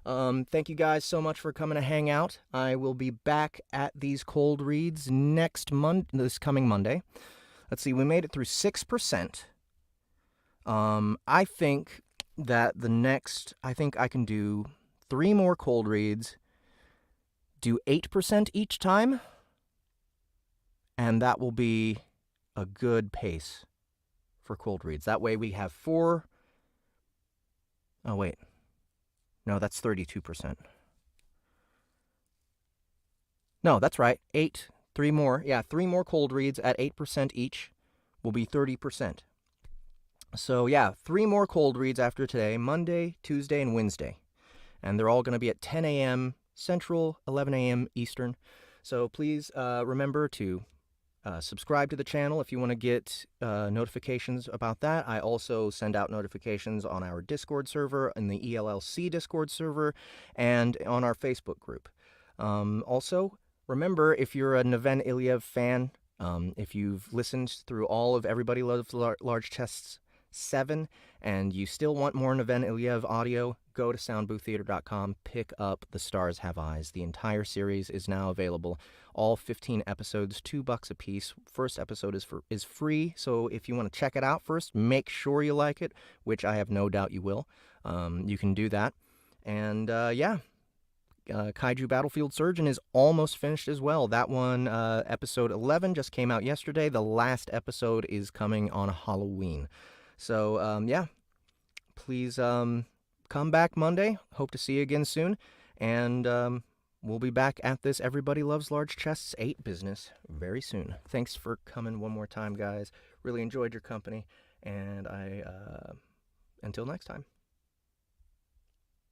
Thank you guys so much for coming to hang out. I will be back at these cold reads this coming Monday. Let's see, we made it through 6%. I think that I think I can do 3 more cold reads, do 8% each time, and that will be a good pace for cold reads. That way we have 4. Oh, wait. No, that's 32%. No, that's right. 3 more. Yeah, 3 more cold reads at 8% each will be 30%. So, yeah, 3 more cold reads after today, Monday, Tuesday, and Wednesday. And they're all going to be at 10 a.m. Central, 11 a.m. Eastern. So please remember to subscribe to the channel if you want to get notifications about that. I also send out notifications on our Discord server, in the ELLC Discord server, and on our Facebook group. Also, remember, if you're a Neven Iliev fan, if you've listened through all of Everybody Loves Large Chests 7, and you still want more Neven Iliev audio, go to soundbooththeater.com, pick up The Stars Have Eyes. The entire series is now available. All 15 episodes, $2 a piece. First episode is free, so if you want to check it out first, make sure you like it, which I have no doubt you will. You can do that. And yeah, Kaiju Battlefield Surgeon is almost finished as well. That one, episode 11, just came out yesterday. The last episode is coming on Halloween. So, yeah, please come back Monday. Hope to see you again soon. And we'll be back at this Everybody Loves Large Chests 8 business very soon. Thanks for coming one more time, guys. Really enjoyed your company. And until next time.